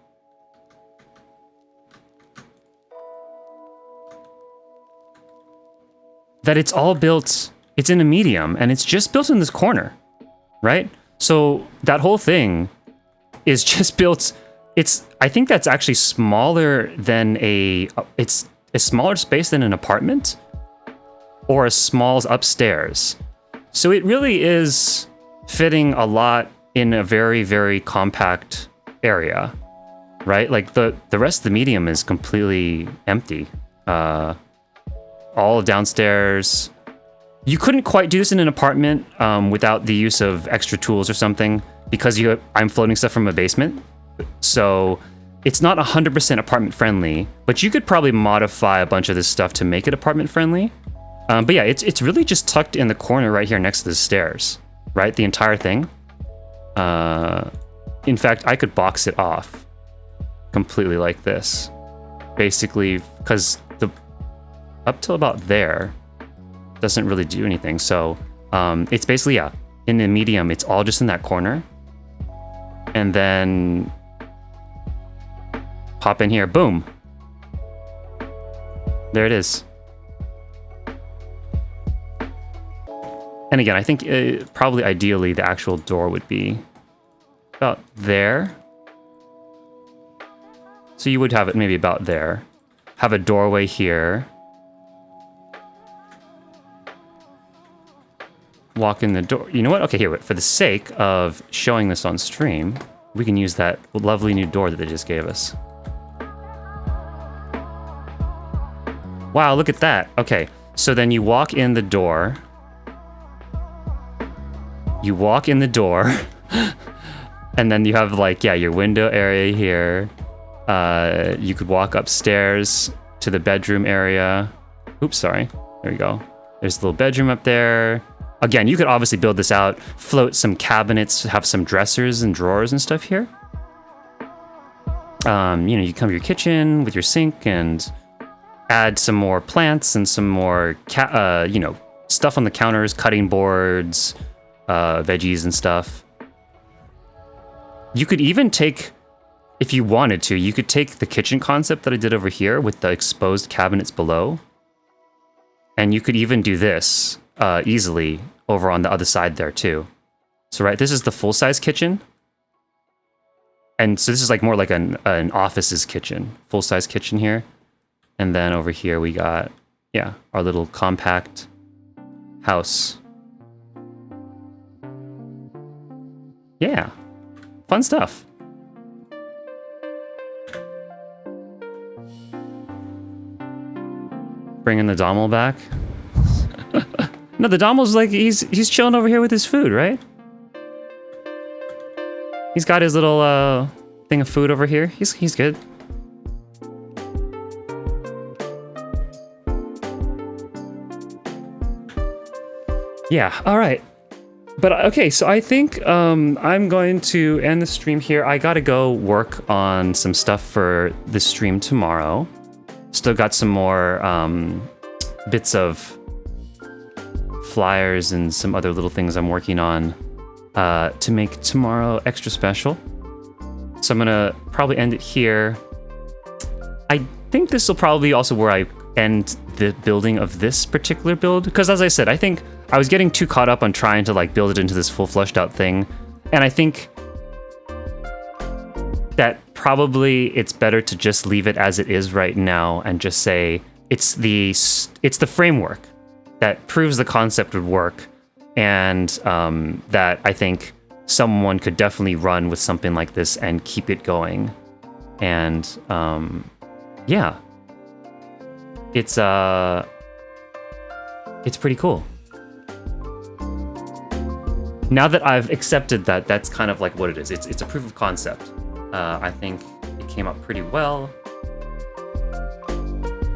that it's all built, it's in a medium, and it's just built in this corner, right? So that whole thing is just built, I think that's actually smaller than it's a smaller space than an apartment, or as small as upstairs. So it really is fitting a lot in a very, very compact area, right? Like the rest of the medium is completely empty. All downstairs. You couldn't quite do this in an apartment without the use of extra tools or something, because I'm floating stuff from a basement. So it's not 100% apartment friendly, but you could probably modify a bunch of this stuff to make it apartment friendly. But yeah, it's really just tucked in the corner right here next to the stairs, right? The entire thing. In fact, I could box it off completely like this, basically, because up till about there doesn't really do anything. So it's basically, yeah, in the medium, it's all just in that corner. And then pop in here, boom. There it is. And again, I think probably ideally the actual door would be about there. So you would have it maybe about there. Have a doorway here. Walk in the door. You know what? Okay, here, for the sake of showing this on stream, we can use that lovely new door that they just gave us. Wow, look at that. Okay, so then you walk in the door. You walk in the door, and then you have, like, yeah, your window area here. You could walk upstairs to the bedroom area. Oops, sorry. There we go. There's a little bedroom up there. Again, you could obviously build this out, float some cabinets, have some dressers and drawers and stuff here. You know, you come to your kitchen with your sink and add some more plants and some more, you know, stuff on the counters, cutting boards, veggies and stuff. You could even take, if you wanted to, you could take the kitchen concept that I did over here with the exposed cabinets below, and you could even do this easily over on the other side there too. So right, this is the full-size kitchen. And so this is like more like an office's kitchen, full-size kitchen here. And then over here we got, yeah, our little compact house. Yeah, fun stuff. Bringing the Dommel back. No, the Dommel's like he's chilling over here with his food, right? He's got his little thing of food over here. He's good. Yeah, all right. But okay, so I think I'm going to end the stream here. I gotta go work on some stuff for the stream tomorrow. Still got some more bits of flyers and some other little things I'm working on to make tomorrow extra special. So I'm gonna probably end it here. I think this will probably be also where I end the building of this particular build, because as I said, I think I was getting too caught up on trying to like build it into this full fleshed out thing, and I think that probably it's better to just leave it as it is right now and just say it's the framework that proves the concept would work, and that I think someone could definitely run with something like this and keep it going. And yeah, it's pretty cool. Now that I've accepted that that's kind of like what it is. It's a proof of concept. I think it came up pretty well.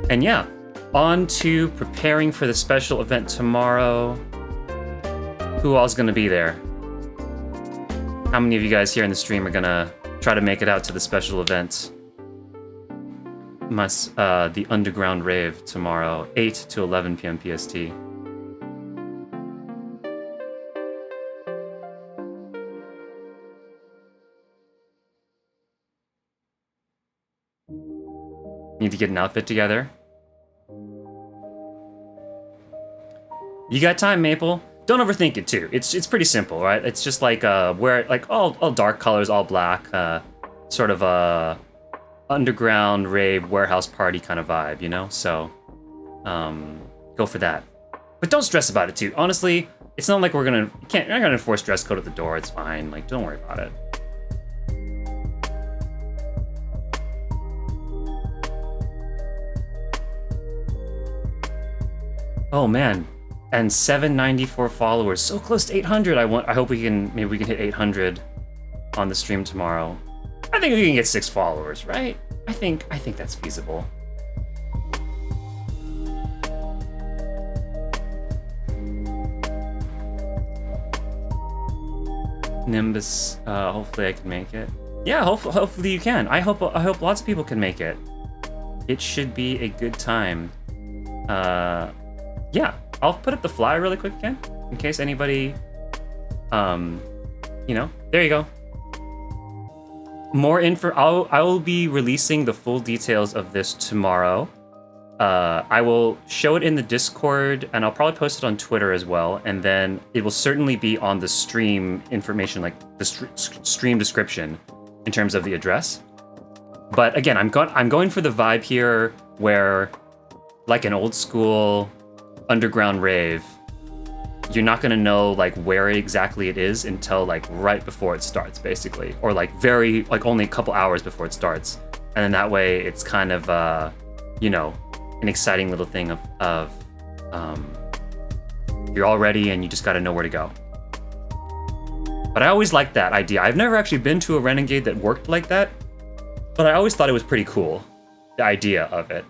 And yeah, on to preparing for the special event tomorrow. Who all's gonna be there? How many of you guys here in the stream are gonna try to make it out to the special event? The Underground Rave tomorrow, 8 to 11 p.m. PST. Need to get an outfit together. You got time, Maple. Don't overthink it too. It's pretty simple, right? It's just like wear like all dark colors, all black, sort of a underground rave warehouse party kind of vibe, you know? So go for that. But don't stress about it too. Honestly, it's not like we're not gonna enforce dress code at the door. It's fine. Like, don't worry about it. Oh man, and 794 followers, so close to 800. I hope maybe we can hit 800 on the stream tomorrow. I think we can get 6 followers, right? I think that's feasible. Nimbus, hopefully I can make it. Yeah, hopefully you can. I hope lots of people can make it. It should be a good time. Yeah, I'll put up the flyer really quick again, in case anybody, you know, there you go. More info, I will be releasing the full details of this tomorrow. I will show it in the Discord, and I'll probably post it on Twitter as well, and then it will certainly be on the stream information, like the stream description, in terms of the address. But again, I'm going for the vibe here where, like an old school underground rave, you're not gonna know like where exactly it is until like right before it starts, basically, or like only a couple hours before it starts, and then that way it's kind of you know, an exciting little thing of you're all ready and you just got to know where to go. But I always liked that idea. I've never actually been to a Renegade that worked like that, but I always thought it was pretty cool, the idea of it.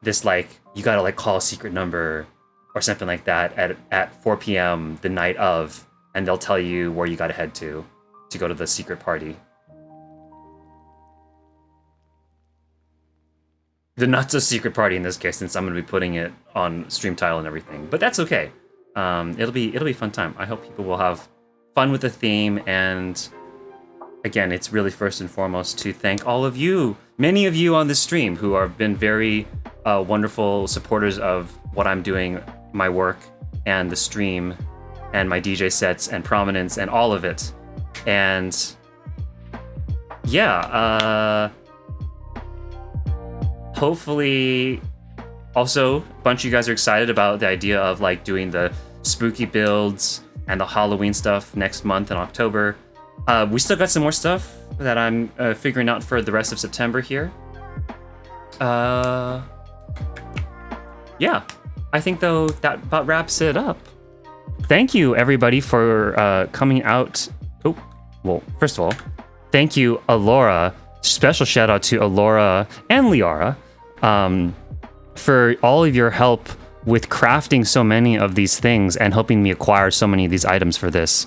This like, you gotta like call a secret number or something like that at 4 p.m. the night of, and they'll tell you where you gotta head to go to the secret party. The not so secret party in this case, since I'm gonna be putting it on stream title and everything, but that's okay. It'll be a fun time. I hope people will have fun with the theme, and again, it's really first and foremost to thank all of you, many of you on this stream who have been very wonderful supporters of what I'm doing, my work, and the stream, and my DJ sets, and prominence, and all of it. And yeah, hopefully also a bunch of you guys are excited about the idea of like doing the spooky builds and the Halloween stuff next month in October. We still got some more stuff that I'm figuring out for the rest of September here. Yeah, I think though that about wraps it up. Thank you everybody for coming out. Oh, well, first of all, thank you, Alora. Special shout out to Alora and Liara for all of your help with crafting so many of these things and helping me acquire so many of these items for this.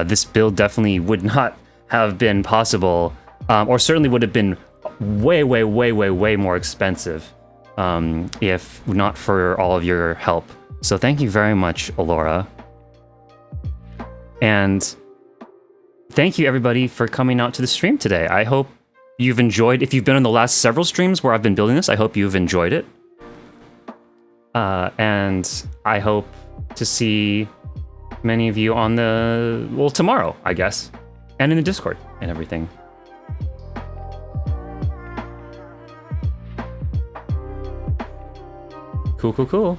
This build definitely would not have been possible, or certainly would have been way more expensive if not for all of your help. So thank you very much, Alora. And thank you everybody for coming out to the stream today. I hope you've enjoyed. If you've been on the last several streams where I've been building this, I hope you've enjoyed it. And I hope to see many of you on the, well, tomorrow, I guess, and in the Discord and everything. Cool.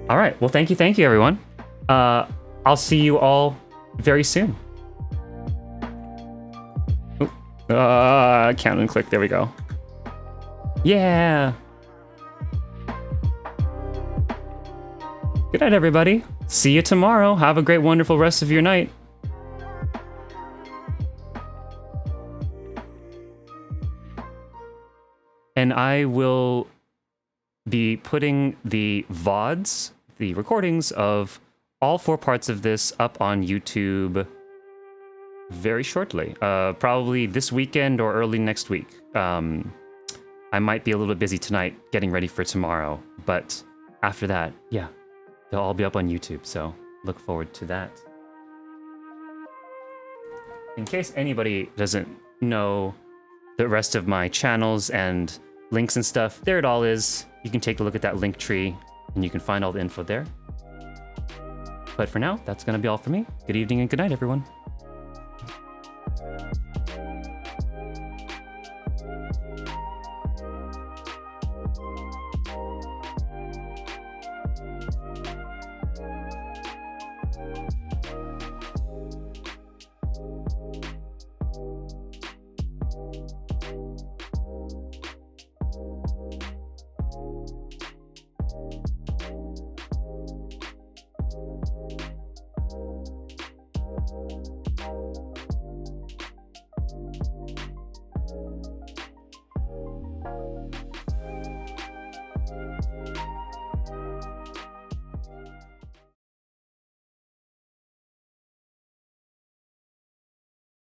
All right, well, thank you, everyone. I'll see you all very soon. Count and click, there we go. Yeah. Good night, everybody. See you tomorrow. Have a great, wonderful rest of your night. And I will be putting the VODs, the recordings of all 4 parts of this up on YouTube very shortly. Probably this weekend or early next week. I might be a little bit busy tonight getting ready for tomorrow, but after that, yeah, they'll all be up on YouTube, so look forward to that. In case anybody doesn't know the rest of my channels and links and stuff, there it all is. You can take a look at that link tree and you can find all the info there. But for now, that's going to be all for me. Good evening and good night, everyone.